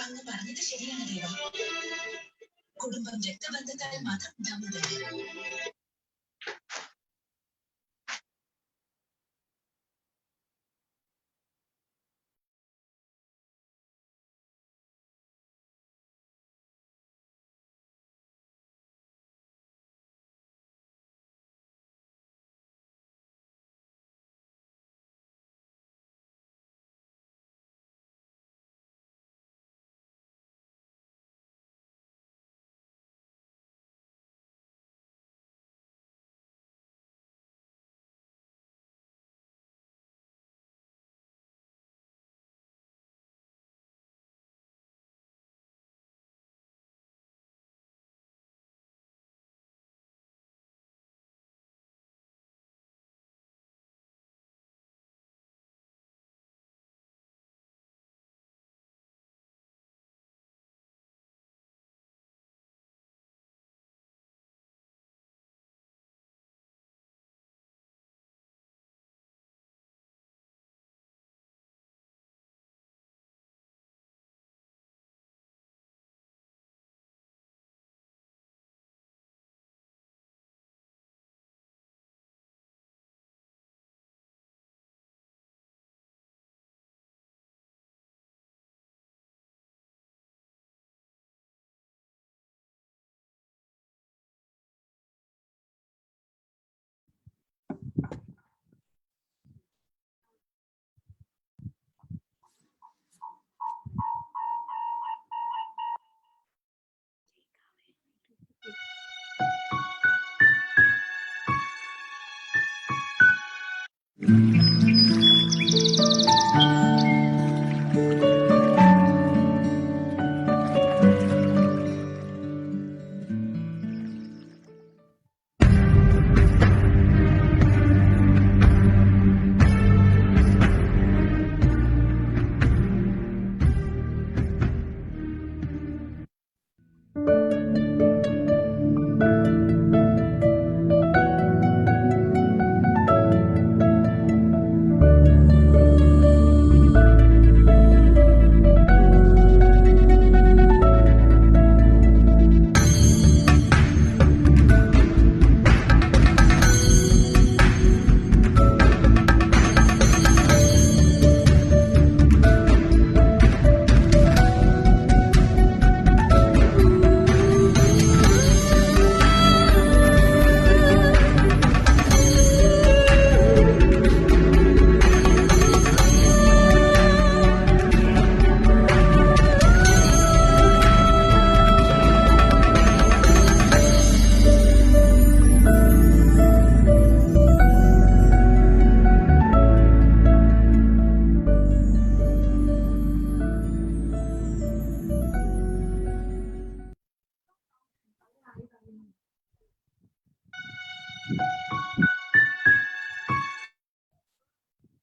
അങ്ങ് പറഞ്ഞത് ശരിയാണ് ദൈവം. കുടുംബം രക്തബന്ധത്താൽ മാത്രം ഉണ്ടാവുന്നതല്ല.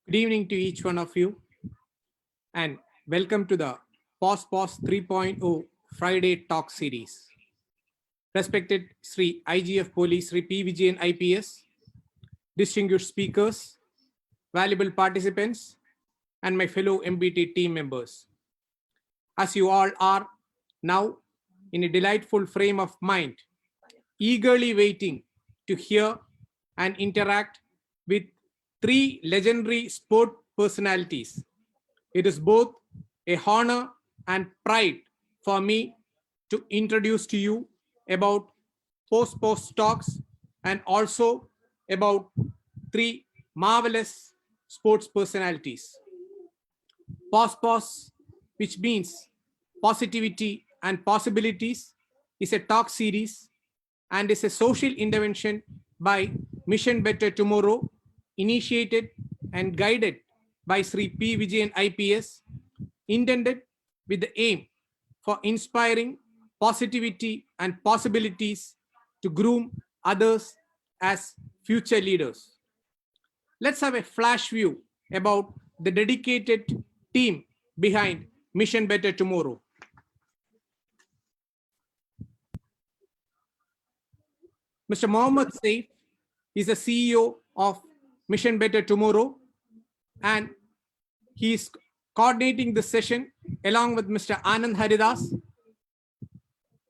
Good evening to each one of you, and welcome to the POS 3.0 Friday Talk Series. Respected Sri IGF Police Sri P. Vijayan IPS, distinguished speakers, valuable participants, and my fellow MBT team members. As you all are now in a delightful frame of mind, eagerly waiting to hear and interact with three legendary sport personalities. It is both a honor and pride for me to introduce to you about post talks and also about three marvelous sports personalities. POS, which means positivity and possibilities, is a talk series and is a social intervention by Mission Better Tomorrow, initiated and guided by Sri P. Vijayan IPS, intended with the aim for inspiring positivity and possibilities to groom others as future leaders. Let's have a flash view about the dedicated team behind Mission Better Tomorrow. Mr. Mohammed Saif is the CEO of Mission Better Tomorrow, and he is coordinating this session along with Mr. Anand Haridas,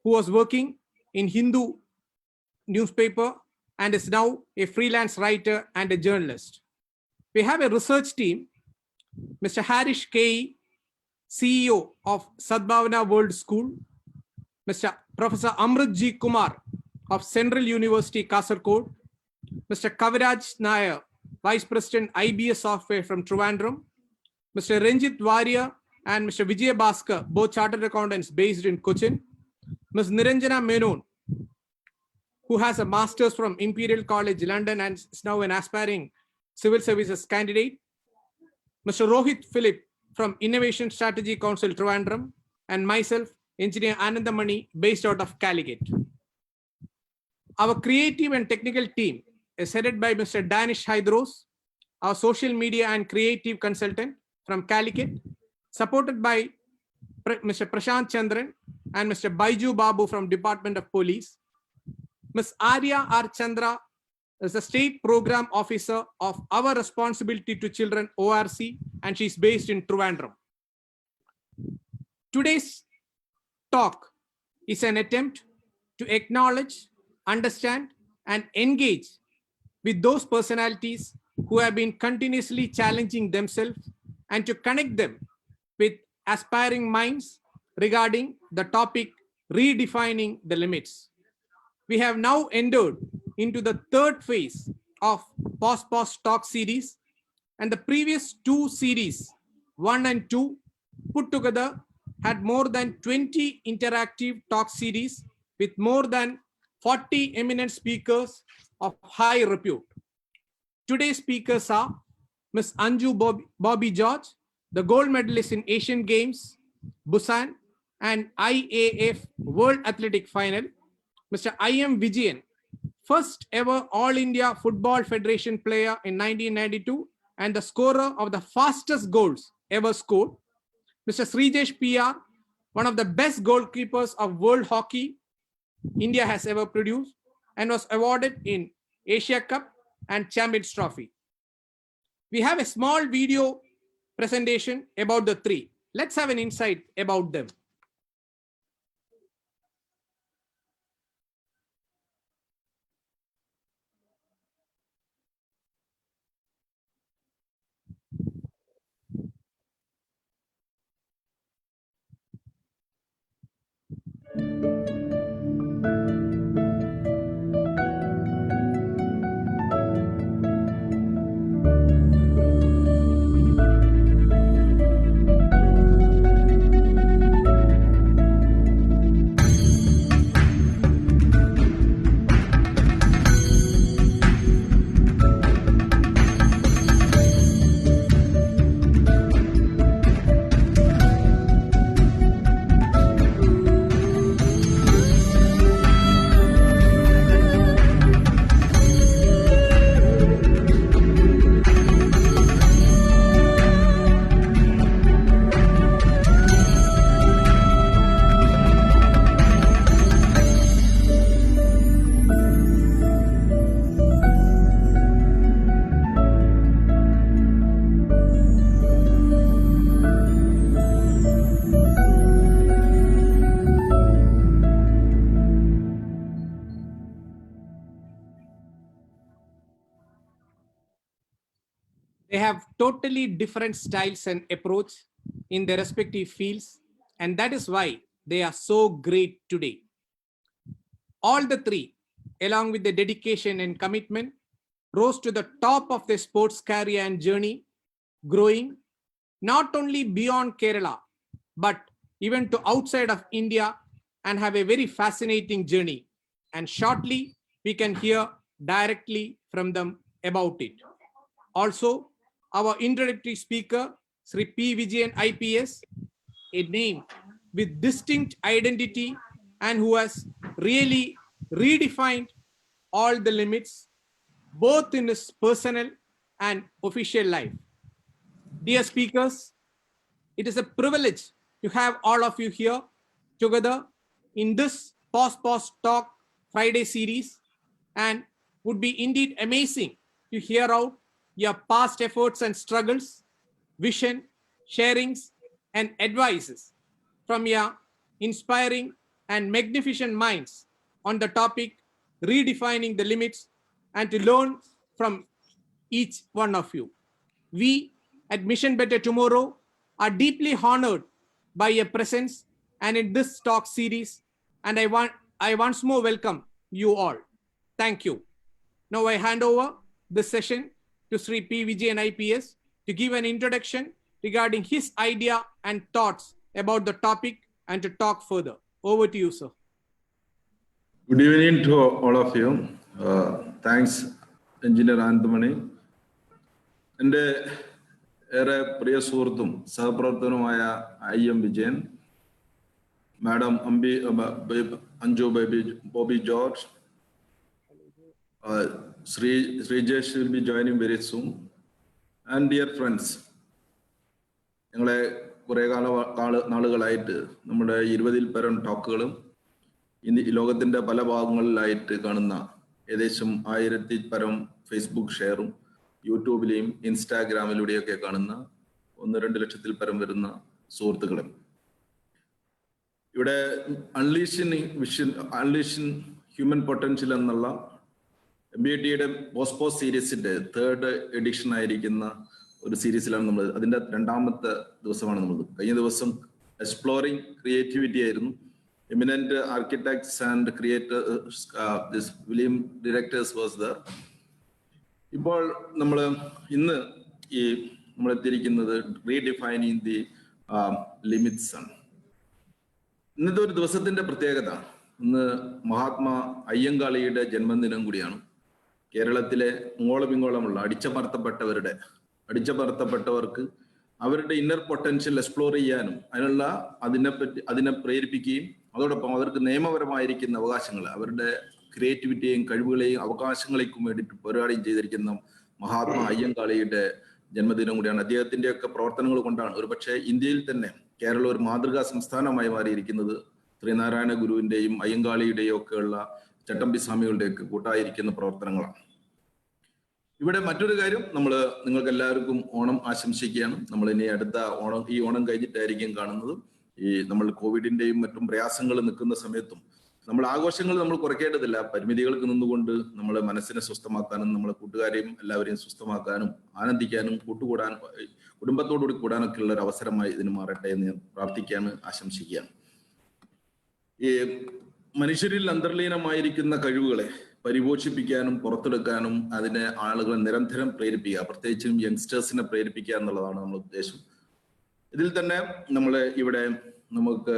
who was working in Hindu newspaper and is now a freelance writer and a journalist. We have a research team, Mr. Harish K, CEO of Sadbhavana World School, Mr. Professor Amrit G. Kumar of Central University, Kasaragod, Mr. Kaviraj Nair, Vice President IBS Software from Trivandrum, Mr. Ranjit Warrior and Mr. Vijay Bhaskar, both chartered accountants based in Cochin, Ms. Niranjana Menon, who has a master's from Imperial College London and is now an aspiring civil services candidate, Mr. Rohit Philip from Innovation Strategy Council Trivandrum, and myself, Engineer Anandamani, based out of Calicut. Our creative and technical team is headed by Mr. Danish Hydros, our social media and creative consultant from Calicut, supported by Mr. Prashant Chandran and Mr. Baiju Babu from Department of Police. Ms. Arya R. Chandra is the State Program Officer of Our Responsibility to Children ORC, and she's based in Trivandrum. Today's talk is an attempt to acknowledge, understand, and engage with those personalities who have been continuously challenging themselves and to connect them with aspiring minds regarding the topic redefining the limits. We have now entered into the third phase of POS Talk series, and the previous two series, 1 and 2, put together had more than 20 interactive talk series with more than 40 eminent speakers of high repute. Today's speakers are Ms. Anju Bobby George, the gold medalist in Asian Games, Busan, and IAF World Athletic Final, Mr. I.M. Vijayan, first ever All India Football Federation player in 1992 and the scorer of the fastest goals ever scored, Mr. Srijesh PR, one of the best goalkeepers of world hockey India has ever produced and was awarded in Asia Cup and Champions Trophy. We have a small video presentation about the three. Let's have an insight about them. They have totally different styles and approach in their respective fields, and that is why they are so great today. All the three, along with the dedication and commitment, rose to the top of their sports career and journey, growing not only beyond Kerala, but even to outside of India, and have a very fascinating journey. And shortly, we can hear directly from them about it. Also, our introductory speaker, Sri P. Vijayan IPS, a name with distinct identity and who has really redefined all the limits, both in his personal and official life. Dear speakers, it is a privilege to have all of you here together in this POS Talk Friday series, and would be indeed amazing to hear out your past efforts and struggles, vision, sharings, and advices from your inspiring and magnificent minds on the topic redefining the limits, and to learn from each one of you. We at Mission Better Tomorrow are deeply honored by your presence and in this talk series, and I once more welcome you all. Thank you. Now I hand over this session to Sri P. Vijayan IPS to give an introduction regarding his idea and thoughts about the topic and to talk further. Over to you, sir. Good evening to all of you. Thanks, Engineer Anthony. And Priya Surthum, Sahapratanamaya I.M. Vijayan, Madam Anju Bobby George, Srijesh will be joining very soon. And dear friends, ഞങ്ങളെ കുറേ നാളുകളായിട്ട് നമ്മുടെ 20-ൽ പരം ടോക്കുകളും ലോകത്തിന്റെ പല ഭാഗങ്ങളിലായിട്ട് കാണുന്ന ഏകദേശം 1000-ൽ പരം ഫേസ്ബുക്ക് ഷെയറും യൂട്യൂബിലെയും ഇൻസ്റ്റാഗ്രാമിലൂടെയൊക്കെ കാണുന്ന 1-2 ലക്ഷത്തിൽ പരം വരുന്ന സുഹൃത്തുക്കളും ഇവിടെ അൺലീഷൻ ഹ്യൂമൻ പൊട്ടൻഷ്യൽ എന്നുള്ള MBTയുടെ പോസ്റ്റ് സീരീസിന്റെ 3rd എഡിഷൻ ആയിരിക്കുന്ന ഒരു സീരീസിലാണ് നമ്മൾ. അതിന്റെ 2ാമത്തെ ദിവസമാണ് നമ്മൾ. കഴിഞ്ഞ ദിവസം എക്സ്പ്ലോറിംഗ് ക്രിയേറ്റിവിറ്റി ആയിരുന്നു. Eminent architects and creators film directors was there. ഇപ്പോൾ നമ്മൾ ഇന്ന് നമ്മൾ എത്തിയിരിക്കുന്നത് റീഡിഫൈനിങ് ദി ലിമിറ്റ്സ് ആണ്. ഇന്നത്തെ ഒരു ദിവസത്തിന്റെ പ്രത്യേകത, ഇന്ന് മഹാത്മാ അയ്യങ്കാളിയുടെ ജന്മദിനം കൂടിയാണ്. കേരളത്തിലെ ഇങ്ങോളമുള്ള അടിച്ചമർത്തപ്പെട്ടവർക്ക് അവരുടെ ഇന്നർ പൊട്ടൻഷ്യൽ എക്സ്പ്ലോർ ചെയ്യാനും അതിനെ പ്രേരിപ്പിക്കുകയും അതോടൊപ്പം അവർക്ക് നിയമപരമായിരിക്കുന്ന അവകാശങ്ങൾ, അവരുടെ ക്രിയേറ്റിവിറ്റിയെയും കഴിവുകളെയും അവകാശങ്ങളേക്കും വേണ്ടിയിട്ട് പോരാടുകയും ചെയ്തിരിക്കുന്ന മഹാത്മാ അയ്യങ്കാളിയുടെ ജന്മദിനം കൂടിയാണ്. അദ്ദേഹത്തിന്റെയൊക്കെ പ്രവർത്തനങ്ങൾ കൊണ്ടാണ് ഒരുപക്ഷെ ഇന്ത്യയിൽ തന്നെ കേരളം ഒരു മാതൃകാ സംസ്ഥാനമായി മാറിയിരിക്കുന്നത്. ശ്രീനാരായണ ഗുരുവിന്റെയും അയ്യങ്കാളിയുടെയും ഒക്കെയുള്ള ചട്ടമ്പി സ്വാമികളുടെയൊക്കെ കൂട്ടായിരിക്കുന്ന പ്രവർത്തനങ്ങളാണ്. ഇവിടെ മറ്റൊരു കാര്യം, നിങ്ങൾക്ക് എല്ലാവർക്കും ഓണം ആശംസിക്കുകയാണ്. നമ്മൾ ഇനി അടുത്ത ഈ ഓണം കഴിഞ്ഞിട്ടായിരിക്കും കാണുന്നത്. നമ്മൾ കോവിഡിന്റെയും മറ്റും പ്രയാസങ്ങൾ നിൽക്കുന്ന സമയത്തും നമ്മൾ ആഘോഷങ്ങൾ നമ്മൾ കുറയ്ക്കേണ്ടതില്ല. പരിമിതികൾക്ക് നിന്നുകൊണ്ട് നമ്മളെ മനസ്സിനെ സ്വസ്ഥമാക്കാനും നമ്മളെ കൂട്ടുകാരെയും എല്ലാവരെയും സ്വസ്ഥമാക്കാനും ആനന്ദിക്കാനും കൂട്ടുകൂടാനും കുടുംബത്തോടുകൂടി കൂടാനൊക്കെ ഉള്ള ഒരു അവസരമായി ഇതിന് മാറട്ടെ എന്ന് ഞാൻ പ്രാർത്ഥിക്കുകയാണ്, ആശംസിക്കുകയാണ്. ഈ മനുഷ്യരിൽ അന്തർലീനമായിരിക്കുന്ന കഴിവുകളെ പരിപോഷിപ്പിക്കാനും പുറത്തെടുക്കാനും അതിനെ ആളുകളെ നിരന്തരം പ്രേരിപ്പിക്കുക, പ്രത്യേകിച്ചും യങ്സ്റ്റേഴ്സിനെ പ്രേരിപ്പിക്കുക എന്നുള്ളതാണ് നമ്മുടെ ഉദ്ദേശം. ഇതിൽ തന്നെ ഇവിടെ നമുക്ക്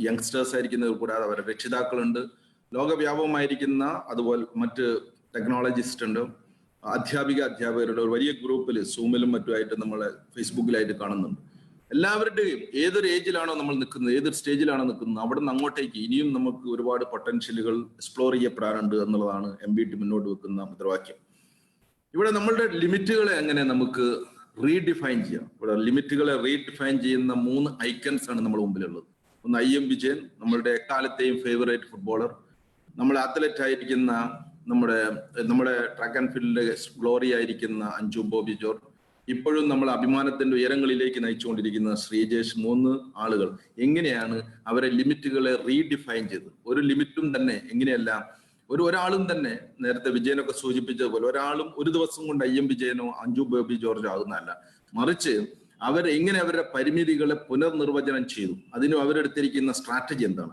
യങ്സ്റ്റേഴ്സ് ആയിരിക്കുന്നത് കൂടാതെ അവരുടെ രക്ഷിതാക്കളുണ്ട്, ലോകവ്യാപകമായിരിക്കുന്ന അതുപോലെ മറ്റ് ടെക്നോളജിസ്റ്റ് ഉണ്ട്, അധ്യാപകരുടെ ഒരു വലിയ ഗ്രൂപ്പിൽ സൂമിലും മറ്റുമായിട്ട് നമ്മളെ ഫേസ്ബുക്കിലായിട്ട് കാണുന്നുണ്ട്. എല്ലാവരുടെയും ഏതൊരു ഏജിലാണോ നമ്മൾ നിൽക്കുന്നത്, ഏതൊരു സ്റ്റേജിലാണോ നിൽക്കുന്നത്, അവിടെ നിന്ന് അങ്ങോട്ടേക്ക് ഇനിയും നമുക്ക് ഒരുപാട് പൊട്ടൻഷ്യലുകൾ എക്സ്പ്ലോർ ചെയ്യപ്പെടാറുണ്ട് എന്നുള്ളതാണ് MBT മുന്നോട്ട് വെക്കുന്ന മുദ്രാവാക്യം. ഇവിടെ നമ്മളുടെ ലിമിറ്റുകളെ എങ്ങനെ നമുക്ക് റീഡിഫൈൻ ചെയ്യാം. ഇവിടെ ലിമിറ്റുകളെ റീഡിഫൈൻ ചെയ്യുന്ന 3 ഐക്കൺസ് ആണ് നമ്മുടെ മുമ്പിലുള്ളത്. ഒന്ന് I.M. വിജയൻ, നമ്മളുടെ എക്കാലത്തെയും ഫേവറേറ്റ് ഫുട്ബോളർ, നമ്മുടെ അത്ലറ്റ് ആയിരിക്കുന്ന നമ്മുടെ ട്രാക്ക് ആൻഡ് ഫീൽഡിലെ ഗ്ലോറി ആയിരിക്കുന്ന അഞ്ജു ബോബി ജോർജ്, ഇപ്പോഴും നമ്മൾ അഭിമാനത്തിന്റെ ഉയരങ്ങളിലേക്ക് നയിച്ചുകൊണ്ടിരിക്കുന്ന ശ്രീജേഷ്. 3 ആളുകൾ എങ്ങനെയാണ് അവരെ ലിമിറ്റുകളെ റീഡിഫൈൻ ചെയ്തത്. ഒരു ലിമിറ്റും തന്നെ എങ്ങനെയല്ല ഒരാളും തന്നെ നേരത്തെ വിജയനൊക്കെ സൂചിപ്പിച്ചതുപോലെ ഒരാളും ഒരു ദിവസം കൊണ്ട് I.M. വിജയനോ അഞ്ജു ബോബി ജോർജോ ആകുന്നതല്ല, മറിച്ച് അവരെങ്ങനെ അവരുടെ പരിമിതികളെ പുനർനിർവചനം ചെയ്തു, അതിനും അവരെടുത്തിരിക്കുന്ന സ്ട്രാറ്റജി എന്താണ്,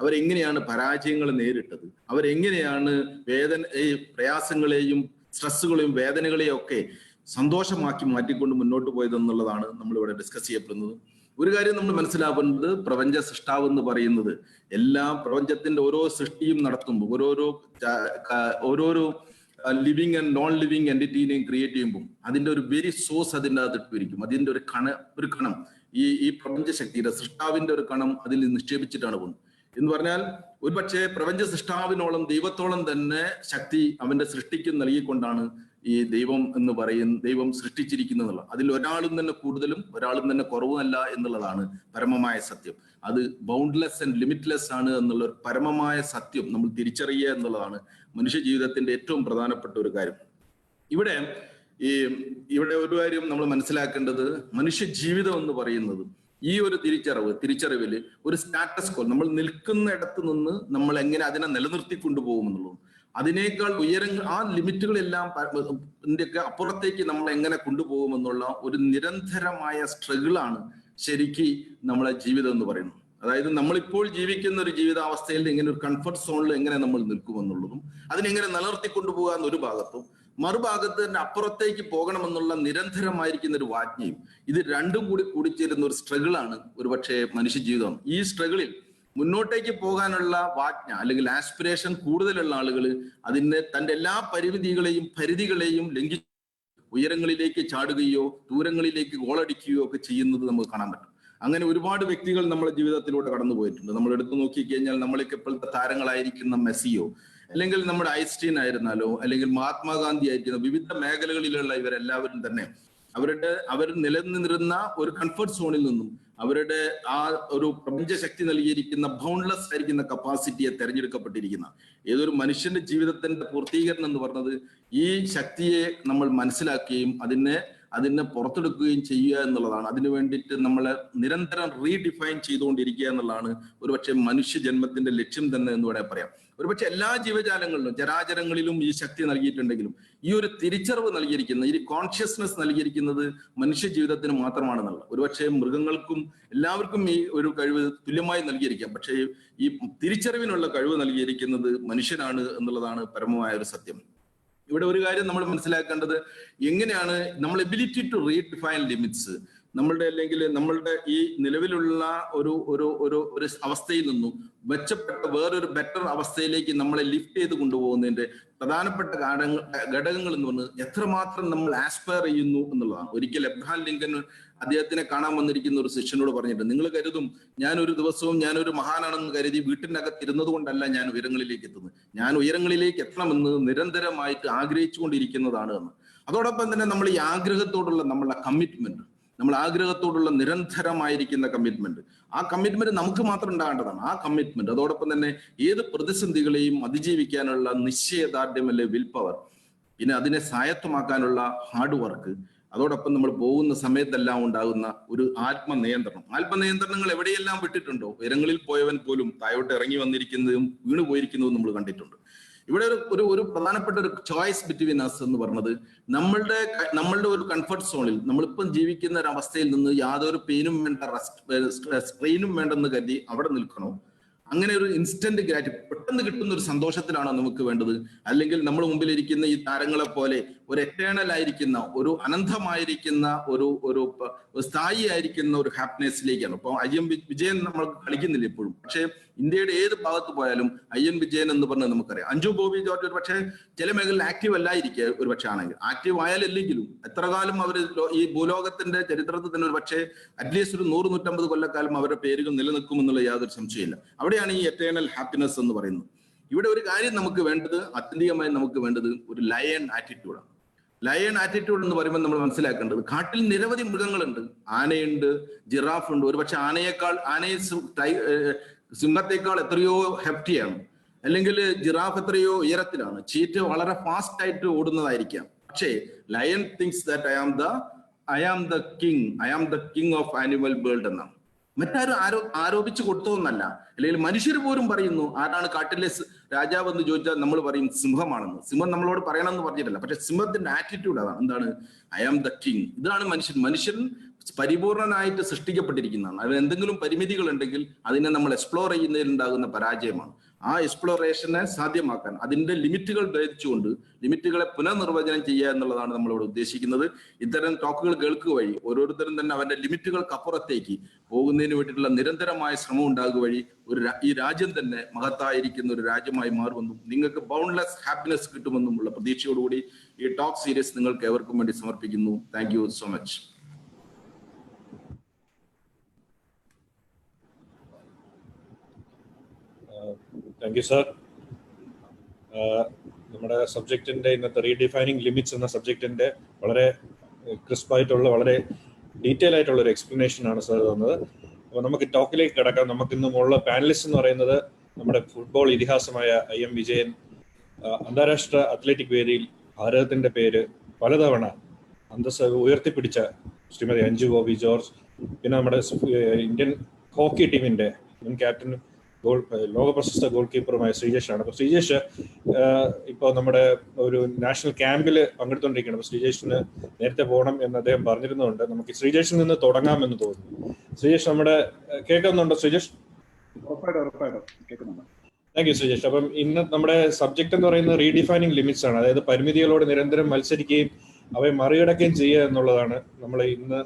അവരെങ്ങനെയാണ് പരാജയങ്ങളെ നേരിട്ടത്, അവരെങ്ങനെയാണ് പ്രയാസങ്ങളെയും സ്ട്രെസ്സുകളെയും വേദനകളെയും ഒക്കെ സന്തോഷമാക്കി മാറ്റിക്കൊണ്ട് മുന്നോട്ട് പോയതെന്നുള്ളതാണ് നമ്മളിവിടെ ഡിസ്കസ് ചെയ്യപ്പെടുന്നത്. ഒരു കാര്യം നമ്മൾ മനസ്സിലാക്കുന്നത്, പ്രപഞ്ച സൃഷ്ടാവ് എന്ന് പറയുന്നത് എല്ലാ പ്രപഞ്ചത്തിന്റെ ഓരോ സൃഷ്ടിയും നടത്തുമ്പോൾ ഓരോരോ ലിവിങ് ആൻഡ് നോൺ ലിവിങ് എന്റിറ്റീനെയും ക്രിയേറ്റ് ചെയ്യുമ്പോൾ അതിന്റെ ഒരു വെരി സോഴ്സ് അതിൻ്റെ അകത്ത് ഇട്ടിരിക്കും. അതിന്റെ ഒരു കണം ഈ പ്രപഞ്ച ശക്തിയുടെ സൃഷ്ടാവിന്റെ ഒരു കണം അതിൽ നിക്ഷേപിച്ചിട്ടാണ് പോകുന്നത്. എന്ന് പറഞ്ഞാൽ ഒരുപക്ഷെ പ്രപഞ്ച സൃഷ്ടാവിനോളം ദൈവത്തോളം തന്നെ ശക്തി അവന്റെ സൃഷ്ടിക്ക് നൽകിക്കൊണ്ടാണ് ഈ ദൈവം എന്ന് ദൈവം സൃഷ്ടിച്ചിരിക്കുന്നത്. അതിൽ ഒരാളും തന്നെ കൂടുതലും ഒരാളും തന്നെ കുറവുമല്ല എന്നുള്ളതാണ് പരമമായ സത്യം. അത് ബൗണ്ട്ലെസ് ആൻഡ് ലിമിറ്റ്ലെസ് ആണ് എന്നുള്ള ഒരു പരമമായ സത്യം നമ്മൾ തിരിച്ചറിയുക എന്നുള്ളതാണ് മനുഷ്യ ജീവിതത്തിന്റെ ഏറ്റവും പ്രധാനപ്പെട്ട ഒരു കാര്യം. ഇവിടെ ഒരു കാര്യം നമ്മൾ മനസ്സിലാക്കേണ്ടത്, മനുഷ്യ ജീവിതം എന്ന് പറയുന്നത് ഈ ഒരു തിരിച്ചറിവില് ഒരു സ്റ്റാറ്റസ് കോ, നമ്മൾ നിൽക്കുന്ന ഇടത്ത് നിന്ന് നമ്മൾ എങ്ങനെ അതിനെ നിലനിർത്തി കൊണ്ടുപോകുമെന്നുള്ളൂ. അതിനേക്കാൾ ആ ലിമിറ്റുകളെല്ലാം ഒക്കെ അപ്പുറത്തേക്ക് നമ്മൾ എങ്ങനെ കൊണ്ടുപോകുമെന്നുള്ള ഒരു നിരന്തരമായ സ്ട്രഗിളാണ് ശരിക്ക് നമ്മളെ ജീവിതം എന്ന് പറയുന്നത്. അതായത് നമ്മളിപ്പോൾ ജീവിക്കുന്ന ഒരു ജീവിതാവസ്ഥയിൽ ഇങ്ങനെ ഒരു കംഫർട്ട് സോണിൽ എങ്ങനെ നമ്മൾ നിൽക്കുമെന്നുള്ളതും അതിനെങ്ങനെ നിലനിർത്തി കൊണ്ടുപോകാൻ ഒരു ഭാഗത്തും, മറുഭാഗത്ത് തന്നെ അപ്പുറത്തേക്ക് പോകണമെന്നുള്ള നിരന്തരമായിരിക്കുന്ന ഒരു വാജ്ഞയും, ഇത് രണ്ടും കൂടി കൂടിച്ചേരുന്ന ഒരു സ്ട്രഗിളാണ് ഒരുപക്ഷെ മനുഷ്യ ജീവിതം. ഈ സ്ട്രഗിളിൽ മുന്നോട്ടേക്ക് പോകാനുള്ള വാജ്ഞ അല്ലെങ്കിൽ ആസ്പിറേഷൻ കൂടുതലുള്ള ആളുകൾ അതിന്റെ തന്റെ എല്ലാ പരിധികളെയും ലംഘിച്ച് ഉയരങ്ങളിലേക്ക് ചാടുകയോ ദൂരങ്ങളിലേക്ക് ഗോളടിക്കുകയോ ഒക്കെ ചെയ്യുന്നത് നമുക്ക് കാണാൻ പറ്റും. അങ്ങനെ ഒരുപാട് വ്യക്തികൾ നമ്മുടെ ജീവിതത്തിലൂടെ കടന്നു പോയിട്ടുണ്ട്. നമ്മൾ എടുത്തു നോക്കിക്കഴിഞ്ഞാൽ നമ്മളൊക്കെ ഇപ്പോഴത്തെ താരങ്ങളായിരിക്കുന്ന മെസ്സിയോ, അല്ലെങ്കിൽ നമ്മുടെ ഐൻസ്റ്റീൻ ആയിരുന്നാലോ, അല്ലെങ്കിൽ മഹാത്മാഗാന്ധി ആയിരിക്കുന്ന വിവിധ മേഖലകളിലുള്ള ഇവരെല്ലാവരും തന്നെ അവർ നിലനിന്നിരുന്ന ഒരു കംഫർട്ട് സോണിൽ നിന്നും അവരുടെ ആ ഒരു പ്രപഞ്ചശക്തി നൽകിയിരിക്കുന്ന ബൗണ്ട്ലെസ് ആയിരിക്കുന്ന കപ്പാസിറ്റിയെ തെരഞ്ഞെടുക്കപ്പെട്ടിരിക്കുന്ന ഏതൊരു മനുഷ്യന്റെ ജീവിതത്തിന്റെ പൂർത്തീകരണം എന്ന് പറഞ്ഞത് ഈ ശക്തിയെ നമ്മൾ മനസ്സിലാക്കുകയും അതിനെ പുറത്തെടുക്കുകയും ചെയ്യുക എന്നുള്ളതാണ്. അതിനു വേണ്ടിയിട്ട് നമ്മളെ നിരന്തരം റീഡിഫൈൻ ചെയ്തുകൊണ്ടിരിക്കുക എന്നുള്ളതാണ് ഒരുപക്ഷെ മനുഷ്യ ജന്മത്തിന്റെ ലക്ഷ്യം തന്നെ എന്ന് വേണേൽ പറയാം. ഒരുപക്ഷെ എല്ലാ ജീവജാലങ്ങളിലും ജരാചരങ്ങളിലും ഈ ശക്തി നൽകിയിട്ടുണ്ടെങ്കിലും ഈ ഒരു തിരിച്ചറിവ് നൽകിയിരിക്കുന്ന, ഈ കോൺഷ്യസ്നെസ് നൽകിയിരിക്കുന്നത് മനുഷ്യ ജീവിതത്തിന് മാത്രമാണെന്നുള്ള. ഒരുപക്ഷെ മൃഗങ്ങൾക്കും എല്ലാവർക്കും ഈ ഒരു കഴിവ് തുല്യമായി നൽകിയിരിക്കാം. പക്ഷേ ഈ തിരിച്ചറിവിനുള്ള കഴിവ് നൽകിയിരിക്കുന്നത് മനുഷ്യനാണ് എന്നുള്ളതാണ് പരമമായ ഒരു സത്യം. ഇവിടെ ഒരു കാര്യം നമ്മൾ മനസ്സിലാക്കേണ്ടത്, എങ്ങനെയാണ് നമ്മൾ എബിലിറ്റി ടു റീഡിഫൈൻ ലിമിറ്റ്സ് നമ്മളുടെ ഈ നിലവിലുള്ള ഒരു അവസ്ഥയിൽ നിന്നും മെച്ചപ്പെട്ട വേറൊരു ബെറ്റർ അവസ്ഥയിലേക്ക് നമ്മളെ ലിഫ്റ്റ് ചെയ്ത് കൊണ്ടുപോകുന്നതിന്റെ പ്രധാനപ്പെട്ട ഘടകങ്ങൾ എന്ന് പറഞ്ഞത് എത്രമാത്രം നമ്മൾ ആസ്പയർ ചെയ്യുന്നു എന്നുള്ളതാണ്. ഒരിക്കൽ എബ്രഹാം ലിങ്കൻ അദ്ദേഹത്തിനെ കാണാൻ വന്നിരിക്കുന്ന ഒരു ശിഷ്യനോട് പറഞ്ഞിട്ട്, നിങ്ങൾ കരുതും ഞാനൊരു ദിവസവും ഞാനൊരു മഹാനാണെന്ന് കരുതി വീട്ടിനകത്ത് ഇരുന്നത് കൊണ്ടല്ല ഞാൻ ഉയരങ്ങളിലേക്ക് എത്തുന്നത്, ഞാൻ ഉയരങ്ങളിലേക്ക് എത്തണമെന്ന് നിരന്തരമായിട്ട് ആഗ്രഹിച്ചുകൊണ്ടിരിക്കുന്നതാണ് എന്ന്. അതോടൊപ്പം തന്നെ നമ്മൾ ഈ ആഗ്രഹത്തോടുള്ള നമ്മളുടെ കമ്മിറ്റ്മെന്റ്, നമ്മൾ ആഗ്രഹത്തോടുള്ള നിരന്തരമായിരിക്കുന്ന കമ്മിറ്റ്മെന്റ്, ആ കമ്മിറ്റ്മെന്റ് നമുക്ക് മാത്രം ഉണ്ടാകേണ്ടതാണ്. ആ കമ്മിറ്റ്മെന്റ് അതോടൊപ്പം തന്നെ ഏത് പ്രതിസന്ധികളെയും അതിജീവിക്കാനുള്ള നിശ്ചയദാർഢ്യം അല്ലെ വിൽ പവർ, പിന്നെ അതിനെ സ്വായത്തമാക്കാനുള്ള ഹാർഡ് വർക്ക്, അതോടൊപ്പം നമ്മൾ പോകുന്ന സമയത്തെല്ലാം ഉണ്ടാകുന്ന ഒരു ആത്മനിയന്ത്രണങ്ങൾ എവിടെയെല്ലാം വിട്ടിട്ടുണ്ടോ, ഉയരങ്ങളിൽ പോയവൻ പോലും താഴോട്ട് ഇറങ്ങി വന്നിരിക്കുന്നതും വീണു പോയിരിക്കുന്നതും നമ്മൾ കണ്ടിട്ടുണ്ട്. ഇവിടെ ഒരു പ്രധാനപ്പെട്ട ഒരു ചോയ്സ് ബിറ്റ്വീൻ അസ് എന്ന് പറഞ്ഞത്, നമ്മളുടെ ഒരു കംഫർട്ട് സോണിൽ നമ്മളിപ്പം ജീവിക്കുന്ന ഒരു അവസ്ഥയിൽ നിന്ന് യാതൊരു പെയിനും വേണ്ട, സ്ട്രെയിനും വേണ്ടെന്ന് കരുതി അവിടെ നിൽക്കണോ, അങ്ങനെ ഒരു ഇൻസ്റ്റന്റ് പെട്ടെന്ന് കിട്ടുന്ന ഒരു സന്തോഷത്തിലാണോ നമുക്ക് വേണ്ടത്, അല്ലെങ്കിൽ നമ്മുടെ മുമ്പിൽ ഇരിക്കുന്ന ഈ താരങ്ങളെ പോലെ ഒരു എറ്റേണൽ ആയിരിക്കുന്ന, ഒരു അനന്തമായിരിക്കുന്ന, ഒരു സ്ഥായി ആയിരിക്കുന്ന ഒരു ഹാപ്പിനെസ്സിലേക്കാണ്. ഇപ്പൊ IM വിജയൻ നമ്മൾ കളിക്കുന്നില്ല ഇപ്പോഴും, പക്ഷെ ഇന്ത്യയുടെ ഏത് ഭാഗത്ത് പോയാലും IM വിജയൻ എന്ന് പറഞ്ഞാൽ നമുക്കറിയാം. അഞ്ജു ബോബി ജോർജ് ഒരു പക്ഷേ ചില മേഖലയിൽ ആക്റ്റീവ് അല്ലായിരിക്കുക, ഒരു പക്ഷെ ആണെങ്കിൽ ആക്റ്റീവ് ആയാലെല്ലെങ്കിലും എത്ര കാലം അവർ ഈ ഭൂലോകത്തിന്റെ ചരിത്രത്തിൽ തന്നെ ഒരു പക്ഷേ അറ്റ്ലീസ്റ്റ് ഒരു 100-150 കൊല്ലക്കാലം അവരുടെ പേരുകൾ നിലനിൽക്കുമെന്നുള്ള യാതൊരു സംശയമില്ല. അവിടെയാണ് ഈ എറ്റേണൽ ഹാപ്പിനെസ് എന്ന് പറയുന്നത്. ഇവിടെ ഒരു കാര്യം നമുക്ക് വേണ്ടത്, ആത്യന്തികമായി നമുക്ക് വേണ്ടത് ഒരു ലയൺ ആറ്റിറ്റ്യൂഡാണ്. ലയൺ ആറ്റിറ്റ്യൂഡ് എന്ന് പറയുമ്പോൾ നമ്മൾ മനസ്സിലാക്കേണ്ടത്, കാട്ടിൽ നിരവധി മൃഗങ്ങളുണ്ട്, ആനയുണ്ട്, ജിറാഫ് ഉണ്ട്. ഒരുപക്ഷെ ആനയെ സിംഹത്തെക്കാൾ എത്രയോ ഹെഫ്റ്റിയാണ്, അല്ലെങ്കിൽ ജിറാഫ് എത്രയോ ഉയരത്തിലാണ്, ചീറ്റ വളരെ ഫാസ്റ്റ് ആയിട്ട് ഓടുന്നതായിരിക്കാം. പക്ഷേ lion thinks that I am the king of animal world എന്നാണ്. മറ്റാരും ആരോപിച്ചു കൊടുത്തതൊന്നല്ല, അല്ലെങ്കിൽ മനുഷ്യർ പോലും പറയുന്നു ആരാണ് കാട്ടിലെ രാജാവ് എന്ന് ചോദിച്ചാൽ നമ്മൾ പറയും സിംഹമാണെന്ന്. സിംഹം നമ്മളോട് പറയണമെന്ന് പറഞ്ഞിട്ടില്ല, പക്ഷെ സിംഹത്തിന്റെ ആറ്റിറ്റ്യൂഡ് അതാണ്. എന്താണ്? I am the king. ഇതാണ് മനുഷ്യൻ പരിപൂർണനായിട്ട് സൃഷ്ടിക്കപ്പെട്ടിരിക്കുന്നതാണ്. അതിന് എന്തെങ്കിലും പരിമിതികൾ ഉണ്ടെങ്കിൽ അതിനെ നമ്മൾ എക്സ്പ്ലോർ ചെയ്യുന്നതിൽ ഉണ്ടാകുന്ന പരാജയമാണ്. ആ എക്സ്പ്ലോറേഷനെ സാധ്യമാക്കാൻ അതിന്റെ ലിമിറ്റുകൾ ഭേദിച്ചുകൊണ്ട് ലിമിറ്റുകളെ പുനർനിർവചനം ചെയ്യുക എന്നുള്ളതാണ് നമ്മളിവിടെ ഉദ്ദേശിക്കുന്നത്. ഇത്തരം ടോക്കുകൾ കേൾക്കുക വഴി ഓരോരുത്തരും തന്നെ അവന്റെ ലിമിറ്റുകൾക്കപ്പുറത്തേക്ക് പോകുന്നതിന് വേണ്ടിയിട്ടുള്ള നിരന്തരമായ ശ്രമം ഉണ്ടാകുക വഴി ഈ രാജ്യം തന്നെ മഹത്തായിരിക്കുന്ന ഒരു രാജ്യമായി മാറുമെന്നും നിങ്ങൾക്ക് ബൗണ്ട്ലെസ് ഹാപ്പിനെസ് കിട്ടുമെന്നുമുള്ള പ്രതീക്ഷയോടുകൂടി ഈ ടോക്ക് സീരീസ് നിങ്ങൾക്ക് എവർക്കും വേണ്ടി സമർപ്പിക്കുന്നു. Thank you so much. Thank you sir. നമ്മുടെ സബ്ജക്റ്റിന്റെ ഇന്നത്തെ റീഡിഫൈനിങ് ലിമിറ്റ്സ് എന്ന സബ്ജക്റ്റിന്റെ വളരെ ക്രിസ്പായിട്ടുള്ള വളരെ ഡീറ്റെയിൽ ആയിട്ടുള്ള ഒരു എക്സ്പ്ലനേഷൻ ആണ് സാർ തന്നത്. അപ്പോൾ നമുക്ക് ടോക്കിലേക്ക് കിടക്കാം. നമുക്ക് ഇന്നുമുള്ള പാനലിസ്റ്റ് എന്ന് പറയുന്നത് നമ്മുടെ ഫുട്ബോൾ ഇതിഹാസമായ IM വിജയൻ, അന്താരാഷ്ട്ര അത്ലറ്റിക് വേദിയിൽ ഭാരതത്തിന്റെ പേര് പലതവണ അന്തസ്സ് ഉയർത്തിപ്പിടിച്ച ശ്രീമതി അഞ്ജു ബോബി ജോർജ്, പിന്നെ നമ്മുടെ ഇന്ത്യൻ ഹോക്കി ടീമിന്റെ മുൻ ക്യാപ്റ്റനും ലോക പ്രശസ്ത ഗോൾ കീപ്പറുമായ ശ്രീജേഷാണ്. അപ്പൊ ശ്രീജേഷ് ഇപ്പോൾ നമ്മുടെ ഒരു നാഷണൽ ക്യാമ്പിൽ പങ്കെടുത്തുകൊണ്ടിരിക്കുകയാണ്. അപ്പൊ ശ്രീജേഷിന് നേരത്തെ പോകണം എന്ന് അദ്ദേഹം പറഞ്ഞിരുന്നുണ്ട്. നമുക്ക് ശ്രീജേഷിൽ നിന്ന് തുടങ്ങാമെന്ന് തോന്നുന്നു. ശ്രീജേഷ് നമ്മുടെ കേൾക്കുന്നുണ്ടോ? ശ്രീജേഷ്? Thank you Sreejesh. അപ്പം ഇന്ന് നമ്മുടെ സബ്ജക്ട് എന്ന് പറയുന്നത് റീഡിഫൈനിങ് ലിമിറ്റ്സ് ആണ്. അതായത് പരിമിതികളോട് നിരന്തരം മത്സരിക്കുകയും അവയെ മറികടക്കുകയും ചെയ്യുക എന്നുള്ളതാണ് നമ്മൾ ഇന്ന്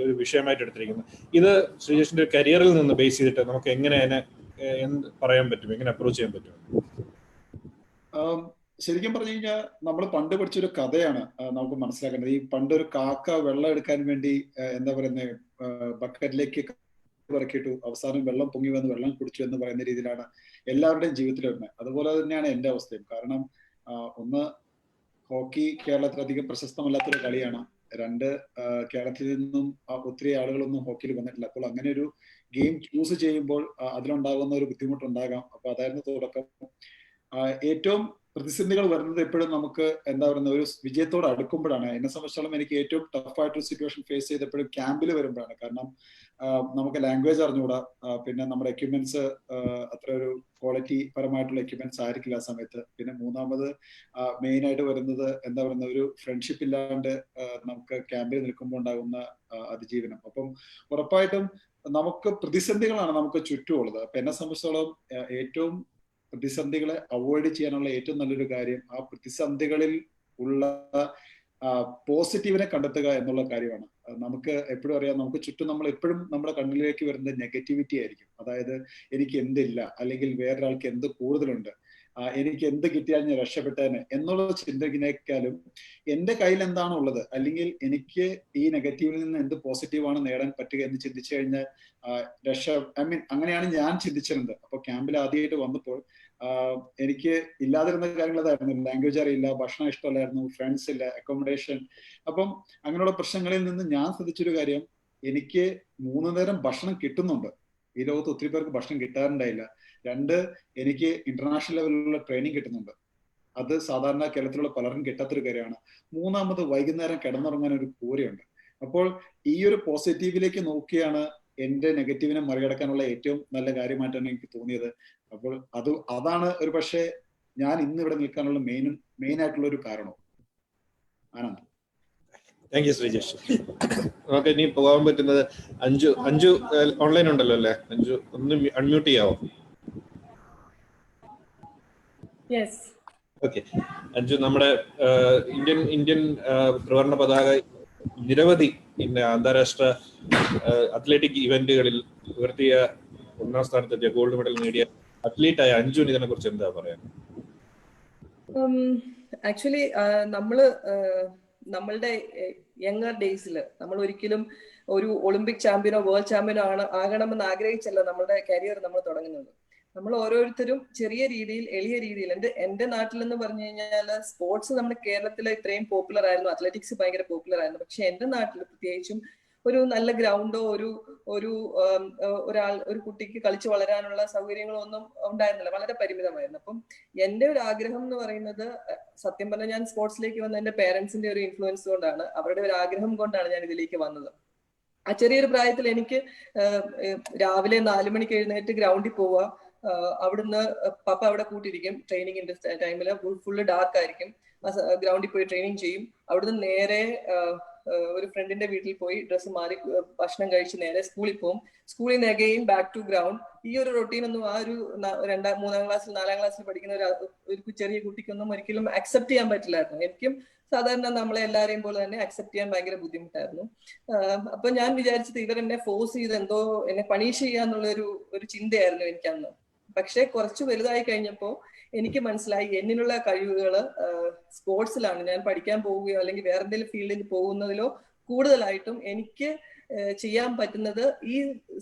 ഒരു വിഷയമായിട്ട് എടുത്തിരിക്കുന്നത്. ഇത് ശ്രീജേഷിന്റെ കരിയറിൽ നിന്ന് ബേസ് ചെയ്തിട്ട് നമുക്ക് എങ്ങനെ അതിനെ എന്ത് പറയാൻ പറ്റും, എങ്ങനെ അപ്രോച്ച് ചെയ്യാൻ പറ്റും? ശരിക്കും പറഞ്ഞു കഴിഞ്ഞാൽ നമ്മൾ പണ്ട് പഠിച്ചൊരു കഥയാണ് നമുക്ക് മനസ്സിലാക്കേണ്ടത്. ഈ പണ്ടൊരു കാക്ക വെള്ളം എടുക്കാൻ വേണ്ടി എന്താ പറയുന്നത്, ബക്കറ്റിലേക്ക് ഇറക്കിയിട്ടു, അവസാനം വെള്ളം പൊങ്ങി വന്ന് വെള്ളം കുടിച്ചു എന്ന് പറയുന്ന രീതിയിലാണ് എല്ലാവരുടെയും ജീവിതത്തിൽ വരുന്നത്. അതുപോലെ തന്നെയാണ് എൻ്റെ അവസ്ഥയും. കാരണം ഒന്ന്, ഹോക്കി കേരളത്തിലധികം പ്രശസ്തമല്ലാത്തൊരു കളിയാണ്. രണ്ട്, കേരളത്തിൽ നിന്നും ഒത്തിരി ആളുകളൊന്നും ഹോക്കിയിൽ വന്നിട്ടില്ല. അപ്പോൾ അങ്ങനെ ഒരു ഗെയിം ചൂസ് ചെയ്യുമ്പോൾ അതിലുണ്ടാകുന്ന ഒരു ബുദ്ധിമുട്ടുണ്ടാകാം. അപ്പൊ അതായിരുന്നു തുടക്കം. ഏറ്റവും പ്രതിസന്ധികൾ വരുന്നത് എപ്പോഴും നമുക്ക് എന്താ പറയുന്നത്, ഒരു വിജയത്തോട് അടുക്കുമ്പോഴാണ്. എന്നെ സംബന്ധിച്ചോളം എനിക്ക് ഏറ്റവും ടഫായിട്ടൊരു സിറ്റുവേഷൻ ഫേസ് ചെയ്തപ്പോഴും ക്യാമ്പിൽ വരുമ്പോഴാണ്. കാരണം നമുക്ക് ലാംഗ്വേജ് അറിഞ്ഞുകൂടാ, പിന്നെ നമ്മുടെ എക്യുപ്മെന്റ്സ് അത്ര ഒരു ക്വാളിറ്റി പരമായിട്ടുള്ള എക്യുപ്മെന്റ്സ് ആയിരിക്കില്ല ആ സമയത്ത്. പിന്നെ മൂന്നാമത് മെയിൻ ആയിട്ട് വരുന്നത് എന്താ പറയുന്ന, ഒരു ഫ്രണ്ട്ഷിപ്പ് ഇല്ലാണ്ട് നമുക്ക് ക്യാമ്പിൽ നിൽക്കുമ്പോൾ ഉണ്ടാകുന്ന അതിജീവനം. അപ്പം ഉറപ്പായിട്ടും നമുക്ക് പ്രതിസന്ധികളാണ് നമുക്ക് ചുറ്റുമുള്ളത്. അപ്പൊ എന്നെ സംബന്ധിച്ചോളം ഏറ്റവും പ്രതിസന്ധികളെ അവോയ്ഡ് ചെയ്യാനുള്ള ഏറ്റവും നല്ലൊരു കാര്യം ആ പ്രതിസന്ധികളിൽ ഉള്ള പോസിറ്റീവിനെ കണ്ടെത്തുക എന്നുള്ള കാര്യമാണ്. നമുക്ക് എപ്പോഴും അറിയാം, നമുക്ക് ചുറ്റും നമ്മൾ എപ്പോഴും നമ്മുടെ കണ്ണിലേക്ക് വരുന്നത് നെഗറ്റിവിറ്റി ആയിരിക്കും. അതായത് എനിക്ക് എന്തില്ല, അല്ലെങ്കിൽ വേറൊരാൾക്ക് എന്ത് കൂടുതലുണ്ട്, എനിക്ക് എന്ത് കിട്ടിയാൽ ഞാൻ രക്ഷപ്പെട്ടേനെ എന്നുള്ള ചിന്തകിനേക്കാളും എന്റെ കയ്യിൽ എന്താണോ ഉള്ളത്, അല്ലെങ്കിൽ എനിക്ക് ഈ നെഗറ്റീവിൽ നിന്ന് എന്ത് പോസിറ്റീവാണ് നേടാൻ പറ്റുക എന്ന് ചിന്തിച്ചു കഴിഞ്ഞാൽ അങ്ങനെയാണ് ഞാൻ ചിന്തിച്ചിരുന്നത്. അപ്പൊ ക്യാമ്പിൽ ആദ്യമായിട്ട് വന്നപ്പോൾ എനിക്ക് ഇല്ലാതിരുന്ന കാര്യങ്ങൾ അതായിരുന്നു. ലാംഗ്വേജ് അറിയില്ല, ഭക്ഷണം ഇഷ്ടമല്ലായിരുന്നു, ഫ്രണ്ട്സ് ഇല്ല, അക്കോമഡേഷൻ. അപ്പം അങ്ങനെയുള്ള പ്രശ്നങ്ങളിൽ നിന്ന് ഞാൻ ശ്രദ്ധിച്ചൊരു കാര്യം, എനിക്ക് 3 നേരം ഭക്ഷണം കിട്ടുന്നുണ്ട്. ഈ ലോകത്ത് ഒത്തിരി പേർക്ക് ഭക്ഷണം കിട്ടാറുണ്ടായില്ല. രണ്ട്, എനിക്ക് ഇന്റർനാഷണൽ ലെവലിലുള്ള ട്രെയിനിങ് കിട്ടുന്നുണ്ട്. അത് സാധാരണ കേരളത്തിലുള്ള പലരും കിട്ടാത്തൊരു കാര്യമാണ്. മൂന്നാമത്, വൈകുന്നേരം കിടന്നുറങ്ങാൻ ഒരു കൂരയുണ്ട്. അപ്പോൾ ഈ ഒരു പോസിറ്റീവിലേക്ക് നോക്കിയാണ് എന്റെ നെഗറ്റീവിനെ മറികടക്കാനുള്ള ഏറ്റവും നല്ല കാര്യമായിട്ടാണ് എനിക്ക് തോന്നിയത്. അപ്പോൾ അതാണ് ഒരു പക്ഷേ ഞാൻ ഇന്ന് ഇവിടെ നിൽക്കാനുള്ള മെയിൻ ആയിട്ടുള്ള ഒരു കാരണം. ആനന്ദ്. Thank you Sreejesh. നമുക്ക് ഇനി പോകാൻ പറ്റുന്നത് അഞ്ജു ഓൺലൈൻ ഉണ്ടല്ലോ അല്ലേ? അഞ്ജു ഒന്ന് അൺമ്യൂട്ട് ചെയ്യാവോ? ഓക്കെ. അഞ്ജു, നമ്മുടെ ഇന്ത്യൻ ത്രിവർണ്ണ പതാക നിരവധി അന്താരാഷ്ട്ര അത്ലറ്റിക് ഇവന്റുകളിൽ ഉയർത്തിയ 1ാം സ്ഥാനത്തെത്തിയ ഗോൾഡ് മെഡൽ നേടിയ അത്ലീറ്റായ അഞ്ജുവിന് ഇതിനെ കുറിച്ച് എന്താ പറയാൻ? ആക്ച്വലി നമ്മളുടെ യങ്ങർ ഡേയ്സിൽ നമ്മൾ ഒരിക്കലും ഒരു ഒളിമ്പിക് ചാമ്പ്യനോ വേൾഡ് ചാമ്പ്യനോ ആകണമെന്ന് ആഗ്രഹിച്ചല്ല നമ്മുടെ കരിയർ നമ്മൾ തുടങ്ങുന്നത്. നമ്മൾ ഓരോരുത്തരും ചെറിയ രീതിയിൽ, എളിയ രീതിയിൽ, എന്റെ നാട്ടിലെന്ന് പറഞ്ഞു കഴിഞ്ഞാൽ സ്പോർട്സ് നമ്മുടെ കേരളത്തിൽ ഇത്രയും പോപ്പുലർ ആയിരുന്നു, അത്ലറ്റിക്സ് ഭയങ്കര പോപ്പുലർ ആയിരുന്നു. പക്ഷെ എന്റെ നാട്ടിൽ പ്രത്യേകിച്ചും ഒരു നല്ല ഗ്രൗണ്ടോ ഒരു കുട്ടിക്ക് കളിച്ചു വളരാനുള്ള സൗകര്യങ്ങളോ ഒന്നും ഉണ്ടായിരുന്നില്ല, വളരെ പരിമിതമായിരുന്നു. അപ്പം എന്റെ ഒരു ആഗ്രഹം എന്ന് പറയുന്നത്, സത്യം പറഞ്ഞാൽ ഞാൻ സ്പോർട്സിലേക്ക് വന്ന എന്റെ പേരൻസിന്റെ ഒരു ഇൻഫ്ലുവൻസ് കൊണ്ടാണ്, അവരുടെ ഒരു ആഗ്രഹം കൊണ്ടാണ് ഞാൻ ഇതിലേക്ക് വന്നത്. ആ ചെറിയൊരു പ്രായത്തിൽ എനിക്ക് രാവിലെ 4 മണിക്ക് എഴുന്നേറ്റ് ഗ്രൗണ്ടിൽ പോവുക, അവിടുന്ന് പപ്പ അവിടെ കൂട്ടിയിരിക്കും. ട്രെയിനിങ്ങിന്റെ ടൈമില് ഫുള്ള് ഡാർക്ക് ആയിരിക്കും. ഗ്രൗണ്ടിൽ പോയി ട്രെയിനിങ് ചെയ്യും. അവിടുന്ന് നേരെ ഒരു ഫ്രണ്ടിന്റെ വീട്ടിൽ പോയി ഡ്രസ്സ് മാറി ഭക്ഷണം കഴിച്ച് നേരെ സ്കൂളിൽ പോകും. സ്കൂളിൽ നിന്ന് അഗെയിൻ ബാക്ക് ടു ഗ്രൗണ്ട്. ഈ ഒരു റൊട്ടീൻ ഒന്നും ആ ഒരു 3ാം ക്ലാസ്സിൽ 4ാം ക്ലാസ്സിൽ പഠിക്കുന്ന ഒരു ചെറിയ കുട്ടിക്കൊന്നും ഒരിക്കലും അക്സെപ്റ്റ് ചെയ്യാൻ പറ്റില്ലായിരുന്നു. എനിക്കും സാധാരണ നമ്മളെ എല്ലാരെയും പോലെ തന്നെ അക്സെപ്റ്റ് ചെയ്യാൻ ഭയങ്കര ബുദ്ധിമുട്ടായിരുന്നു. അപ്പൊ ഞാൻ വിചാരിച്ചത് ഇവരെന്നെ ഫോഴ്സ് ചെയ്ത് എന്തോ എന്നെ പണീഷ് ചെയ്യാന്നുള്ള ഒരു ചിന്തയായിരുന്നു എനിക്കന്ന്. പക്ഷെ കുറച്ച് വലുതായി കഴിഞ്ഞപ്പോ എനിക്ക് മനസ്സിലായി എന്നിലുള്ള കഴിവുകൾ സ്പോർട്സിലാണ്. ഞാൻ പഠിക്കാൻ പോവുകയോ അല്ലെങ്കിൽ വേറെ എന്തെങ്കിലും ഫീൽഡിൽ പോകുന്നതിലോ കൂടുതലായിട്ടും എനിക്ക് ചെയ്യാൻ പറ്റുന്നത് ഈ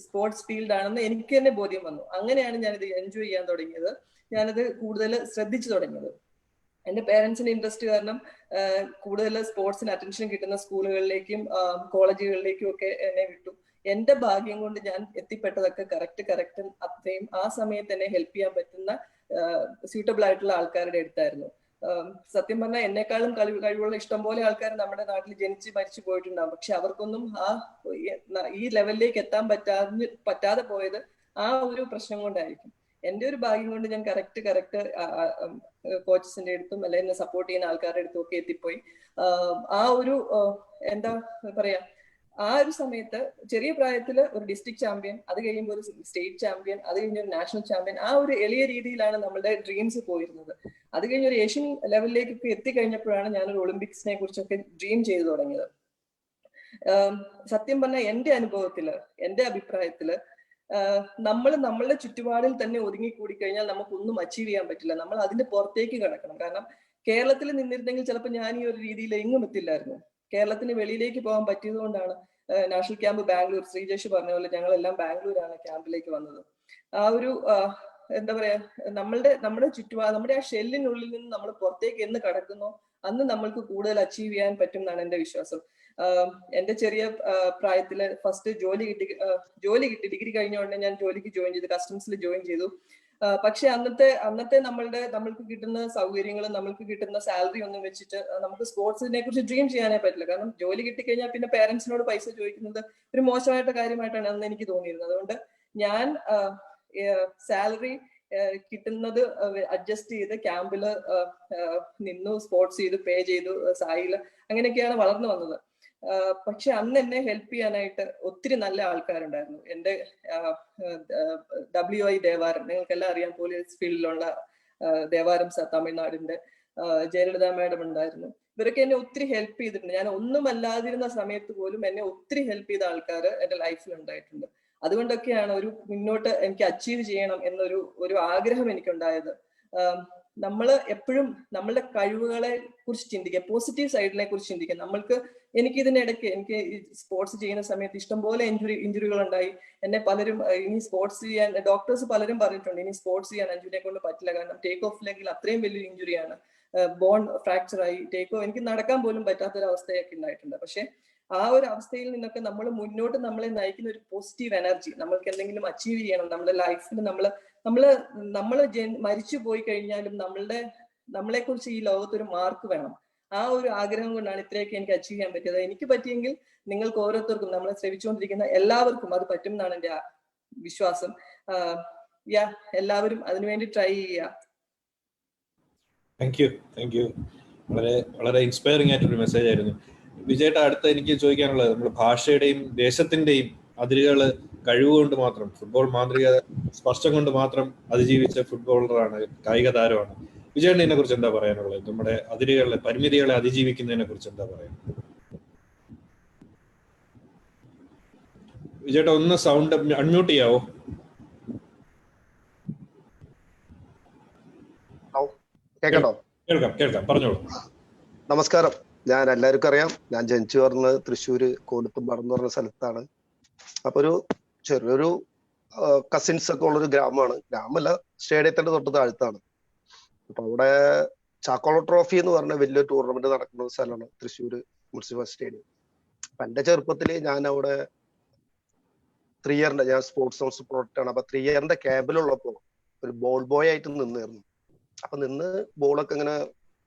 സ്പോർട്സ് ഫീൽഡാണെന്ന് എനിക്ക് തന്നെ ബോധ്യം വന്നു. അങ്ങനെയാണ് ഞാനിത് എൻജോയ് ചെയ്യാൻ തുടങ്ങിയത്. ഞാനത് കൂടുതൽ ശ്രദ്ധിച്ചു തുടങ്ങിയത്. എന്റെ പേരൻസിന്റെ ഇൻട്രസ്റ്റ് കാരണം കൂടുതൽ സ്പോർട്സിന് അറ്റൻഷൻ കിട്ടുന്ന സ്കൂളുകളിലേക്കും കോളേജുകളിലേക്കും ഒക്കെ എന്നെ വിട്ടു. എന്റെ ഭാഗ്യം കൊണ്ട് ഞാൻ എത്തിപ്പെട്ടതൊക്കെ കറക്റ്റ് അത്രയും ആ സമയത്ത് എന്നെ ഹെൽപ്പ് ചെയ്യാൻ പറ്റുന്ന സ്യൂട്ടബിൾ ആയിട്ടുള്ള ആൾക്കാരുടെ അടുത്തായിരുന്നു. സത്യം പറഞ്ഞാൽ എന്നെക്കാളും കഴിവുള്ള ഇഷ്ടംപോലെ ആൾക്കാർ നമ്മുടെ നാട്ടിൽ ജനിച്ച് മരിച്ചു പോയിട്ടുണ്ടാവും. പക്ഷെ അവർക്കൊന്നും ഈ ലെവലിലേക്ക് എത്താൻ പറ്റാതെ പോയത് ആ ഒരു പ്രശ്നം കൊണ്ടായിരിക്കും. എന്റെ ഒരു ഭാഗ്യം കൊണ്ട് ഞാൻ കറക്റ്റ് കോച്ചസിന്റെ അടുത്തും അല്ലെങ്കിൽ എന്നെ സപ്പോർട്ട് ചെയ്യുന്ന ആൾക്കാരുടെ അടുത്തും ഒക്കെ എത്തിപ്പോയി. ആ ഒരു എന്താ പറയാ, ആ ഒരു സമയത്ത് ചെറിയ പ്രായത്തില് ഒരു ഡിസ്ട്രിക്ട് ചാമ്പ്യൻ, അത് കഴിയുമ്പോൾ ഒരു സ്റ്റേറ്റ് ചാമ്പ്യൻ, അത് കഴിഞ്ഞ ഒരു നാഷണൽ ചാമ്പ്യൻ, ആ ഒരു എളിയ രീതിയിലാണ് നമ്മുടെ ഡ്രീംസ് പോയിരുന്നത്. അത് കഴിഞ്ഞ ഒരു ഏഷ്യൻ ലെവലിലേക്കൊക്കെ എത്തിക്കഴിഞ്ഞപ്പോഴാണ് ഞാനൊരു ഒളിമ്പിക്സിനെ കുറിച്ചൊക്കെ ഡ്രീം ചെയ്തു തുടങ്ങിയത്. സത്യം പറഞ്ഞാൽ എന്റെ അനുഭവത്തില്, എന്റെ അഭിപ്രായത്തില് നമ്മളുടെ ചുറ്റുപാടിൽ തന്നെ ഒതുങ്ങിക്കൂടി കഴിഞ്ഞാൽ നമുക്കൊന്നും അച്ചീവ് ചെയ്യാൻ പറ്റില്ല. നമ്മൾ അതിന്റെ പുറത്തേക്ക് കിടക്കണം. കാരണം കേരളത്തിൽ നിന്നിരുന്നെങ്കിൽ ചിലപ്പോൾ ഞാൻ ഈ ഒരു രീതിയിൽ എങ്ങും എത്തില്ലായിരുന്നു. കേരളത്തിന് വെളിയിലേക്ക് പോകാൻ പറ്റിയത് കൊണ്ടാണ് നാഷണൽ ക്യാമ്പ് ബാംഗ്ലൂർ, ശ്രീജേഷ് പറഞ്ഞ പോലെ ഞങ്ങളെല്ലാം ബാംഗ്ലൂരാണ് ക്യാമ്പിലേക്ക് വന്നത്. ആ ഒരു എന്താ പറയാ, നമ്മുടെ ചുറ്റുപാട്, നമ്മുടെ ആ ഷെല്ലിനുള്ളിൽ നിന്ന് നമ്മൾ പുറത്തേക്ക് എന്ന് കടക്കുന്നോ അന്ന് നമ്മൾക്ക് കൂടുതൽ അച്ചീവ് ചെയ്യാൻ പറ്റും എന്നാണ് എന്റെ വിശ്വാസം. എന്റെ ചെറിയ പ്രായത്തില് ഫസ്റ്റ് ജോലി കിട്ടി. ഡിഗ്രി കഴിഞ്ഞ ഉടനെ ഞാൻ ജോലിക്ക് ജോയിൻ ചെയ്തു, കസ്റ്റംസിൽ ജോയിൻ ചെയ്തു. പക്ഷെ അന്നത്തെ നമ്മൾക്ക് കിട്ടുന്ന സൗകര്യങ്ങളും നമ്മൾക്ക് കിട്ടുന്ന സാലറി ഒന്നും വെച്ചിട്ട് നമുക്ക് സ്പോർട്സിനെ കുറിച്ച് ഡ്രീം ചെയ്യാനേ പറ്റില്ല. കാരണം ജോലി കിട്ടിക്കഴിഞ്ഞാൽ പിന്നെ പേരൻസിനോട് പൈസ ചോദിക്കുന്നത് ഒരു മോശമായിട്ട് കാര്യമായിട്ടാണ് അന്ന് എനിക്ക് തോന്നിയിരുന്നത്. അതുകൊണ്ട് ഞാൻ സാലറി കിട്ടുന്നത് അഡ്ജസ്റ്റ് ചെയ്ത് ക്യാമ്പില് നിന്നു, സ്പോർട്സ് ചെയ്തു, പേ ചെയ്തു, സായില്, അങ്ങനെയൊക്കെയാണ് വളർന്നു വന്നത്. പക്ഷെ അന്ന് എന്നെ ഹെൽപ്പ് ചെയ്യാനായിട്ട് ഒത്തിരി നല്ല ആൾക്കാരുണ്ടായിരുന്നു. എന്റെ WI ദേവാരം, നിങ്ങൾക്കെല്ലാം അറിയാം, പോലീസ് ഫീൽഡിലുള്ള ദേവാരം തമിഴ്നാടിന്റെ ജയലളിത മാഡം ഉണ്ടായിരുന്നു. ഇവരൊക്കെ എന്നെ ഒത്തിരി ഹെൽപ്പ് ചെയ്തിട്ടുണ്ട്. ഞാൻ ഒന്നുമല്ലാതിരുന്ന സമയത്ത് പോലും എന്നെ ഒത്തിരി ഹെൽപ്പ് ചെയ്ത ആൾക്കാർ എന്റെ ലൈഫിൽ ഉണ്ടായിട്ടുണ്ട്. അതുകൊണ്ടൊക്കെയാണ് ഒരു മുന്നോട്ട് എനിക്ക് അച്ചീവ് ചെയ്യണം എന്നൊരു ആഗ്രഹം എനിക്കുണ്ടായത്. നമ്മൾ എപ്പോഴും നമ്മളുടെ കഴിവുകളെ കുറിച്ച് ചിന്തിക്കുക, പോസിറ്റീവ് സൈഡിനെ കുറിച്ച് ചിന്തിക്കുക. എനിക്ക് സ്പോർട്സ് ചെയ്യുന്ന സമയത്ത് ഇഷ്ടംപോലെ ഇഞ്ചുറികൾ ഉണ്ടായി. എന്നെ പലരും ഇനി സ്പോർട്സ് ചെയ്യാൻ, ഡോക്ടേഴ്സ് പലരും പറഞ്ഞിട്ടുണ്ട് ഇനി സ്പോർട്സ് ചെയ്യാൻ അഞ്ജുനെ കൊണ്ട് പറ്റില്ല, കാരണം ടേക്ക് ഓഫ് ലെഗിൽ അത്രയും വലിയൊരു ഇഞ്ചുറിയാണ്, ബോൺ ഫ്രാക്ചർ ആയി, എനിക്ക് നടക്കാൻ പോലും പറ്റാത്തൊരവസ്ഥയൊക്കെ ഉണ്ടായിട്ടുണ്ട്. പക്ഷെ ആ ഒരു അവസ്ഥയിൽ നിന്നൊക്കെ നമ്മളെ നയിക്കുന്ന ഒരു പോസിറ്റീവ് എനർജി, നമ്മൾക്ക് എന്തെങ്കിലും അച്ചീവ് ചെയ്യണം നമ്മുടെ ലൈഫിൽ, നമ്മള് മരിച്ചു പോയി കഴിഞ്ഞാലും നമ്മളെ കുറിച്ച് ഈ ലോകത്തൊരു മാർക്ക് വേണം. ആ ഒരു ആഗ്രഹം കൊണ്ടാണ് ഇത്രയൊക്കെ എനിക്ക് അച്ചീവ് ചെയ്യാൻ പറ്റിയത്. എനിക്ക് പറ്റിയെങ്കിൽ നിങ്ങൾക്ക് ഓരോരുത്തർക്കും, നമ്മളെ ശ്രമിച്ചുകൊണ്ടിരിക്കുന്ന എല്ലാവർക്കും അത് പറ്റും എന്നാണ് എന്റെ വിശ്വാസം. എല്ലാവരും അതിനുവേണ്ടി ട്രൈ ചെയ്യുക. Thank you. വളരെ വളരെ ഇൻസ്പയറിംഗ് ആയിട്ടൊരു മെസ്സേജ് ആയിരുന്നു. വിജയേട്ട, അടുത്ത എനിക്ക് ചോദിക്കാനുള്ളത്, നമ്മുടെ ഭാഷയുടെയും ദേശത്തിന്റെയും അതിരുകള് കഴിവുകൊണ്ട് മാത്രം, ഫുട്ബോൾ മാന്ത്രിക സ്പർശം കൊണ്ട് മാത്രം അതിജീവിച്ച ഫുട്ബോളറാണ്, കായിക താരമാണ്. വിജയേട്ടൻ ഇതിനെ കുറിച്ച് എന്താ പറയാനുള്ളത്? നമ്മുടെ അതിരുകളെ, പരിമിതികളെ അതിജീവിക്കുന്നതിനെ കുറിച്ച് എന്താ പറയാനുള്ളത്? വിജയേട്ട ഒന്ന് സൗണ്ട് അൺമ്യൂട്ട് ചെയ്യാവോ? കേൾക്കാം, പറഞ്ഞോളൂ. നമസ്കാരം. ഞാൻ എല്ലാവർക്കും അറിയാം, ഞാൻ ജനിച്ചു വളർന്നത് തൃശ്ശൂര് കോലത്തുംപാടം എന്ന് പറഞ്ഞ സ്ഥലത്താണ്. അപ്പൊ ഒരു ചെറിയൊരു കസിൻസ് ഒക്കെ ഉള്ളൊരു ഗ്രാമമല്ല, സ്റ്റേഡിയത്തിന്റെ തൊട്ട് താഴ്ത്താണ്. അപ്പൊ അവിടെ ചാക്കോള ട്രോഫി എന്ന് പറഞ്ഞ വലിയൊരു ടൂർണമെന്റ് നടക്കുന്ന ഒരു സ്ഥലമാണ് തൃശ്ശൂര് മുനിസിപ്പൽ സ്റ്റേഡിയം. അപ്പൊ എന്റെ ചെറുപ്പത്തില് ഞാൻ അവിടെ 3 ഇയറിന്റെ, ഞാൻ സ്പോർട്സ് കൗൺസിൽ പ്രൊഡക്റ്റ് ആണ്, അപ്പൊ 3 ഇയറിന്റെ ക്യാമ്പിലുള്ളപ്പോ ഒരു ബോൾ ബോയ് ആയിട്ട് നിന്നിരുന്നു. അപ്പൊ ബോളൊക്കെ ഇങ്ങനെ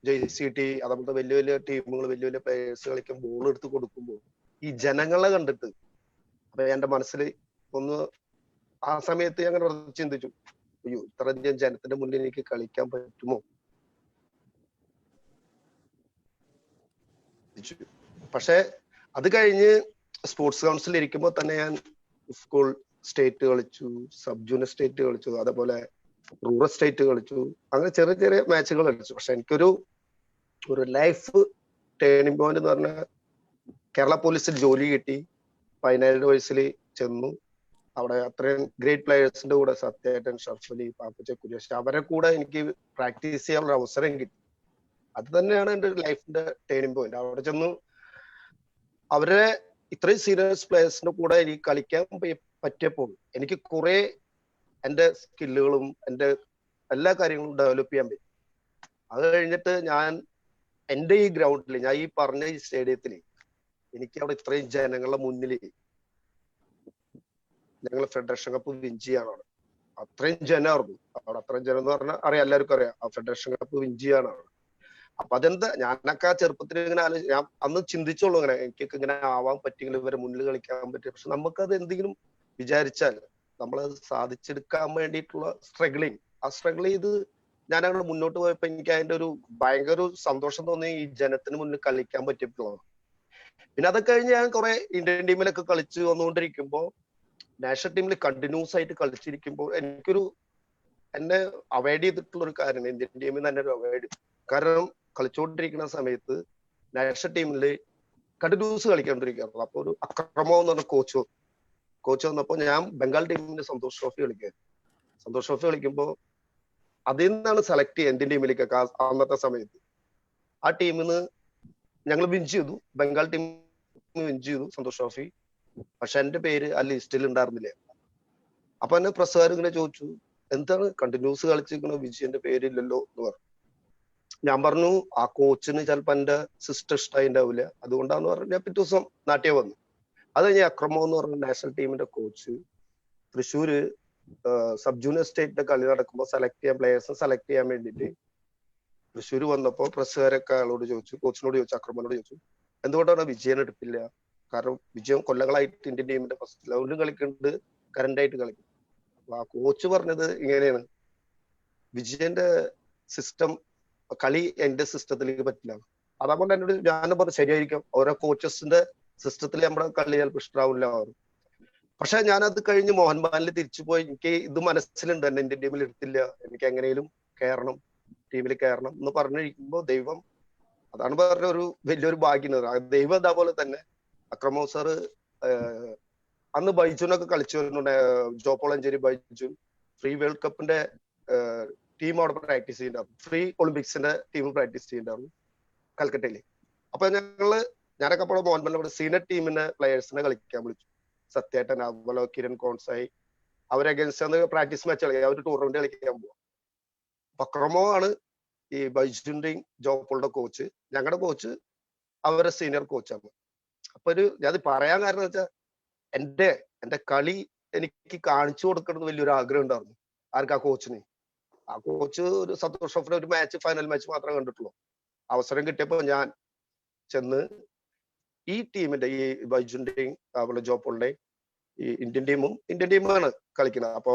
JCT അതുപോലത്തെ വലിയ വലിയ ടീമുകൾ, വലിയ വലിയ പ്ലേയേഴ്സ് കളിക്കാൻ ബോൾ എടുത്ത് കൊടുക്കുമ്പോൾ ഈ ജനങ്ങളെ കണ്ടിട്ട് അപ്പൊ എന്റെ മനസ്സിൽ ഒന്ന് ആ സമയത്ത് ഞാൻ ചിന്തിച്ചു, അയ്യോ ഇത്രയധികം ജനത്തിന്റെ മുന്നിൽ എനിക്ക് കളിക്കാൻ പറ്റുമോ? പക്ഷെ അത് കഴിഞ്ഞ് സ്പോർട്സ് കൗൺസിലിൽ ഇരിക്കുമ്പോൾ തന്നെ ഞാൻ സ്കൂൾ സ്റ്റേറ്റ് കളിച്ചു, സബ് ജൂനിയർ സ്റ്റേറ്റ് കളിച്ചു, അതേപോലെ റൂറൽ സ്റ്റേറ്റ് കളിച്ചു. അങ്ങനെ ചെറിയ ചെറിയ മാച്ചുകൾ കളിച്ചു. പക്ഷെ എനിക്കൊരു ലൈഫ് ടേണിംഗ് പോയിന്റ് എന്ന് പറഞ്ഞാൽ കേരള പോലീസിൽ ജോലി കിട്ടി. 17 വയസ്സിൽ ചെന്നു. അവിടെ അത്രയും ഗ്രേറ്റ് പ്ലേയേഴ്സിന്റെ കൂടെ, സത്യേട്ടൻ, ഷർഫലി, പാപ്പച്ച, കുര്യശ്, അവരെ കൂടെ എനിക്ക് പ്രാക്ടീസ് ചെയ്യാനുള്ള അവസരം കിട്ടി. അത് തന്നെയാണ് എൻ്റെ ലൈഫിന്റെ ടേണിംഗ് പോയിന്റ്. അവിടെ ചെന്നു അവരെ ഇത്രയും സീനിയേഴ്സ് പ്ലേയേഴ്സിന്റെ കൂടെ എനിക്ക് കളിക്കാൻ പറ്റിയപ്പോൾ എനിക്ക് കുറെ എൻ്റെ സ്കില്ലുകളും എൻ്റെ എല്ലാ കാര്യങ്ങളും ഡെവലപ്പ് ചെയ്യാൻ പറ്റും. അത് കഴിഞ്ഞിട്ട് ഞാൻ എൻ്റെ ഈ ഗ്രൗണ്ടിൽ, ഞാൻ ഈ പറഞ്ഞ ഈ സ്റ്റേഡിയത്തിൽ, എനിക്ക് അവിടെ ഇത്രയും ജനങ്ങളുടെ മുന്നിൽ ഞങ്ങൾ ഫെഡറേഷൻ കപ്പ് വിൻ ചെയ്യാണ്. അവിടെ അത്രയും ജനമായിരുന്നു. അവിടെ അത്രയും ജനം എന്ന് പറഞ്ഞാൽ അറിയാം, എല്ലാവർക്കും അറിയാം, ആ ഫെഡറേഷൻ കപ്പ് വിൻ ചെയ്യാനാണ്. അപ്പൊ അതെന്താ, ഞാനൊക്കെ ആ ചെറുപ്പത്തിൽ ഇങ്ങനെ ഞാൻ അന്ന് ചിന്തിച്ചോളൂ ഇങ്ങനെ എനിക്കൊക്കെ ഇങ്ങനെ ആവാൻ പറ്റിയെങ്കിൽ ഇവരെ മുന്നിൽ കളിക്കാൻ പറ്റും. പക്ഷെ നമുക്കത് എന്തെങ്കിലും വിചാരിച്ചാൽ നമ്മളത് സാധിച്ചെടുക്കാൻ വേണ്ടിയിട്ടുള്ള സ്ട്രഗിളിങ്, ആ സ്ട്രഗിൾ ചെയ്ത് ഞാൻ അങ്ങനെ മുന്നോട്ട് പോയപ്പോ എനിക്ക് അതിന്റെ ഒരു ഭയങ്കര ഒരു സന്തോഷം തോന്നി, ഈ ജനത്തിന് മുന്നിൽ കളിക്കാൻ പറ്റിയപ്പോഴാണ്. പിന്നെ അതൊക്കെ കഴിഞ്ഞ് ഞാൻ കുറെ ഇന്ത്യൻ ടീമിലൊക്കെ കളിച്ച് വന്നുകൊണ്ടിരിക്കുമ്പോ നാഷണൽ ടീമിൽ കണ്ടിന്യൂസ് ആയിട്ട് കളിച്ചിരിക്കുമ്പോൾ എന്നെ അവോയ്ഡ് ചെയ്തിട്ടുള്ള ഒരു കാര്യമാണ് ഇന്ത്യൻ ടീമിൽ തന്നെ ഒരു അവോയ്ഡ്. കാരണം കളിച്ചുകൊണ്ടിരിക്കുന്ന സമയത്ത് നാഷണൽ ടീമിൽ കണ്ടിന്യൂസ് കളിക്കൊണ്ടിരിക്കുകയായിരുന്നു. അപ്പൊ ഒരു അക്രമം എന്ന് പറഞ്ഞ കോച്ച് വന്നപ്പോ ഞാൻ ബംഗാൾ ടീമിന്റെ സന്തോഷ് ട്രോഫി കളിക്കുകയായിരുന്നു. സന്തോഷ് ട്രോഫി കളിക്കുമ്പോൾ അതിൽ നിന്നാണ് സെലക്ട് ചെയ്യുക ഇന്ത്യൻ ടീമിലേക്കൊക്കെ അന്നത്തെ സമയത്ത്. ആ ടീമിൽ നിന്ന് ഞങ്ങൾ വിൻ ചെയ്തു, ബംഗാൾ ടീം വിൻ ചെയ്തു സന്തോഷ് ട്രോഫി. പക്ഷെ എന്റെ പേര് ആ ലിസ്റ്റിൽ ഉണ്ടായിരുന്നില്ല. അപ്പൊ എന്നെ പ്രസ്സുകാർ ഇങ്ങനെ ചോദിച്ചു, എന്താണ് കണ്ടിന്യൂസ് കളിച്ചിരിക്കണ വിജയന്റെ പേരില്ലല്ലോ എന്ന് പറഞ്ഞു. ഞാൻ പറഞ്ഞു ആ കോച്ചിന് ചിലപ്പോ എന്റെ സിസ്റ്റർ ഇഷ്ടമായി ഉണ്ടാവില്ല, അതുകൊണ്ടാന്ന് പറഞ്ഞു. ഞാൻ പിറ്റേ ദിവസം നാട്ടിൽ വന്നു. അത് കഴിഞ്ഞ് അക്രമം എന്ന് പറഞ്ഞ നാഷണൽ ടീമിന്റെ കോച്ച് തൃശ്ശൂര് സബ് ജൂനിയർ സ്റ്റേറ്റിന്റെ കളി നടക്കുമ്പോൾ പ്ലേയേഴ്സിനെ സെലക്ട് ചെയ്യാൻ വേണ്ടിയിട്ട് തൃശ്ശൂർ വന്നപ്പോ പ്രസ്സുകാരൊക്കെ അയാളോട് ചോദിച്ചു, കോച്ചിനോട് ചോദിച്ചു, അക്രമനോട് ചോദിച്ചു, എന്തുകൊണ്ടാണ് വിജയൻ എടുത്തില്ല? കാരണം വിജയൻ കൊല്ലങ്ങളായിട്ട് ഇന്ത്യൻ ടീമിന്റെ ഫസ്റ്റ് ലെവലിലും കളിക്കുന്നുണ്ട്, കറന്റ് ആയിട്ട് കളിക്കും. അപ്പൊ ആ കോച്ച് പറഞ്ഞത് ഇങ്ങനെയാണ്, വിജയന്റെ സിസ്റ്റം കളി എന്റെ സിസ്റ്റത്തിലേക്ക് പറ്റില്ല. അതുകൊണ്ട് എന്നോട് ഞാനും പറഞ്ഞു ശരിയായിരിക്കും, ഓരോ കോച്ചസിന്റെ സിസ്റ്റത്തിൽ നമ്മുടെ കളി ചിലപ്പോൾ ഇഷ്ടമാവില്ല. പക്ഷെ ഞാനത് കഴിഞ്ഞ് മോഹൻ ബാലിൽ തിരിച്ചു പോയി. എനിക്ക് ഇത് മനസ്സിലുണ്ട്, എന്നെ ഇന്ത്യൻ ടീമിൽ എടുത്തില്ല, എനിക്ക് എങ്ങനെയും കയറണം, ടീമിൽ കയറണം എന്ന് പറഞ്ഞിരിക്കുമ്പോ ദൈവം, അതാണ് പറഞ്ഞ ഒരു വലിയൊരു ഭാഗ്യം. ദൈവം അതേപോലെ തന്നെ അക്രമോ സാറ് അന്ന് ബൈജുനൊക്കെ കളിച്ചു വരുന്നുണ്ട്, ജോപ്പോളഞ്ചേരി ബൈജുൻ ഫ്രീ വേൾഡ് കപ്പിന്റെ ടീം അവിടെ പ്രാക്ടീസ് ചെയ്യുന്നുണ്ടായിരുന്നു, ഫ്രീ ഒളിമ്പിക്സിന്റെ ടീം പ്രാക്ടീസ് ചെയ്യുന്നുണ്ടായിരുന്നു കൽക്കട്ടയില്. അപ്പൊ ഞാനൊക്കെ അപ്പോൾ മോഹൻ ബാലിന്റെ സീനിയർ ടീമിന്റെ പ്ലെയേഴ്സിനെ കളിക്കാൻ വിളിച്ചു. സത്യേട്ടൻ, അതുപോലെ കിരൺ കോൺസായി, അവരെ അഗേൻസ്റ്റ് പ്രാക്ടീസ് മാച്ച് കളിക്കാം, അവർ ടൂർണമെന്റ് കളിക്കാൻ പോവാം. അക്രമോ ആണ് ഈ ബൈജുന്റെയും ജോപ്പോളുടെ കോച്ച്. ഞങ്ങളുടെ കോച്ച് അവരെ സീനിയർ കോച്ചാണ്. അപ്പൊ ഞാൻ പറയാൻ കാരണം വെച്ചാൽ എന്റെ കളി എനിക്ക് കാണിച്ചു കൊടുക്കണം വലിയൊരു ആഗ്രഹം ഉണ്ടായിരുന്നു. ആർക്ക്? ആ കോച്ചിന്. ആ കോച്ച് ഒരു സന്തോഷ് ട്രോഫിയുടെ ഒരു മാച്ച്, ഫൈനൽ മാച്ച് മാത്രമേ കണ്ടിട്ടുള്ളൂ. അവസരം കിട്ടിയപ്പോ ഞാൻ ചെന്ന് ഈ ടീമിന്റെ, ഈ ബൈജുന്റെയും അതുപോലെ ജോപ്പോളുടെയും ഈ ഇന്ത്യൻ ടീമാണ് കളിക്കുന്നത്. അപ്പോ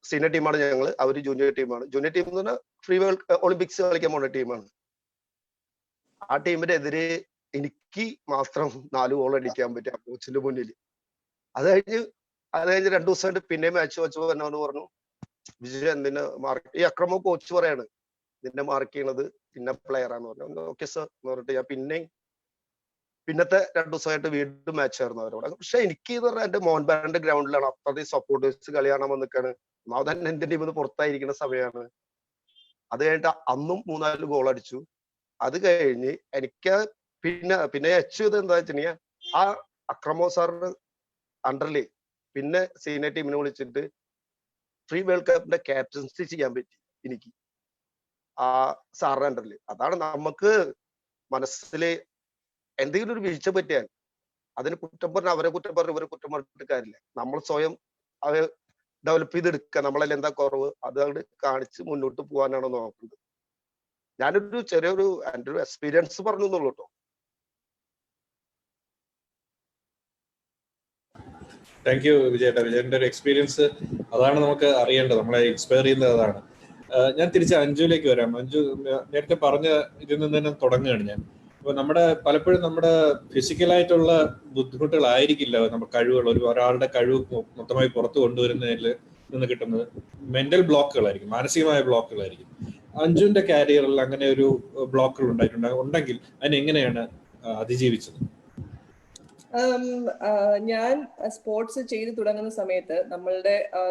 സീനിയർ ടീമാണ് ഞങ്ങള്, അവര് ജൂനിയർ ടീമാണ്. ജൂനിയർ ടീം എന്ന് പറഞ്ഞാൽ ഫ്രീ വേൾഡ് ഒളിമ്പിക്സ് കളിക്കാൻ പോകുന്ന ടീമാണ്. ആ ടീമിന്റെ എതിരെ എനിക്ക് മാത്രം 4 ഗോൾ അടിക്കാൻ പറ്റിയ ആ കോച്ചിന്റെ മുന്നിൽ. അത് കഴിഞ്ഞ് 2 ദിവസമായിട്ട് പിന്നെ മാച്ച് വെച്ചപ്പോ എന്നോട് പറഞ്ഞു, വിജയ് എന്തിനാ മാർക്ക്, ഈ അക്രമ കോച്ച് പറയാണ് നിന്നെ മാർക്ക് ചെയ്യണത് പിന്നെ പ്ലെയർ ആന്ന് പറഞ്ഞു. ഓക്കെ സർ എന്ന് പറഞ്ഞിട്ട് ഞാൻ പിന്നത്തെ 2 ദിവസമായിട്ട് വീണ്ടും മാച്ച് ആയിരുന്നു അവരോട്. പക്ഷെ എനിക്ക് എന്ന് പറഞ്ഞാൽ എന്റെ മോഹൻ ബാലിന്റെ ഗ്രൗണ്ടിലാണ്, അത്രയും സപ്പോർട്ടേഴ്സ് കളി കാണാൻ വന്നിക്കാണ്. തന്നെ എന്റെ ടീമിൽ നിന്ന് പുറത്തായിരിക്കുന്ന സമയമാണ്. അത് കഴിഞ്ഞിട്ട് അന്നും 3-4 ഗോൾ അടിച്ചു. അത് കഴിഞ്ഞ് എനിക്ക് പിന്നെ അച്ചീവ് എന്താ വെച്ചിട്ടുണ്ടെങ്കിൽ, ആ അക്രമോ സാറിന്റെ അണ്ടറില് പിന്നെ സീനിയർ ടീമിനെ വിളിച്ചിട്ട് ഫ്രീ വേൾഡ് കപ്പിന്റെ ക്യാപ്റ്റൻസി ചെയ്യാൻ പറ്റി എനിക്ക് ആ സാറിന്റെ അണ്ടറിൽ. അതാണ് നമുക്ക് മനസ്സില് എന്തെങ്കിലും ഒരു വീഴ്ച പറ്റിയാൽ അതിന് കുറ്റം പറഞ്ഞ അവരെ കുറ്റം പറഞ്ഞ് ഇവരെ കുറ്റം പറഞ്ഞിട്ട് കാര്യമില്ല. നമ്മൾ സ്വയം അത് ഡെവലപ്പ് ചെയ്തെടുക്കുക, നമ്മളതിൽ എന്താ കുറവ് അത് കാണിച്ച് മുന്നോട്ട് പോകാനാണ് നോക്കുന്നത്. ഞാനൊരു എൻ്റെ ഒരു എക്സ്പീരിയൻസ് പറഞ്ഞു എന്നുള്ളൂ കേട്ടോ. താങ്ക് യു വിജയേട്ടാ. വിജയന്റെ ഒരു എക്സ്പീരിയൻസ് അതാണ് നമുക്ക് അറിയേണ്ടത്, നമ്മളെ ഇൻസ്പയർ ചെയ്യുന്നത് അതാണ്. ഞാൻ തിരിച്ച് അഞ്ജുവിലേക്ക് വരാം. അഞ്ജു നേരത്തെ പറഞ്ഞ ഇതിൽ നിന്ന് തന്നെ തുടങ്ങുകയാണ് ഞാൻ. അപ്പൊ പലപ്പോഴും നമ്മുടെ ഫിസിക്കലായിട്ടുള്ള ബുദ്ധിമുട്ടുകളായിരിക്കില്ല നമ്മുടെ കഴിവുകൾ, ഒരാളുടെ കഴിവ് മൊത്തമായി പുറത്തു കൊണ്ടുവരുന്നതിൽ നിന്ന് കിട്ടുന്നത് മെന്റൽ ബ്ലോക്കുകളായിരിക്കും, മാനസികമായ ബ്ലോക്കുകളായിരിക്കും. അഞ്ജുവിന്റെ കാരിയറിൽ അങ്ങനെ ഒരു ബ്ലോക്കുകൾ ഉണ്ടെങ്കിൽ അതിനെങ്ങനെയാണ് അതിജീവിച്ചത്? ഞാൻ സ്പോർട്സ് ചെയ്തു തുടങ്ങുന്ന സമയത്ത്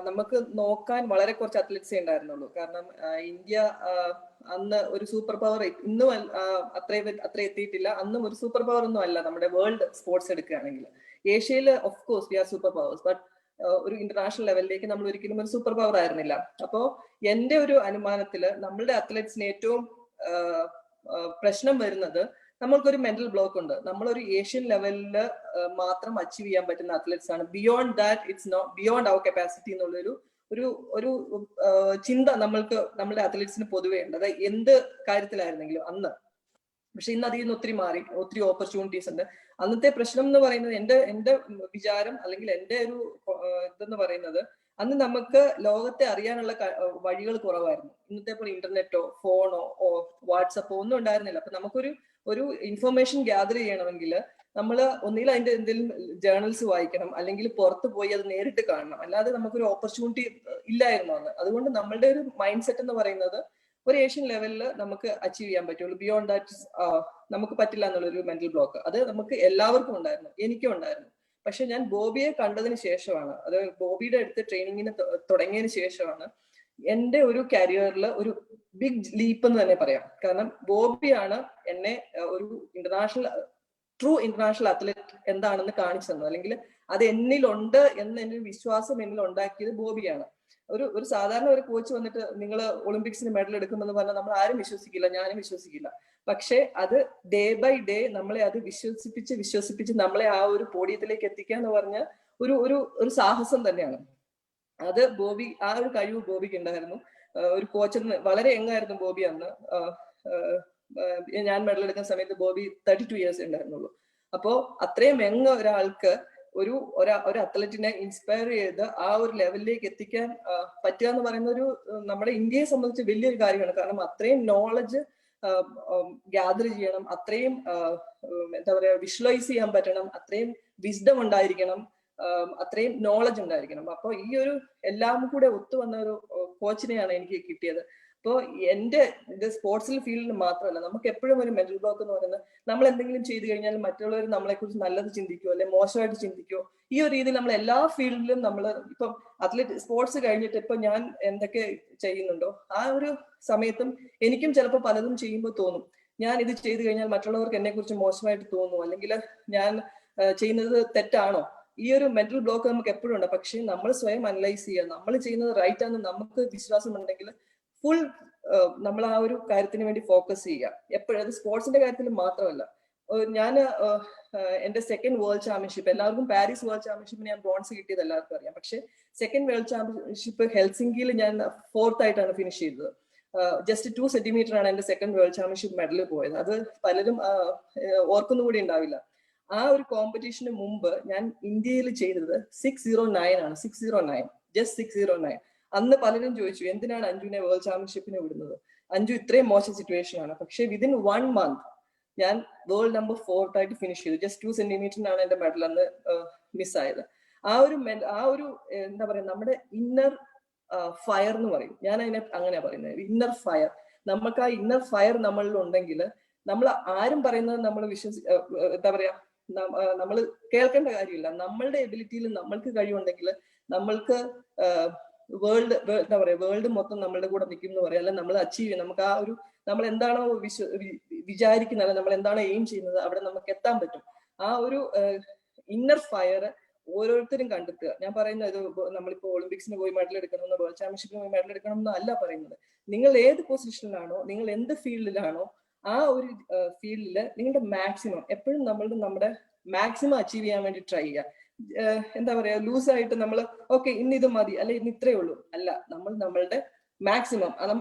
നമുക്ക് നോക്കാൻ വളരെ കുറച്ച് അത്ലറ്റ്സേ ഉണ്ടായിരുന്നുള്ളൂ. കാരണം ഇന്ത്യ അന്ന് ഒരു സൂപ്പർ പവർ, ഇന്നും അത്ര എത്തിയിട്ടില്ല, അന്നും ഒരു സൂപ്പർ പവർ ഒന്നും അല്ല നമ്മുടെ വേൾഡ് സ്പോർട്സ് എടുക്കുകയാണെങ്കിൽ. ഏഷ്യയിൽ of course we are super powers, but ഒരു ഇന്റർനാഷണൽ ലെവലിലേക്ക് നമ്മൾ ഒരിക്കലും ഒരു സൂപ്പർ പവർ ആയിരുന്നില്ല. അപ്പോ എന്റെ ഒരു അനുമാനത്തില് നമ്മളുടെ അത്ലറ്റ്സിന് ഏറ്റവും പ്രശ്നം വരുന്നത് നമ്മൾക്കൊരു മെന്റൽ ബ്ലോക്ക് ഉണ്ട്. നമ്മളൊരു ഏഷ്യൻ ലെവലിൽ മാത്രം അച്ചീവ് ചെയ്യാൻ പറ്റുന്ന അത്ലറ്റ്സ് ആണ്. Beyond that it's not beyond our capacity എന്നുള്ളൊരു ചിന്ത നമ്മളുടെ അത്ലറ്റ്സിന് പൊതുവേ ഉണ്ട്. അതായത് എന്ത് കാര്യത്തിലായിരുന്നെങ്കിലും അന്ന് പക്ഷെ ഇന്ന് അതിൽ നിന്ന് ഒത്തിരി മാറി, ഒത്തിരി ഓപ്പർച്യൂണിറ്റീസ് ഉണ്ട്. അന്നത്തെ പ്രശ്നം എന്ന് പറയുന്നത് എന്റെ വിചാരം അല്ലെങ്കിൽ എന്റെ ഒരു ഇതെന്ന് പറയുന്നത്, അന്ന് നമുക്ക് ലോകത്തെ അറിയാനുള്ള വഴികൾ കുറവായിരുന്നു. ഇന്നത്തെ പോലെ ഇന്റർനെറ്റോ ഫോണോ വാട്സപ്പോ ഒന്നും ഉണ്ടായിരുന്നില്ല. അപ്പൊ നമുക്കൊരു ഇൻഫർമേഷൻ ഗ്യാദർ ചെയ്യണമെങ്കിൽ നമ്മൾ ഒന്നിൽ അതിന്റെ എന്തെങ്കിലും ജേർണൽസ് വായിക്കണം, അല്ലെങ്കിൽ പുറത്ത് പോയി അത് നേരിട്ട് കാണണം. അല്ലാതെ നമുക്കൊരു ഓപ്പർച്യൂണിറ്റി ഇല്ലായിരുന്നു അന്ന്. അതുകൊണ്ട് നമ്മളുടെ ഒരു മൈൻഡ് സെറ്റ് എന്ന് പറയുന്നത് ഒരു ഏഷ്യൻ ലെവലിൽ നമുക്ക് അച്ചീവ് ചെയ്യാൻ പറ്റുള്ളൂ. ബിയോണ്ട് ദാറ്റ് നമുക്ക് പറ്റില്ല എന്നുള്ളൊരു മെന്റൽ ബ്ലോക്ക് അത് നമുക്ക് എല്ലാവർക്കും ഉണ്ടായിരുന്നു, എനിക്കും ഉണ്ടായിരുന്നു. പക്ഷെ ഞാൻ ബോബിയെ കണ്ടതിന് ശേഷമാണ്, അത് ബോബിയുടെ അടുത്ത് ട്രെയിനിങ്ങിന് തുടങ്ങിയതിന് ശേഷമാണ് എന്റെ ഒരു കരിയറിൽ ഒരു ബിഗ് ലീപ്പ് എന്ന് തന്നെ പറയാം. കാരണം ബോബിയാണ് എന്നെ ഒരു ട്രൂ ഇന്റർനാഷണൽ അത്ലറ്റ് എന്താണെന്ന് കാണിച്ചു തന്നത്, അല്ലെങ്കിൽ അത് എന്നിലുണ്ട് എന്ന വിശ്വാസം എന്നിൽ ഉണ്ടാക്കിയത് ബോബിയാണ്. ഒരു സാധാരണ ഒരു കോച്ച് വന്നിട്ട് നിങ്ങൾ ഒളിമ്പിക്സിന് മെഡൽ എടുക്കുമെന്ന് പറഞ്ഞാൽ നമ്മൾ ആരും വിശ്വസിക്കില്ല, ഞാനും വിശ്വസിക്കില്ല. പക്ഷെ അത് ഡേ ബൈ ഡേ നമ്മളെ അത് വിശ്വസിപ്പിച്ച് നമ്മളെ ആ ഒരു പോഡിയത്തിലേക്ക് എത്തിക്കുക എന്ന് പറഞ്ഞ ഒരു സാഹസം തന്നെയാണ്. അത് ആ ഒരു കഴിവ് ബോബിക്ക് ഉണ്ടായിരുന്നു. ഒരു കോച്ച് വളരെ യങ്ങായിരുന്നു ബോബി അന്ന്. ഞാൻ മെഡൽ എടുക്കുന്ന സമയത്ത് ബോബി 32 ഇയേഴ്സ് ഉണ്ടായിരുന്നുള്ളൂ. അപ്പോ അത്രയും യങ് ഒരാൾക്ക് ഒരു അത്ലറ്റിനെ ഇൻസ്പയർ ചെയ്ത് ആ ഒരു ലെവലിലേക്ക് എത്തിക്കാൻ പറ്റുക എന്ന് പറയുന്ന നമ്മുടെ ഇന്ത്യയെ സംബന്ധിച്ച് വലിയൊരു കാര്യമാണ്. കാരണം അത്രയും നോളജ് ഗ്യാദർ ചെയ്യണം, അത്രയും എന്താ പറയാ വിഷ്വലൈസ് ചെയ്യാൻ പറ്റണം, അത്രയും വിസ്ഡം ഉണ്ടായിരിക്കണം, അത്രയും നോളജ് ഉണ്ടായിരിക്കണം. അപ്പൊ ഈ ഒരു എല്ലാം കൂടെ ഒത്തുവന്ന ഒരു കോച്ചിനെയാണ് എനിക്ക് കിട്ടിയത്. അപ്പോൾ എന്റെ ഇത് സ്പോർട്സിൽ ഫീൽഡിൽ മാത്രമല്ല, നമുക്ക് എപ്പോഴും ഒരു മെന്റൽ ബ്ലോക്ക് എന്ന് പറയുന്നത് നമ്മൾ എന്തെങ്കിലും ചെയ്തു കഴിഞ്ഞാൽ മറ്റുള്ളവർ നമ്മളെ കുറിച്ച് നല്ലത് ചിന്തിക്കുമോ അല്ലെ മോശമായിട്ട് ചിന്തിക്കുമോ, ഈ ഒരു രീതിയിൽ നമ്മൾ എല്ലാ ഫീൽഡിലും നമ്മൾ ഇപ്പം സ്പോർട്സ് കഴിഞ്ഞിട്ട് ഇപ്പൊ ഞാൻ എന്തൊക്കെ ചെയ്യുന്നുണ്ടോ ആ ഒരു സമയത്തും എനിക്കും ചിലപ്പോൾ പലതും ചെയ്യുമ്പോൾ തോന്നും ഞാൻ ഇത് ചെയ്തു കഴിഞ്ഞാൽ മറ്റുള്ളവർക്ക് എന്നെ കുറിച്ച് മോശമായിട്ട് തോന്നുന്നു, അല്ലെങ്കിൽ ഞാൻ ചെയ്യുന്നത് തെറ്റാണോ. ഈ ഒരു മെന്റൽ ബ്ലോക്ക് നമുക്ക് എപ്പോഴും ഉണ്ട്. പക്ഷെ നമ്മൾ സ്വയം അനലൈസ് ചെയ്യുക, നമ്മൾ ചെയ്യുന്നത് റൈറ്റ് ആണെന്ന് നമുക്ക് വിശ്വാസം ഉണ്ടെങ്കിൽ ഫുൾ നമ്മൾ ആ ഒരു കാര്യത്തിന് വേണ്ടി ഫോക്കസ് ചെയ്യുക എപ്പോഴും. അത് സ്പോർട്സിന്റെ കാര്യത്തിൽ മാത്രമല്ല. ഞാൻ എന്റെ സെക്കൻഡ് വേൾഡ് ചാമ്പ്യൻഷിപ്പ്, എല്ലാവർക്കും പാരീസ് വേൾഡ് ചാമ്പ്യൻഷിപ്പിന് ഞാൻ ബ്രോൺസ് കിട്ടിയത് എല്ലാവർക്കും അറിയാം. പക്ഷെ സെക്കൻഡ് വേൾഡ് ചാമ്പ്യൻഷിപ്പ് ഹെൽസിങ്കിയിൽ ഞാൻ 4th ആയിട്ടാണ് ഫിനിഷ് ചെയ്തത്. ജസ്റ്റ് 2 സെന്റിമീറ്റർ ആണ് എന്റെ സെക്കൻഡ് വേൾഡ് ചാമ്പ്യൻഷിപ്പ് മെഡൽ പോയത്. അത് പലരും ഓർക്കുന്നു കൂടി ഉണ്ടാവില്ല. ആ ഒരു കോമ്പറ്റീഷന് മുമ്പ് ഞാൻ ഇന്ത്യയിൽ ചെയ്തത് 609 ആണ്. 609, ജസ്റ്റ് 609. അന്ന് പലരും ചോദിച്ചു എന്തിനാണ് അഞ്ജുവിനെ വേൾഡ് ചാമ്പ്യൻഷിപ്പിന് വിടുന്നത്, അഞ്ജു ഇത്രയും മോശം സിറ്റുവേഷൻ ആണ്. പക്ഷെ വിതിൻ 1 month ഞാൻ വേൾഡ് നമ്പർ 4th ആയിട്ട് ഫിനിഷ് ചെയ്തു. ജസ്റ്റ് 2 സെന്റിമീറ്ററിനാണ് എന്റെ മെഡൽ അന്ന് മിസ്സായത്. ആ ഒരു എന്താ പറയാ നമ്മുടെ ഇന്നർ ഫയർ എന്ന് പറയും, ഞാൻ അതിനെ അങ്ങനെ പറയുന്നത്. ഇന്നർ ഫയർ, നമുക്ക് ആ ഇന്നർ ഫയർ നമ്മളിൽ ഉണ്ടെങ്കിൽ നമ്മൾ ആരും പറയുന്നത് നമ്മൾ എന്താ പറയാ നമ്മൾ കേൾക്കേണ്ട കാര്യമില്ല. നമ്മളുടെ എബിലിറ്റിയിൽ നമ്മൾക്ക് കഴിവുണ്ടെങ്കിൽ നമ്മൾക്ക് എന്താ പറയാ വേൾഡ് മൊത്തം നമ്മളുടെ കൂടെ നിൽക്കും എന്ന് പറയാം. അല്ല നമ്മൾ അച്ചീവ് ചെയ്യും, നമുക്ക് ആ ഒരു നമ്മൾ എന്താണോ വിചാരിക്കുന്നത്, അല്ല നമ്മൾ എന്താണോ എയിം ചെയ്യുന്നത് അവിടെ നമുക്ക് എത്താൻ പറ്റും. ആ ഒരു ഇന്നർ ഫയർ ഓരോരുത്തരും കണ്ടെത്തുക. ഞാൻ പറയുന്നത് നമ്മളിപ്പോ ഒളിമ്പിക്സിന് പോയി മെഡൽ എടുക്കണമെന്നോ വേൾഡ് ചാമ്പ്യൻഷിപ്പിന് പോയി മെഡൽ എടുക്കണമെന്നോ അല്ല പറയുന്നത്. നിങ്ങൾ ഏത് പൊസിഷനിലാണോ, നിങ്ങൾ എന്ത് ഫീൽഡിലാണോ ആ ഒരു ഫീൽഡില് നിങ്ങളുടെ മാക്സിമം എപ്പോഴും നമ്മുടെ മാക്സിമം അച്ചീവ് ചെയ്യാൻ വേണ്ടി ട്രൈ ചെയ്യുക. എന്താ പറയാ ലൂസായിട്ട് നമ്മൾ ഓക്കെ ഇന്ന് ഇത് മതി അല്ലെ ഇന്ന് ഇത്രയേ ഉള്ളൂ അല്ല, നമ്മളുടെ മാക്സിമം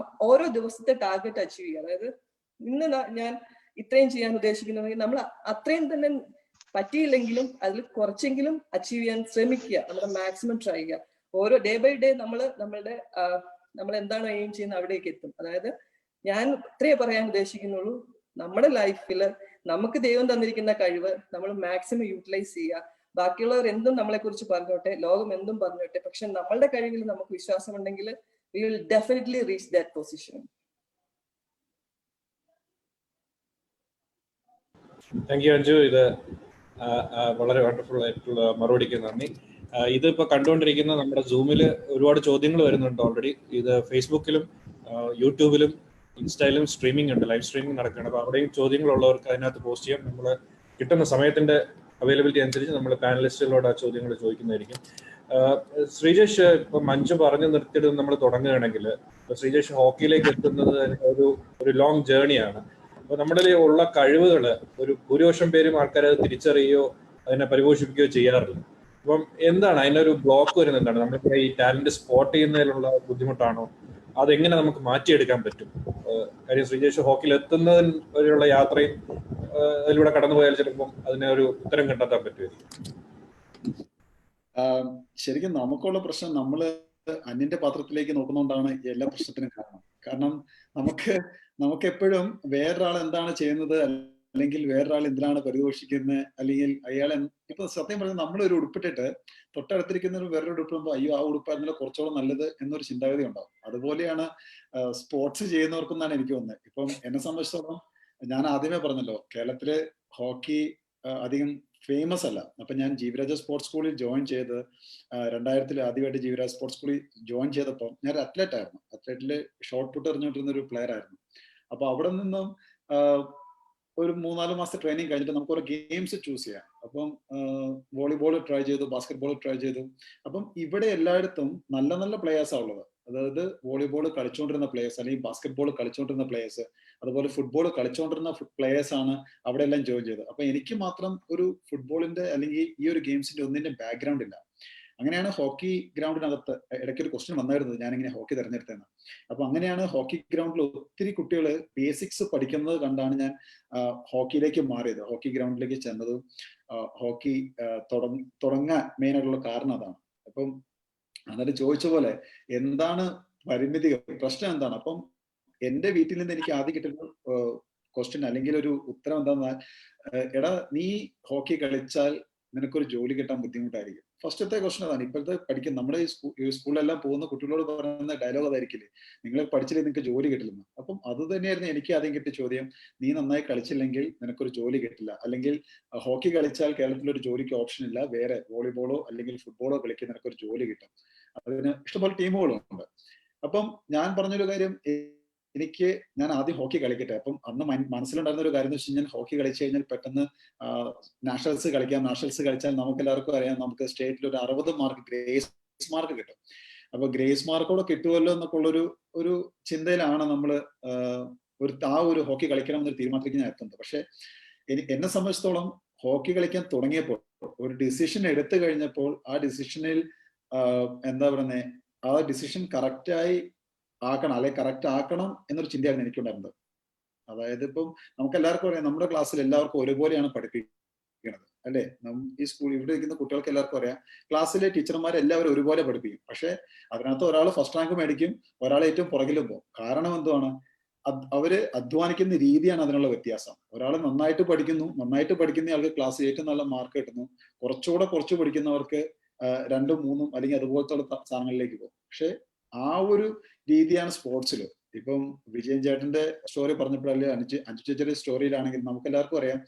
ഓരോ ദിവസത്തെ ടാർഗറ്റ് അച്ചീവ് ചെയ്യുക. അതായത് ഇന്ന് ഞാൻ ഇത്രയും ചെയ്യാൻ ഉദ്ദേശിക്കുന്നുണ്ടെങ്കിൽ നമ്മൾ അത്രയും തന്നെ പറ്റിയില്ലെങ്കിലും അതിൽ കുറച്ചെങ്കിലും അച്ചീവ് ചെയ്യാൻ ശ്രമിക്കുക, നമ്മുടെ മാക്സിമം ട്രൈ ചെയ്യുക. ഓരോ ഡേ ബൈ ഡേ നമ്മൾ എന്താണോ എയിം ചെയ്യുന്നത് അവിടേക്ക് എത്തും. അതായത് ഞാൻ ഇത്രയേ പറയാൻ ഉദ്ദേശിക്കുന്നുള്ളൂ, നമ്മുടെ ലൈഫിൽ നമുക്ക് ദൈവം തന്നിരിക്കുന്ന കഴിവ് നമ്മൾ മാക്സിമം യൂട്ടിലൈസ് ചെയ്യുക. ബാക്കിയുള്ളവർ എന്തും നമ്മളെ കുറിച്ച് പറഞ്ഞോട്ടെ, ലോകം എന്തും പറഞ്ഞോട്ടെ, പക്ഷെ നമ്മളുടെ കഴിവിൽ നമുക്ക് വിശ്വാസമുണ്ടെങ്കിൽ we will definitely reach that position. Thank you Anju. ഇത് വളരെ വണ്ടർഫുൾ ആയിട്ടുള്ള മറുപടിക്ക് നന്ദി. ഇതിപ്പോ കണ്ടുകൊണ്ടിരിക്കുന്ന നമ്മുടെ സൂമിൽ ഒരുപാട് ചോദ്യങ്ങൾ വരുന്നുണ്ട് ഓൾറെഡി. ഇത് ഫേസ്ബുക്കിലും യൂട്യൂബിലും ഇൻസ്റ്റയിലും സ്ട്രീമിംഗ് ഉണ്ട്, ലൈവ് സ്ട്രീമിംഗ് നടക്കുകയാണ്. അപ്പോൾ അവിടെയും ചോദ്യങ്ങളുള്ളവർക്ക് അതിനകത്ത് പോസ്റ്റ് ചെയ്യാം. നമ്മൾ കിട്ടുന്ന സമയത്തിന്റെ അവൈലബിലിറ്റി അനുസരിച്ച് നമ്മൾ പാനലിസ്റ്റുകളോട് ആ ചോദ്യങ്ങൾ ചോദിക്കുന്നതായിരിക്കും. ശ്രീജേഷ്, ഇപ്പൊ മഞ്ജു പറഞ്ഞു നിർത്തിയിട്ട് നമ്മൾ തുടങ്ങുകയാണെങ്കിൽ ശ്രീജേഷ് ഹോക്കിയിലേക്ക് എത്തുന്നത് ഒരു ലോങ് ജേർണിയാണ്. അപ്പൊ നമ്മുടെ ഉള്ള കഴിവുകൾ ഒരു ഭൂരിപക്ഷം പേരും ആൾക്കാരെ തിരിച്ചറിയുകയോ അതിനെ പരിപോഷിപ്പിക്കുകയോ ചെയ്യാറില്ല. അപ്പം എന്താണ് അതിനൊരു ബ്ലോക്ക് വരുന്നത്? എന്താണ് നമ്മളിപ്പോ ഈ ടാലന്റ് സ്പോട്ട് ചെയ്യുന്നതിലുള്ള ബുദ്ധിമുട്ടാണോ? അതെങ്ങനെ നമുക്ക് മാറ്റിയെടുക്കാൻ പറ്റും? കാര്യം ശ്രീജേഷ് ഹോക്കിയിൽ എത്തുന്നതിന് വരെയുള്ള യാത്രയും അതിലൂടെ കടന്നുപോയാൽ ചിലപ്പം അതിനെ ഒരു ഉത്തരം കണ്ടെത്താൻ പറ്റുമായിരിക്കും. ശരിക്കും നമുക്കുള്ള പ്രശ്നം നമ്മള് അന്യന്റെ പാത്രത്തിലേക്ക് നോക്കുന്നതുകൊണ്ടാണ് എല്ലാ പ്രശ്നത്തിനും കാരണം. കാരണം നമുക്ക് എപ്പോഴും വേറൊരാൾ എന്താണ് ചെയ്യുന്നത്, അല്ലെങ്കിൽ വേറൊരാൾ എന്തിനാണ് പരിപോഷിക്കുന്നത്, അല്ലെങ്കിൽ അയാൾ ഇപ്പൊ സത്യം പറഞ്ഞാൽ നമ്മളൊരു ഉടുപ്പിട്ടിട്ട് തൊട്ടടുത്തിരിക്കുന്ന വേറൊരു ഉടുപ്പിടുമ്പോൾ അയ്യോ ആ ഉടുപ്പായിരുന്നല്ലോ കുറച്ചുകൂടെ നല്ലത് എന്നൊരു ചിന്താഗതി ഉണ്ടാവും. അതുപോലെയാണ് സ്പോർട്സ് ചെയ്യുന്നവർക്കെന്നാണ് എനിക്ക് തോന്നുന്നത്. ഇപ്പം എന്നെ സംബന്ധിച്ചിടത്തോളം ഞാൻ ആദ്യമേ പറഞ്ഞല്ലോ, കേരളത്തില് ഹോക്കി അധികം ഫേമസ് അല്ല. അപ്പൊ ഞാൻ ജീവരാജ സ്പോർട്സ് സ്കൂളിൽ ജോയിൻ ചെയ്ത് 2000 ആദ്യമായിട്ട് ജീവരാജ് സ്പോർട്സ് സ്കൂളിൽ ജോയിൻ ചെയ്തപ്പോൾ ഞാൻ ഒരു അത്ലറ്റ് ആയിരുന്നു. അത്ലറ്റില് ഷോർട്ട് പുട്ട് എറിഞ്ഞുകൊണ്ടിരുന്ന ഒരു പ്ലെയർ ആയിരുന്നു. അപ്പൊ അവിടെ നിന്നും ഒരു 3-4 മാസത്തെ ട്രെയിനിങ് കഴിഞ്ഞിട്ട് നമുക്ക് ഓരോ ഗെയിംസ് ചൂസ് ചെയ്യാം. അപ്പം വോളിബോൾ ട്രൈ ചെയ്തു, ബാസ്കറ്റ് ബോൾ ട്രൈ ചെയ്തു. അപ്പം ഇവിടെ എല്ലായിടത്തും നല്ല നല്ല പ്ലേയേഴ്സാണ് ഉള്ളത്. അതായത് വോളിബോൾ കളിച്ചുകൊണ്ടിരുന്ന പ്ലേയേഴ്സ്, അല്ലെങ്കിൽ ബാസ്കറ്റ് ബോൾ കളിച്ചുകൊണ്ടിരുന്ന പ്ലേയേഴ്സ്, അതുപോലെ ഫുട്ബോൾ കളിച്ചുകൊണ്ടിരുന്ന പ്ലേയേഴ്സ് ആണ് അവിടെ എല്ലാം ജോയിൻ ചെയ്തത്. അപ്പൊ എനിക്ക് മാത്രം ഒരു ഫുട്ബോളിന്റെ അല്ലെങ്കിൽ ഈ ഒരു ഗെയിംസിന്റെ ഒന്നിന്റെ ബാക്ക്ഗ്രൗണ്ട് ഇല്ല. അങ്ങനെയാണ് ഹോക്കി ഗ്രൗണ്ടിനകത്ത് ഇടയ്ക്ക് ഒരു ക്വസ്റ്റ്യൻ വന്നായിരുന്നത് ഞാൻ ഇങ്ങനെ ഹോക്കി തിരഞ്ഞെടുത്തതെന്ന്. അപ്പൊ അങ്ങനെയാണ് ഹോക്കി ഗ്രൗണ്ടിൽ ഒത്തിരി കുട്ടികൾ ബേസിക്സ് പഠിക്കുന്നത് കണ്ടാണ് ഞാൻ ഹോക്കിയിലേക്ക് മാറിയത്, ഹോക്കി ഗ്രൗണ്ടിലേക്ക് ചെന്നതും ഹോക്കി തുടങ്ങാൻ മെയിൻ ആയിട്ടുള്ള കാരണം അതാണ്. അപ്പം അന്നേരം ചോദിച്ച പോലെ എന്താണ് പരിമിതികൾ, പ്രശ്നം എന്താണ്? അപ്പം എന്റെ വീട്ടിൽ നിന്ന് എനിക്ക് ആദ്യം കിട്ടുന്ന ക്വസ്റ്റ്യൻ അല്ലെങ്കിൽ ഒരു ഉത്തരം എന്താണെന്നാൽ, എടാ നീ ഹോക്കി കളിച്ചാൽ നിനക്കൊരു ജോലി കിട്ടാൻ ബുദ്ധിമുട്ടായിരിക്കും. ഫസ്റ്റത്തെ ക്വസ്റ്റൻ അതാണ്. ഇപ്പോഴത്തെ പഠിക്കുന്ന നമ്മുടെ ഈ സ്കൂളിലെല്ലാം പോകുന്ന കുട്ടികളോട് പറയുന്ന ഡയലോഗ് അതായിരിക്കില്ലേ, നിങ്ങൾ പഠിച്ചില്ലേ നിങ്ങൾക്ക് ജോലി കിട്ടില്ലെന്ന്. അപ്പം അത് തന്നെയായിരുന്നു എനിക്ക് ആദ്യം കിട്ടിയ ചോദ്യം. നീ നന്നായി കളിച്ചില്ലെങ്കിൽ നിനക്കൊരു ജോലി കിട്ടില്ല, അല്ലെങ്കിൽ ഹോക്കി കളിച്ചാൽ കേരളത്തിലൊരു ജോലിക്ക് ഓപ്ഷൻ ഇല്ല, വേറെ വോളിബോളോ അല്ലെങ്കിൽ ഫുട്ബോളോ കളിക്കാൻ നിനക്കൊരു ജോലി കിട്ടും, അതിന് ഇഷ്ടംപോലെ ടീമുകളുണ്ട്. അപ്പം ഞാൻ പറഞ്ഞൊരു കാര്യം, ഞാൻ ആദ്യം ഹോക്കി കളിക്കട്ടെ. അപ്പം അന്ന് മനസ്സിലുണ്ടായിരുന്ന ഒരു കാര്യം എന്ന് വെച്ച് കഴിഞ്ഞാൽ, ഹോക്കി കളിച്ചു കഴിഞ്ഞാൽ പെട്ടെന്ന് നാഷണൽസ് കളിക്കാം, നാഷണൽസ് കളിച്ചാൽ നമുക്ക് എല്ലാവർക്കും അറിയാം നമുക്ക് സ്റ്റേറ്റിൽ ഒരു 60 മാർക്ക് ഗ്രേസ് മാർക്ക് കിട്ടും. അപ്പൊ ഗ്രേസ് മാർക്കോടെ കിട്ടുമല്ലോ എന്നൊക്കെ ഉള്ളൊരു ഒരു ചിന്തയിലാണ് നമ്മൾ ആ ഒരു ഹോക്കി കളിക്കണം എന്നൊരു തീരുമാനത്തിലേക്ക് ഞാൻ എത്തുന്നത്. പക്ഷെ എന്നെ സംബന്ധിച്ചിടത്തോളം ഹോക്കി കളിക്കാൻ തുടങ്ങിയപ്പോൾ, ഒരു ഡിസിഷൻ എടുത്തു കഴിഞ്ഞപ്പോൾ, ആ ഡിസിഷനിൽ എന്താ പറയുന്നത്, ആ ഡിസിഷൻ കറക്റ്റായി ആക്കണം, അല്ലെ കറക്റ്റ് ആക്കണം എന്നൊരു ചിന്തയായിരുന്നു എനിക്കുണ്ടായിരുന്നത്. അതായത് ഇപ്പം നമുക്ക് എല്ലാവർക്കും അറിയാം, നമ്മുടെ ക്ലാസ്സിൽ എല്ലാവർക്കും ഒരുപോലെയാണ് പഠിപ്പിക്കുന്നത്, അല്ലെ? ഈ സ്കൂൾ ഇവിടെ ഇരിക്കുന്ന കുട്ടികൾക്ക് എല്ലാവർക്കും അറിയാം, ക്ലാസ്സിലെ ടീച്ചർമാർ എല്ലാവരും ഒരുപോലെ പഠിപ്പിക്കും. പക്ഷെ അതിനകത്ത് ഒരാൾ ഫസ്റ്റ് റാങ്ക് മേടിക്കും, ഒരാൾ ഏറ്റവും പുറകിലും പോകും. കാരണം എന്തുവാണ്? അവര് അധ്വാനിക്കുന്ന രീതിയാണ് അതിനുള്ള വ്യത്യാസം. ഒരാൾ നന്നായിട്ട് പഠിക്കുന്ന ആൾക്ക് ക്ലാസ്സിൽ ഏറ്റവും നല്ല മാർക്ക് കിട്ടുന്നു, കുറച്ച് പഠിക്കുന്നവർക്ക് 2, 3 അല്ലെങ്കിൽ അതുപോലത്തെ സ്ഥാനങ്ങളിലേക്ക് പോകും. പക്ഷെ ആ ഒരു രീതിയാണ് സ്പോർട്സിൽ. ഇപ്പം വിജയൻ ചേട്ടന്റെ സ്റ്റോറി പറഞ്ഞപ്പോഴല്ലേ, അഞ്ചു ചേച്ചിയുടെ സ്റ്റോറിയിലാണെങ്കിൽ നമുക്ക് എല്ലാവർക്കും അറിയാം,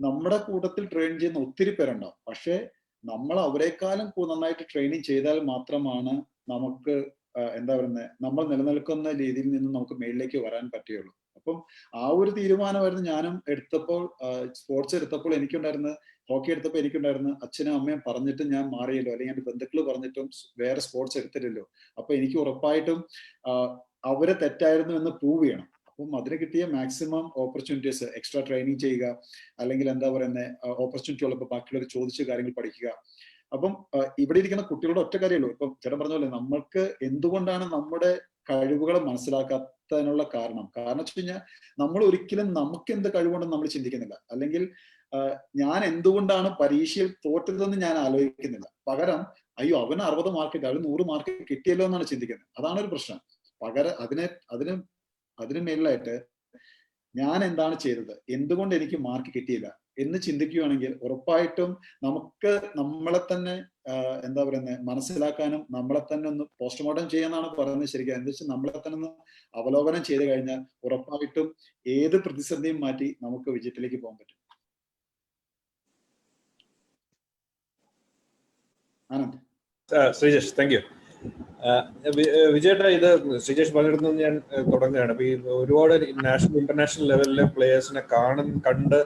നമ്മുടെ കൂട്ടത്തിൽ ട്രെയിൻ ചെയ്യുന്ന ഒത്തിരി പേരുണ്ടാവും. പക്ഷെ നമ്മൾ അവരെക്കാളും നന്നായിട്ട് ട്രെയിനിങ് ചെയ്താൽ മാത്രമാണ് നമുക്ക് എന്താ പറയുന്നത്, നമ്മൾ നിലനിൽക്കുന്ന രീതിയിൽ നിന്ന് നമുക്ക് മേളിലേക്ക് വരാൻ പറ്റുകയുള്ളൂ. അപ്പം ആ ഒരു തീരുമാനമായിരുന്നു ഞാനും എടുത്തപ്പോൾ, സ്പോർട്സ് എടുത്തപ്പോൾ എനിക്കുണ്ടായിരുന്നത്. ഹോക്കി എടുത്തപ്പോൾ എനിക്കുണ്ടായിരുന്നു, അച്ഛനും അമ്മയും പറഞ്ഞിട്ടും ഞാൻ മാറിയല്ലോ, അല്ലെങ്കിൽ എന്റെ ബന്ധുക്കൾ പറഞ്ഞിട്ടും വേറെ സ്പോർട്സ് എടുത്തില്ലല്ലോ. അപ്പൊ എനിക്ക് ഉറപ്പായിട്ടും അവരെ തെറ്റായിരുന്നു എന്ന് പ്രൂവ് ചെയ്യണം. അപ്പം അതിന് കിട്ടിയ മാക്സിമം ഓപ്പർച്യൂണിറ്റീസ്, എക്സ്ട്രാ ട്രെയിനിങ് ചെയ്യുക, അല്ലെങ്കിൽ എന്താ പറയുന്നത്, ഓപ്പർച്യൂണിറ്റി ഉള്ളപ്പോൾ ബാക്കിയുള്ളവർ ചോദിച്ച കാര്യങ്ങൾ പഠിക്കുക. അപ്പം ഇവിടെ ഇരിക്കുന്ന കുട്ടികളുടെ ഒറ്റ കാര്യമല്ലോ, ഇപ്പം ചേട്ടൻ പറഞ്ഞ പോലെ നമ്മൾക്ക് എന്തുകൊണ്ടാണ് നമ്മുടെ കഴിവുകളെ മനസ്സിലാക്കാത്തതിനുള്ള കാരണം വെച്ച് കഴിഞ്ഞാൽ, നമ്മൾ ഒരിക്കലും നമുക്ക് എന്ത് കഴിവുണ്ടെന്ന് നമ്മൾ ചിന്തിക്കുന്നില്ല, അല്ലെങ്കിൽ ഞാൻ എന്തുകൊണ്ടാണ് പരീക്ഷയിൽ തോറ്റതെന്ന് ഞാൻ ആലോചിക്കുന്നില്ല. പകരം അയ്യോ അവന് 60 മാർക്ക് കിട്ടി, അവന് 100 മാർക്ക് കിട്ടിയല്ലോ എന്നാണ് ചിന്തിക്കുന്നത്. അതാണ് ഒരു പ്രശ്നം. പകരം അതിന് മേലിലായിട്ട് ഞാൻ എന്താണ് ചെയ്തത്, എന്തുകൊണ്ട് എനിക്ക് മാർക്ക് കിട്ടിയില്ല എന്ന് ചിന്തിക്കുകയാണെങ്കിൽ ഉറപ്പായിട്ടും നമുക്ക് നമ്മളെ തന്നെ എന്താ പറയുന്നത് മനസ്സിലാക്കാനും, നമ്മളെ തന്നെ ഒന്ന് പോസ്റ്റ്മോർട്ടം ചെയ്യാന്നാണ് പറയുന്നത്. ശരിക്കും എന്താ വെച്ചാൽ, നമ്മളെ തന്നെ ഒന്ന് അവലോകനം ചെയ്ത് കഴിഞ്ഞാൽ ഉറപ്പായിട്ടും ഏത് പ്രതിസന്ധിയും മാറ്റി നമുക്ക് വിജയത്തിലേക്ക് പോകാൻ പറ്റും. ആനന്ദ്. Sreejesh, thank you. വിജയേട്ടാ, ഇത് ശ്രീജേഷ് പലയിടത്തും ഞാൻ തുടങ്ങുകയാണ്. അപ്പൊ ഈ ഒരുപാട് നാഷണൽ ഇന്റർനാഷണൽ ലെവലിലെ പ്ലേയേഴ്സിനെ കണ്ട്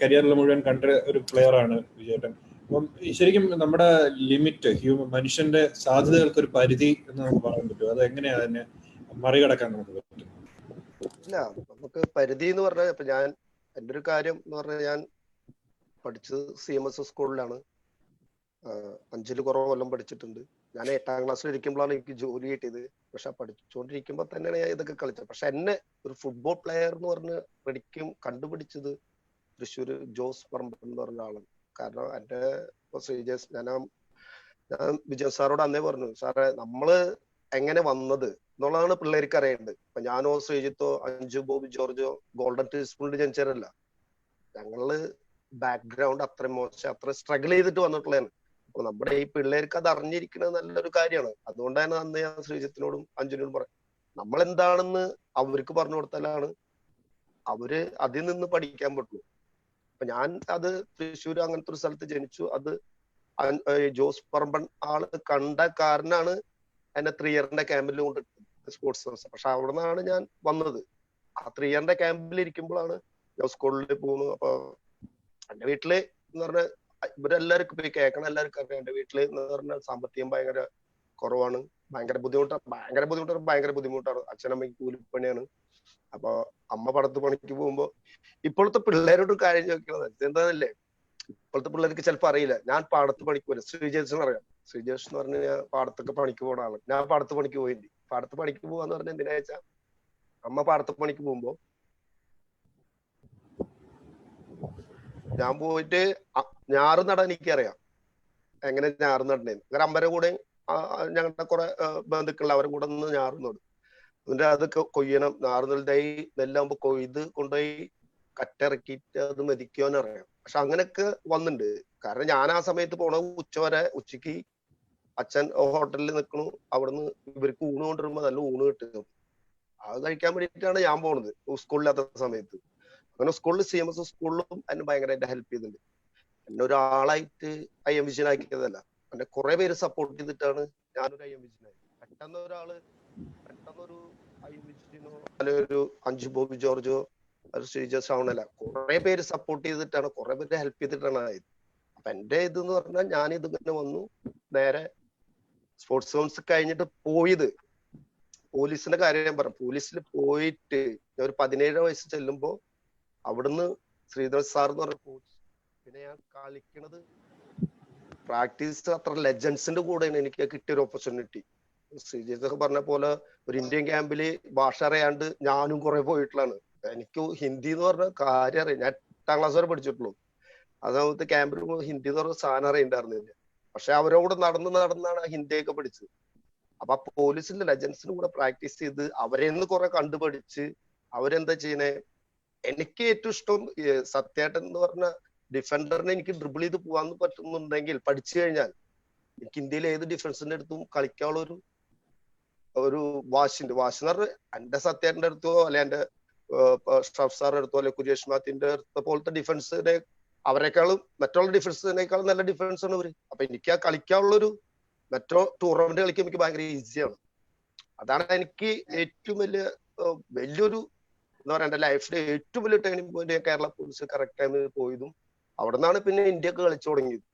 കരിയറിൽ മുഴുവൻ കണ്ട ഒരു പ്ലെയർ ആണ് വിജയേട്ടൻ. അപ്പം ശരിക്കും നമ്മുടെ ലിമിറ്റ്, മനുഷ്യന്റെ സാധ്യതകൾക്ക് ഒരു പരിധി എന്ന് നമുക്ക് പറയാൻ പറ്റും. അത് എങ്ങനെയാ അതിനെ മറികടക്കാൻ നമുക്ക് പറ്റും? ഇല്ല, നമുക്ക് പരിധി എന്ന് പറഞ്ഞാൽ, ഇപ്പൊ എൻ്റെ ഒരു കാര്യം എന്ന് പറഞ്ഞാൽ, ഞാൻ പഠിച്ചത് CMS സ്കൂളിലാണ്. 5 കുറവ് കൊല്ലം പഠിച്ചിട്ടുണ്ട്. ഞാൻ 8ാം ക്ലാസ്സിൽ ഇരിക്കുമ്പോഴാണ് എനിക്ക് ജോലി കിട്ടിയത്. പക്ഷെ പഠിച്ചുകൊണ്ടിരിക്കുമ്പോൾ തന്നെയാണ് ഞാൻ ഇതൊക്കെ കളിച്ചത്. പക്ഷെ എന്നെ ഒരു ഫുട്ബോൾ പ്ലെയർ എന്ന് പറഞ്ഞ് പഠിക്കും കണ്ടുപിടിച്ചത് തൃശ്ശൂർ ജോസ് പറമ്പൻ എന്ന് പറഞ്ഞ ആളാണ്. കാരണം എന്റെ ശ്രീജേഷ് ഞാൻ വിജയൻ സാറോട് അന്നേ പറഞ്ഞു, സാറേ നമ്മള് എങ്ങനെ വന്നത് എന്നുള്ളതാണ് പിള്ളേർക്ക് അറിയേണ്ടത്. ഇപ്പൊ ഞാനോ ശ്രീജിത്തോ അഞ്ജു ബോബി ജോർജോ ഗോൾഡൻ ടീസ്പൂണിൽ ജനിച്ചവരല്ല. ഞങ്ങള് ബാക്ക്ഗ്രൗണ്ട് അത്ര മോശം, അത്ര സ്ട്രഗിൾ ചെയ്തിട്ട് വന്നിട്ടുള്ളതാണ്. അപ്പൊ നമ്മുടെ ഈ പിള്ളേർക്ക് അത് അറിഞ്ഞിരിക്കുന്നത് നല്ലൊരു കാര്യമാണ്. അതുകൊണ്ടാണ് അന്ന് ഞാൻ ശ്രീജിത്തിനോടും അഞ്ജുനോടും പറയാം, നമ്മൾ എന്താണെന്ന് അവർക്ക് പറഞ്ഞു കൊടുത്താലാണ് അവര് അതിൽ നിന്ന് പഠിക്കാൻ പറ്റുള്ളൂ. അപ്പൊ ഞാൻ അത് തൃശ്ശൂർ അങ്ങനത്തെ ഒരു സ്ഥലത്ത് ജനിച്ചു. അത് ജോസ് പറമ്പൻ ആള് കണ്ട കാരനാണ് എന്നെ 3 ഇയറിന്റെ ക്യാമ്പിൽ കൊണ്ട് സ്പോർട്സ് കൗൺസിൽ. പക്ഷെ അവിടെ നിന്നാണ് ഞാൻ വന്നത്. ആ 3 ഇയറിന്റെ ക്യാമ്പിൽ ഇരിക്കുമ്പോഴാണ് ഞാൻ സ്കൂളിൽ പോകുന്നത്. അപ്പൊ എന്റെ വീട്ടില് എന്ന് പറഞ്ഞാൽ ഇവരെല്ലാവർക്കും പോയി കേൾക്കണം, എല്ലാവർക്കും അറിയാം. എന്റെ വീട്ടില് എന്ന് പറഞ്ഞാൽ സാമ്പത്തികം ഭയങ്കര കുറവാണ്, ഭയങ്കര ബുദ്ധിമുട്ടാണ്. അച്ഛനമ്മയ്ക്ക് കൂലിപ്പണിയാണ്. അപ്പൊ അമ്മ പടത്ത് പണിക്ക് പോകുമ്പോ ഇപ്പോഴത്തെ പിള്ളേരോട് കാര്യം ചോദിക്കുന്നത് എന്താണല്ലേ, ഇപ്പോഴത്തെ പിള്ളേർക്ക് ചിലപ്പോ അറിയില്ല. ഞാൻ പാടത്ത് പണിക്ക് പോലും ശ്രീജേഷിന് അറിയാം. ശ്രീജേഷ് എന്ന് പറഞ്ഞാൽ ഞാൻ പാടത്തൊക്കെ പണിക്ക് പോകുന്ന ആളാണ്. ഞാൻ പാടത്ത് പണിക്ക് പോയിട്ടുണ്ട്. പാടത്ത് പണിക്ക് പോവാന്ന് പറഞ്ഞാൽ എന്തിനാ വെച്ചാൽ അമ്മ പാടത്ത് പണിക്ക് പോകുമ്പോ ഞാൻ പോയിട്ട് ഞാറ് നടാൻ എനിക്കറിയാം, എങ്ങനെ ഞാറ് നടണേന്ന്. അങ്ങനെ അമ്മരെ കൂടെ ഞങ്ങളുടെ കുറെ ബന്ധുക്കൾ അവരെ കൂടെ നിന്ന് ഞാറ് നടും. എന്നിട്ട് അത് കൊയ്യണം. ഞാറ് നെല്ലായി നെല്ലാകുമ്പോ കൊയ്ത് കൊണ്ടുപോയി കറ്റിറക്കിയിട്ട് അത് മെതിക്കുവാനറിയാം. പക്ഷെ അങ്ങനെയൊക്കെ വന്നിട്ടുണ്ട്. കാരണം ഞാൻ ആ സമയത്ത് പോണത് ഉച്ചയ്ക്ക് അച്ഛൻ ഹോട്ടലിൽ നിൽക്കണു, അവിടുന്ന് ഇവർക്ക് ഊണ് കൊണ്ടുവരുമ്പോ നല്ല ഊണ് കിട്ടും. അത് കഴിക്കാൻ വേണ്ടിയിട്ടാണ് ഞാൻ പോണത് സ്കൂളിലാത്ത സമയത്ത്. അങ്ങനെ സ്കൂളിൽ CMS സ്കൂളിലും എന്നെ ഭയങ്കരമായിട്ട് ഹെൽപ്പ് ചെയ്തിട്ടുണ്ട്. എന്നെ ഒരാളായിട്ട് IM വിജയൻ ആക്കിയതല്ല, എന്നെ കുറെ പേര് സപ്പോർട്ട് ചെയ്തിട്ടാണ് ഞാനൊരു IM വിജയനായി. പെട്ടെന്നൊരു IM വിജയനോ അല്ലെങ്കിൽ ഒരു അഞ്ജു ബോബി ജോർജോ ഒരു ശ്രീജേഷ് ആവണല്ല, കുറെ പേര് സപ്പോർട്ട് ചെയ്തിട്ടാണ്, കുറെ പേര് ഹെൽപ്പ് ചെയ്തിട്ടാണ് ആയത്. അപ്പൊ എന്റെ ഇതെന്ന് പറഞ്ഞാൽ ഞാൻ ഇതിങ്ങനെ വന്നു നേരെ സ്പോർട്സ് കൗൺസിൽ കഴിഞ്ഞിട്ട് പോയത് പോലീസിന്റെ കാര്യം ഞാൻ പറഞ്ഞു. പോലീസിൽ പോയിട്ട് ഞാൻ ഒരു 17 വയസ്സ് ചെല്ലുമ്പോ അവിടുന്ന് ശ്രീധർ സാർ എന്ന് പറഞ്ഞ കോച്ച്, പിന്നെ ഞാൻ കളിക്കണത് പ്രാക്ടീസ് അത്ര ലെജൻസിന്റെ കൂടെയാണ് എനിക്ക് കിട്ടിയൊരു ഓപ്പർച്യൂണിറ്റി. ശ്രീജിത്തൊക്കെ പറഞ്ഞ പോലെ ഒരു ഇന്ത്യൻ ക്യാമ്പില് ഭാഷ അറിയാണ്ട് ഞാനും കുറെ പോയിട്ടുള്ളതാണ്. എനിക്ക് ഹിന്ദി എന്ന് പറഞ്ഞ കാര്യം അറിയാം. ഞാൻ 8ാം ക്ലാസ് വരെ പഠിച്ചിട്ടുള്ളൂ. അതാമത്തെ ക്യാമ്പിൽ ഹിന്ദി എന്ന് പറഞ്ഞ സാധനം അറിയണ്ടായിരുന്നില്ല. പക്ഷെ അവരോട് നടന്നാണ് ഹിന്ദിയൊക്കെ പഠിച്ചത്. അപ്പൊ ആ പോലീസിന്റെ ലെജൻസിന്റെ കൂടെ പ്രാക്ടീസ് ചെയ്ത് അവരെ നിന്ന് കുറെ കണ്ടുപഠിച്ച് അവരെന്താ ചെയ്യണേ. എനിക്ക് ഏറ്റവും ഇഷ്ടം സത്യേട്ടൻ എന്ന് പറഞ്ഞ ഡിഫൻഡറിനെ എനിക്ക് ഡ്രിബിൾ ചെയ്ത് പോകാൻ പറ്റുന്നുണ്ടെങ്കിൽ പഠിച്ചു കഴിഞ്ഞാൽ എനിക്ക് ഇന്ത്യയിൽ ഏത് ഡിഫൻസിന്റെ അടുത്തും കളിക്കാനുള്ള ഒരു വാശി എന്ന് പറഞ്ഞാൽ എന്റെ സത്യേട്ടന്റെ അടുത്തോ അല്ലെ എന്റെ ഷഫ് സാറിന്റെ അടുത്തോ അല്ലെ കുര്യേഷ് മാത്തിന്റെ അടുത്ത പോലത്തെ ഡിഫൻസിനെ അവരെക്കാളും മറ്റുള്ള ഡിഫൻസിനേക്കാളും നല്ല ഡിഫൻസ് ആണ് ഇവര്. അപ്പൊ എനിക്ക് ആ കളിക്കാനുള്ളൊരു മറ്റോ ടൂർണമെന്റ് കളിക്കാൻ എനിക്ക് ഭയങ്കര ഈസിയാണ്. അതാണ് എനിക്ക് ഏറ്റവും വലിയൊരു എന്താ പറയാ എന്റെ ലൈഫിലെ ഏറ്റവും വലിയ turning point. Kerala police correct ടൈമിൽ പോയതും അവിടെ നിന്നാണ് പിന്നെ ഇന്ത്യക്ക് കളിച്ചു തുടങ്ങിയത്.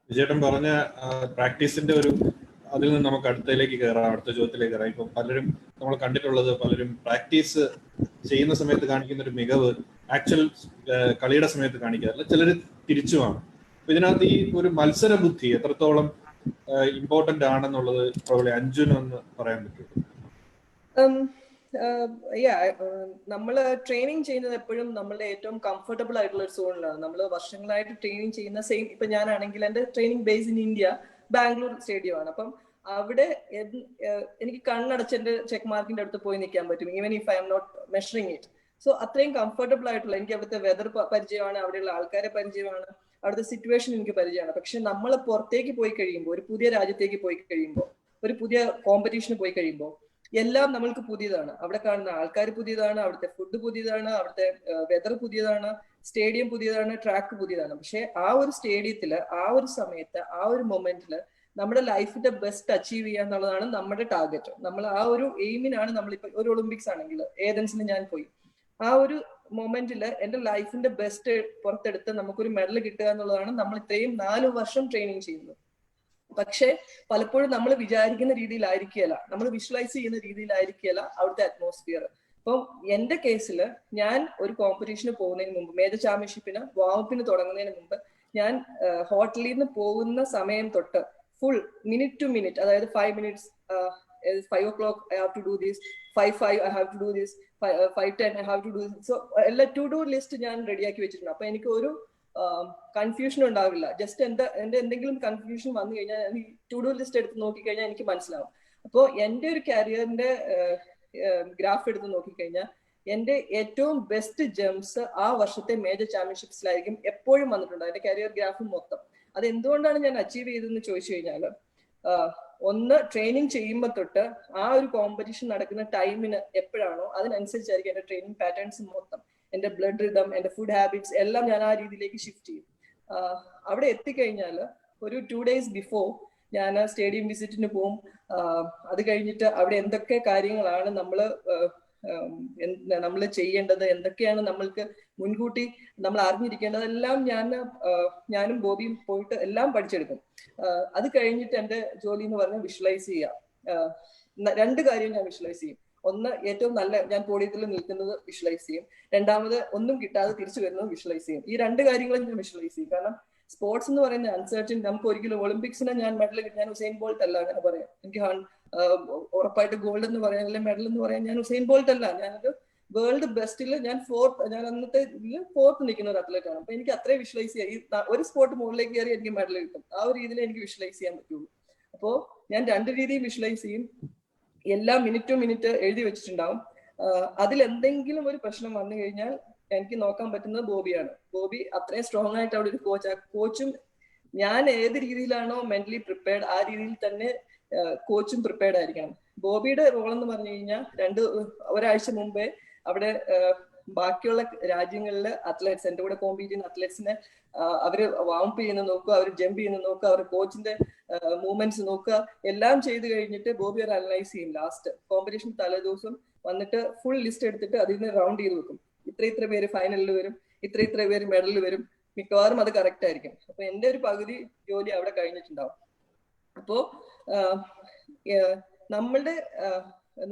വിജയേട്ടൻ പറഞ്ഞ പ്രാക്ടീസിന്റെ അതിൽ നിന്ന് നമുക്ക് അടുത്ത ചോദ്യത്തിലേക്ക് കയറാം. ഇപ്പൊ പലരും നമ്മൾ കണ്ടിട്ടുള്ളത്, പലരും പ്രാക്ടീസ് ചെയ്യുന്ന സമയത്ത് കാണിക്കുന്ന ഒരു മികവ് ആക്ച്വൽ കളിയുടെ സമയത്ത് കാണിക്കാറില്ല, ചിലർ തിരിച്ചുമാണ്. അപ്പൊ ഇതിനകത്ത് ഈ ഒരു മത്സര ബുദ്ധി എത്രത്തോളം ഇമ്പോർട്ടന്റ് ആണെന്നുള്ളത് probably അഞ്ജുനൊന്ന് പറയാൻ പറ്റും. നമ്മള് ട്രെയിനിങ് ചെയ്യുന്നത് എപ്പോഴും നമ്മളുടെ ഏറ്റവും കംഫർട്ടബിൾ ആയിട്ടുള്ള ഒരു സോണിലാണ്. നമ്മൾ വർഷങ്ങളായിട്ട് ട്രെയിനിങ് ചെയ്യുന്ന ഇപ്പൊ ഞാനാണെങ്കിൽ എന്റെ training base in India Bangalore സ്റ്റേഡിയമാണ്. അപ്പം അവിടെ എനിക്ക് കണ്ണടച്ച് എന്റെ ചെക്ക് മാർക്കിന്റെ അടുത്ത് പോയി നിൽക്കാൻ പറ്റും, even if I am not measuring it. So അത്രയും കംഫർട്ടബിൾ ആയിട്ടുള്ള, എനിക്ക് അവിടുത്തെ വെതർ പരിചയമാണ്, അവിടെയുള്ള ആൾക്കാരെ പരിചയമാണ്, അവിടുത്തെ സിറ്റുവേഷൻ എനിക്ക് പരിചയമാണ്. പക്ഷെ നമ്മൾ പുറത്തേക്ക് പോയി കഴിയുമ്പോൾ, ഒരു പുതിയ രാജ്യത്തേക്ക് പോയി കഴിയുമ്പോൾ, ഒരു പുതിയ കോമ്പറ്റീഷന് പോയി കഴിയുമ്പോൾ എല്ലാം നമ്മൾക്ക് പുതിയതാണ്. അവിടെ കാണുന്ന ആൾക്കാർ പുതിയതാണ്, അവിടുത്തെ ഫുഡ് പുതിയതാണ്, അവിടുത്തെ വെതർ പുതിയതാണ്, സ്റ്റേഡിയം പുതിയതാണ്, ട്രാക്ക് പുതിയതാണ്. പക്ഷെ ആ ഒരു സ്റ്റേഡിയത്തില്, ആ ഒരു സമയത്ത്, ആ ഒരു മൊമെന്റില് നമ്മുടെ ലൈഫിന്റെ ബെസ്റ്റ് അച്ചീവ് ചെയ്യുക എന്നുള്ളതാണ് നമ്മുടെ ടാർഗറ്റ്. നമ്മൾ ആ ഒരു എയിമിനാണ് നമ്മളിപ്പോ ഒരു ഒളിമ്പിക്സ് ആണെങ്കിൽ ഏതൻസിന് ഞാൻ പോയി, ആ ഒരു മൊമെന്റില് എന്റെ ലൈഫിന്റെ ബെസ്റ്റ് പുറത്തെടുത്ത് നമുക്കൊരു മെഡൽ കിട്ടുക എന്നുള്ളതാണ് നമ്മൾ ഇത്രയും 4 വർഷം ട്രെയിനിങ് ചെയ്യുന്നത്. പക്ഷെ പലപ്പോഴും നമ്മൾ വിചാരിക്കുന്ന രീതിയിലായിരിക്കുകയല്ല, നമ്മൾ വിഷ്വലൈസ് ചെയ്യുന്ന രീതിയിലായിരിക്കുകയല്ല അവിടുത്തെ അറ്റ്മോസ്ഫിയർ. അപ്പം എന്റെ കേസിൽ ഞാൻ ഒരു കോമ്പറ്റീഷന് പോകുന്നതിന് മുമ്പ്, മേജർ ചാമ്പ്യൻഷിപ്പിന് വാമപ്പിന് തുടങ്ങുന്നതിന് മുമ്പ് ഞാൻ ഹോട്ടലിൽ നിന്ന് പോകുന്ന സമയം തൊട്ട് ഫുൾ മിനിറ്റ് ടു മിനിറ്റ്, അതായത് 5 minutes, 5 o'clock I have to do this, 5:05 I have to do this, 5:10 I have to do this. So എല്ലാ ടു ഡു ലിസ്റ്റ് ഞാൻ റെഡിയാക്കി വെച്ചിട്ടുണ്ട്. അപ്പൊ എനിക്ക് ഒരു കൺഫ്യൂഷൻ ഉണ്ടാവില്ല. ജസ്റ്റ് എന്റെ എന്തെങ്കിലും കൺഫ്യൂഷൻ വന്നു കഴിഞ്ഞാൽ ഞാൻ ഈ ടു ഡു ലിസ്റ്റ് എടുത്ത് നോക്കിക്കഴിഞ്ഞാൽ എനിക്ക് മനസ്സിലാവും. അപ്പോൾ എന്റെ ഒരു കരിയറിന്റെ ഗ്രാഫ് എടുത്ത് നോക്കിക്കഴിഞ്ഞാൽ എന്റെ ഏറ്റവും ബെസ്റ്റ് ജംപ്സ് ആ വർഷത്തെ മേജർ ചാമ്പ്യൻഷിപ്സിലായിരിക്കും എപ്പോഴും വന്നിട്ടുണ്ട്. എന്റെ കരിയർ ഗ്രാഫ് മൊത്തം. അത് എന്തുകൊണ്ടാണ് ഞാൻ അച്ചീവ് ചെയ്തതെന്ന് ചോദിച്ചു കഴിഞ്ഞാൽ, ഒന്ന് ട്രെയിനിങ് ചെയ്യുമ്പോൾ തൊട്ട് ആ ഒരു കോമ്പറ്റീഷൻ നടക്കുന്ന ടൈമിന് എപ്പോഴാണോ അതിനനുസരിച്ചായിരിക്കും എന്റെ ട്രെയിനിങ് പാറ്റേൺസ് മൊത്തം. എന്റെ ബ്ലഡ് റിതം, എന്റെ ഫുഡ് ഹാബിറ്റ്സ് എല്ലാം ഞാൻ ആ രീതിയിലേക്ക് ഷിഫ്റ്റ് ചെയ്യും. അവിടെ എത്തിക്കഴിഞ്ഞാൽ ഒരു 2 days ബിഫോർ ഞാൻ സ്റ്റേഡിയം വിസിറ്റിന് പോകും. അത് കഴിഞ്ഞിട്ട് അവിടെ എന്തൊക്കെ കാര്യങ്ങളാണ് നമ്മൾ ചെയ്യേണ്ടത്, എന്തൊക്കെയാണ് നമ്മൾക്ക് മുൻകൂട്ടി നമ്മൾ അറിഞ്ഞിരിക്കേണ്ടതെല്ലാം ഞാനും ബോബിയും പോയിട്ട് എല്ലാം പഠിച്ചെടുക്കും. അത് കഴിഞ്ഞിട്ട് എന്റെ ജോലി എന്ന് പറഞ്ഞാൽ വിഷ്വലൈസ് ചെയ്യുക. 2 കാര്യം ഞാൻ വിഷ്വലൈസ് ചെയ്യും. ഒന്ന്, ഏറ്റവും നല്ല ഞാൻ പോഡിയത്തിൽ നിൽക്കുന്നത് വിഷ്വലൈസ് ചെയ്യും. രണ്ടാമത്, ഒന്നും കിട്ടാതെ തിരിച്ചു വരുന്നത് വിഷ്വലൈസ് ചെയ്യും. ഈ 2 കാര്യങ്ങളും ഞാൻ വിഷ്വലൈസ് ചെയ്യും. കാരണം സ്പോർട്സ് എന്ന് പറയുന്ന അൺസർട്ടൻ, നമുക്ക് ഒരിക്കലും ഒളിമ്പിക്സിന് ഞാൻ മെഡൽ കിട്ടി, ഞാൻ ഉസൈൻ ബോൾട്ട് അല്ല അങ്ങനെ പറയാം. എനിക്ക് ഉറപ്പായിട്ട് ഗോൾഡ് എന്ന് പറയാൻ, അല്ലെങ്കിൽ മെഡൽ എന്ന് പറയാൻ ഞാൻ ഉസൈൻ ബോൾട്ട് അല്ല. ഞാനൊരു വേൾഡ് ബെസ്റ്റിൽ ഞാൻ അന്നത്തെ ഇതിൽ 4th നിൽക്കുന്ന ഒരു അത്ലറ്റ് ആണ്. അപ്പൊ എനിക്ക് അത്രയും വിഷ്വലൈസ് ചെയ്യാം. ഒരു സ്പോർട്ട് മുകളിലേക്ക് കയറി എനിക്ക് മെഡൽ കിട്ടും, ആ ഒരു രീതിയിൽ എനിക്ക് വിഷ്വലൈസ് ചെയ്യാൻ പറ്റുള്ളൂ. അപ്പോ ഞാൻ 2 രീതിയിൽ വിഷ്വലൈസ് ചെയ്യും. എല്ലാം മിനിറ്റ് ടു മിനിറ്റ് എഴുതി വെച്ചിട്ടുണ്ടാവും. അതിൽ എന്തെങ്കിലും ഒരു പ്രശ്നം വന്നു കഴിഞ്ഞാൽ എനിക്ക് നോക്കാൻ പറ്റുന്നത് ബോബിയാണ്. ബോബി അത്രയും സ്ട്രോങ് ആയിട്ട് അവിടെ ഒരു കോച്ചും ഞാൻ ഏത് രീതിയിലാണോ മെന്റലി പ്രിപ്പയർഡ് ആ രീതിയിൽ തന്നെ കോച്ചും പ്രിപ്പയർഡ് ആയിരിക്കണം. ബോബിയുടെ റോൾ എന്ന് പറഞ്ഞു കഴിഞ്ഞാൽ ഒരാഴ്ച മുമ്പേ അവിടെ ബാക്കിയുള്ള രാജ്യങ്ങളിലെ അത്ലറ്റ്സ്, എന്റെ കൂടെ കോമ്പീറ്റ് ചെയ്യുന്ന അത്ലറ്റ്സിനെ അവര് വാംപ് ചെയ്യുന്ന നോക്കുക, അവർ ജമ്പ് ചെയ്യുന്ന നോക്കുക, അവർ കോച്ചിന്റെ മൂവ്മെന്റ്സ് നോക്കുക, എല്ലാം ചെയ്ത് കഴിഞ്ഞിട്ട് ബോബി ഒരു അനലൈസ് ചെയ്യും. ലാസ്റ്റ് കോമ്പറ്റീഷൻ തലേദിവസം വന്നിട്ട് ഫുൾ ലിസ്റ്റ് എടുത്തിട്ട് അതിൽ നിന്ന് റൗണ്ട് ചെയ്ത് വെക്കും. ഇത്ര പേര് ഫൈനലിൽ വരും, ഇത്ര പേര് മെഡലിൽ വരും, മിക്കവാറും അത് കറക്റ്റ് ആയിരിക്കും. അപ്പൊ എന്റെ ഒരു പകുതി ജോലി അവിടെ കഴിഞ്ഞിട്ടുണ്ടാവും. അപ്പോ നമ്മൾ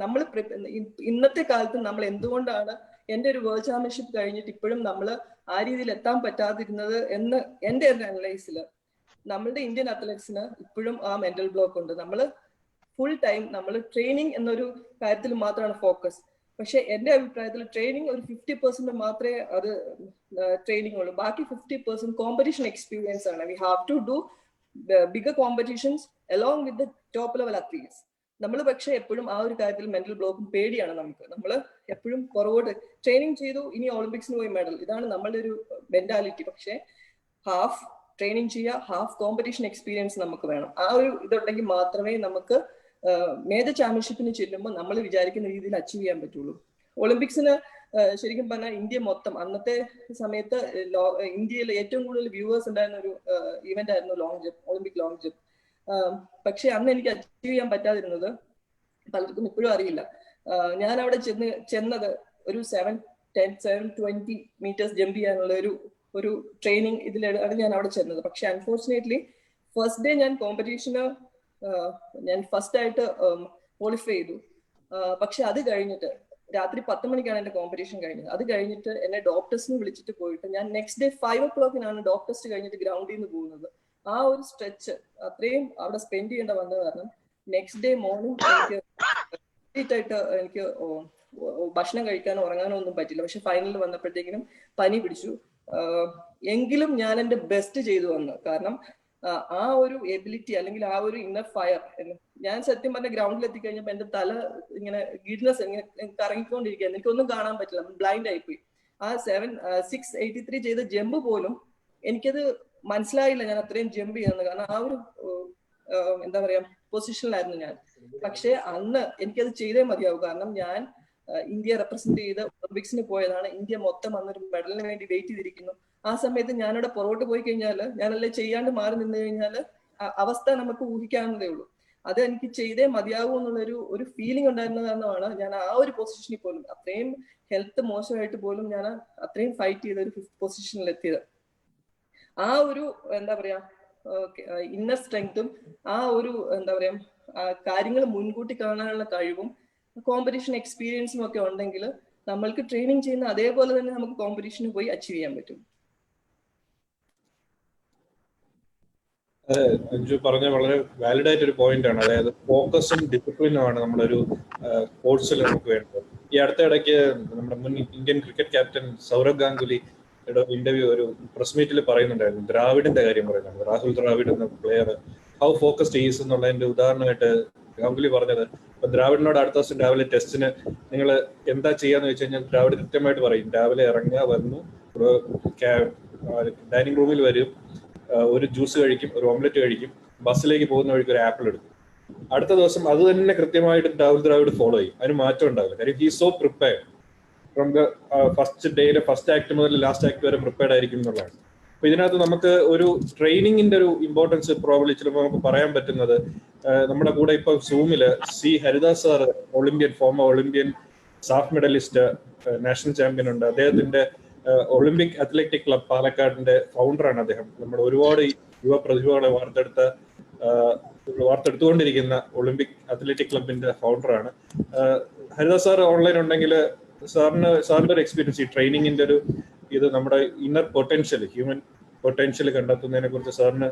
ഇന്നത്തെ കാലത്ത് നമ്മൾ എന്തുകൊണ്ടാണ് എന്റെ ഒരു വേൾഡ് ചാമ്പ്യൻഷിപ്പ് കഴിഞ്ഞിട്ട് ഇപ്പോഴും നമ്മൾ ആ രീതിയിൽ എത്താൻ പറ്റാതിരുന്നത് എന്ന് എന്റെ ഒരു അനലൈസിൽ, നമ്മളുടെ ഇന്ത്യൻ അത്ലറ്റ്സിന് ഇപ്പോഴും ആ മെന്റൽ ബ്ലോക്ക് ഉണ്ട്. നമ്മൾ ഫുൾ ടൈം നമ്മൾ ട്രെയിനിങ് എന്നൊരു കാര്യത്തിൽ മാത്രമാണ് ഫോക്കസ്. പക്ഷെ എന്റെ അഭിപ്രായത്തിൽ ട്രെയിനിങ് ഒരു 50% മാത്രമേ അത് ട്രെയിനിങ് ഉള്ളൂ. ബാക്കി 50% കോമ്പറ്റീഷൻ എക്സ്പീരിയൻസ് ആണ്. We have to do bigger competitions along with the top level athletes. നമ്മൾ പക്ഷെ എപ്പോഴും ആ ഒരു കാര്യത്തിൽ മെന്റൽ ബ്ലോക്കും പേടിയാണ് നമുക്ക്. നമ്മൾ എപ്പോഴും പുറകോട്ട് ട്രെയിനിങ് ചെയ്തു, ഇനി ഒളിമ്പിക്സിന് പോയി മെഡൽ, ഇതാണ് നമ്മളുടെ ഒരു മെന്റാലിറ്റി. പക്ഷെ ഹാഫ് ട്രെയിനിങ് ചെയ്യുക, ഹാഫ് കോമ്പറ്റീഷൻ എക്സ്പീരിയൻസ് നമുക്ക് വേണം. ആ ഒരു ഇതുണ്ടെങ്കിൽ മാത്രമേ നമുക്ക് മേജർ ചാമ്പ്യൻഷിപ്പിന് ചെല്ലുമ്പോൾ നമ്മൾ വിചാരിക്കുന്ന രീതിയിൽ അച്ചീവ് ചെയ്യാൻ പറ്റുള്ളൂ. ഒളിമ്പിക്സിന് ശരിക്കും പറഞ്ഞാൽ ഇന്ത്യ മൊത്തം അന്നത്തെ സമയത്ത് ഇന്ത്യയിൽ ഏറ്റവും കൂടുതൽ വ്യൂവേഴ്സ് ഉണ്ടായിരുന്ന ഒരു ഇവന്റ് ആയിരുന്നു long jump, Olympic long jump. പക്ഷെ അന്ന് എനിക്ക് അച്ചീവ് ചെയ്യാൻ പറ്റാതിരുന്നത് പലർക്കും ഇപ്പോഴും അറിയില്ല. ഞാൻ അവിടെ ചെന്നത് ഒരു 720 മീറ്റേഴ്സ് ജമ്പ് ചെയ്യാനുള്ള ഒരു ട്രെയിനിങ് ഇതിലാണ് ഞാൻ അവിടെ ചെന്നത്. പക്ഷെ അൺഫോർച്ചുനേറ്റ്ലി ഫസ്റ്റ് ഡേ ഞാൻ കോമ്പറ്റീഷന് ഞാൻ ഫസ്റ്റ് ആയിട്ട് ക്വാളിഫൈ ചെയ്തു. പക്ഷെ അത് കഴിഞ്ഞിട്ട് രാത്രി 10 മണിക്കാണ് എന്റെ കോമ്പറ്റീഷൻ കഴിഞ്ഞത്. അത് കഴിഞ്ഞിട്ട് എന്നെ ഡോക്ടേഴ്സിനെ വിളിച്ചിട്ട് പോയിട്ട് ഞാൻ next day 5 o'clock doctor test കഴിഞ്ഞിട്ട് ഗ്രൗണ്ടിൽ നിന്ന് പോകുന്നത്. ആ ഒരു സ്ട്രെച്ച് അത്രയും അവിടെ സ്പെൻഡ് ചെയ്യേണ്ട വന്നത് കാരണം നെക്സ്റ്റ് ഡേ മോർണിംഗ് എനിക്ക് ഭക്ഷണം കഴിക്കാനോ ഉറങ്ങാനോ ഒന്നും പറ്റില്ല. പക്ഷെ ഫൈനലിൽ വന്നപ്പോഴത്തേക്കിനും പനി പിടിച്ചു. എങ്കിലും ഞാൻ എന്റെ ബെസ്റ്റ് ചെയ്തു വന്നു. കാരണം ആ ഒരു എബിലിറ്റി അല്ലെങ്കിൽ ആ ഒരു ഇന്നർ ഫയർ, ഞാൻ സത്യം പറഞ്ഞ ഗ്രൗണ്ടിൽ എത്തിക്കഴിഞ്ഞപ്പോ എന്റെ തല ഇങ്ങനെ ഗിഡ്നസ് ഇങ്ങനെ കറങ്ങിക്കൊണ്ടിരിക്കുകയാണ്. എനിക്കൊന്നും കാണാൻ പറ്റില്ല, ബ്ലൈൻഡ് ആയിപ്പോയി. ആ 683 ചെയ്ത ജമ്പ് പോലും എനിക്കത് മനസ്സിലായില്ല ഞാൻ അത്രയും ജമ്പ് ചെയ്യുന്നത്. കാരണം ആ ഒരു എന്താ പറയാ പൊസിഷനിലായിരുന്നു ഞാൻ. പക്ഷെ അന്ന് എനിക്കത് ചെയ്തേ മതിയാവും. കാരണം ഞാൻ ഇന്ത്യ റെപ്രസെന്റ് ചെയ്ത് ഒളിമ്പിക്സിന് പോയതാണ്. ഇന്ത്യ മൊത്തം അന്നൊരു മെഡലിന് വേണ്ടി വെയിറ്റ് ചെയ്തിരിക്കുന്നു. ആ സമയത്ത് ഞാനവിടെ പുറകോട്ട് പോയി കഴിഞ്ഞാൽ, ഞാനല്ലേ ചെയ്യാണ്ട് മാറി നിന്ന് കഴിഞ്ഞാൽ അവസ്ഥ നമുക്ക് ഊഹിക്കാവുന്നതേ ഉള്ളൂ. അത് എനിക്ക് ചെയ്തേ മതിയാവൂ എന്നുള്ളൊരു ഫീലിംഗ് ഉണ്ടായിരുന്ന കാരണമാണ് ഞാൻ ആ ഒരു പൊസിഷനിൽ പോലും, അത്രയും ഹെൽത്ത് മോശമായിട്ട് പോലും ഞാൻ അത്രയും ഫൈറ്റ് ചെയ്ത ഒരു 5th പൊസിഷനിൽ എത്തിയത്. ആ ഒരു എന്താ പറയാ ഇന്നർ സ്ട്രെങ്തും ആ ഒരു എന്താ പറയാ കാര്യങ്ങൾ മുൻകൂട്ടി കാണാനുള്ള കഴിവും കോമ്പറ്റീഷൻ എക്സ്പീരിയൻസും ഒക്കെ ഉണ്ടെങ്കിൽ നമ്മൾക്ക് ട്രെയിനിങ് ചെയ്യുന്ന അതേപോലെ തന്നെ നമുക്ക് കോമ്പറ്റീഷന് പോയി അച്ചീവ് ചെയ്യാൻ പറ്റും. അഞ്ജു പറഞ്ഞ വളരെ വാലിഡ് ആയിട്ടൊരു പോയിന്റ് ആണ്. അതായത് ഫോക്കസും ഡിസിപ്ലിനും ആണ് നമ്മളൊരു സ്പോർട്സിൽ നമുക്ക് വേണ്ടത്. ഈ അടുത്ത ഇടയ്ക്ക് നമ്മുടെ മുൻ Indian cricket captain Sourav Ganguly interview ഒരു പ്രസ് മീറ്റിൽ പറയുന്നുണ്ടായിരുന്നു. ദ്രാവിഡിന്റെ കാര്യം പറയുന്നുണ്ട്. രാഹുൽ ദ്രാവിഡ് എന്ന പ്ലെയർ ഹൗ ഫോക്കസ്ഡ് ഈസ് എന്നുള്ളതിന്റെ ഉദാഹരണമായിട്ട് ഗാംഗുലി പറഞ്ഞത്, ഇപ്പൊ ദ്രാവിഡിനോട് അടുത്ത ദിവസം രാവിലെ ടെസ്റ്റിന് നിങ്ങൾ എന്താ ചെയ്യാന്ന് വെച്ച് കഴിഞ്ഞാൽ ദ്രാവിഡ് കൃത്യമായിട്ട് പറയും, രാവിലെ ഇറങ്ങുക, വന്നു ഡൈനിങ് റൂമിൽ വരും, ഒരു ജ്യൂസ് കഴിക്കും, ഒരു ഓംലെറ്റ് കഴിക്കും, ബസ്സിലേക്ക് പോകുന്ന വഴിക്ക് ഒരു ആപ്പിൾ എടുക്കും. അടുത്ത ദിവസം അത് തന്നെ കൃത്യമായിട്ട് രാഹുൽ ദ്രാവിഡ് ഫോളോ ചെയ്യും. അതിന് മാറ്റം ഉണ്ടാവില്ല. കാര്യം he so prepared from the first ഡേയിലെ ഫസ്റ്റ് ആക്ട് മുതൽ ലാസ്റ്റ് ആക്ട് വരെ പ്രിപ്പയർഡ് ആയിരിക്കും എന്നുള്ളതാണ്. അപ്പൊ ഇതിനകത്ത് നമുക്ക് ഒരു ട്രെയിനിങ്ങിന്റെ ഒരു ഇമ്പോർട്ടൻസ് പ്രോബ്ലി ചിലപ്പോൾ നമുക്ക് പറയാൻ പറ്റുന്നത്, നമ്മുടെ കൂടെ ഇപ്പൊ സൂമില് C Haridas sir, former olympian SAF medallist, national champion ഉണ്ട്. അദ്ദേഹത്തിന്റെ ഒളിമ്പിക് അത്ലറ്റിക് ക്ലബ് പാലക്കാടിന്റെ ഫൗണ്ടറാണ് അദ്ദേഹം. നമ്മുടെ ഒരുപാട് യുവ പ്രതിഭകളെ വാർത്തെടുത്തുകൊണ്ടിരിക്കുന്ന ഒളിമ്പിക് അത്ലറ്റിക് ക്ലബിന്റെ ഫൗണ്ടറാണ്. ഹരിദാസ് സാർ ഓൺലൈൻ ഉണ്ടെങ്കിൽ സാറിന്റെ ഒരു എക്സ്പീരിയൻസ്, ഈ ട്രെയിനിങ്ങിന്റെ ഒരു ഇത് നമ്മുടെ ഇന്നർ പൊട്ടൻഷ്യൽ, ഹ്യൂമൻ പൊട്ടൻഷ്യൽ കണ്ടെത്തുന്നതിനെ കുറിച്ച് സാറിന്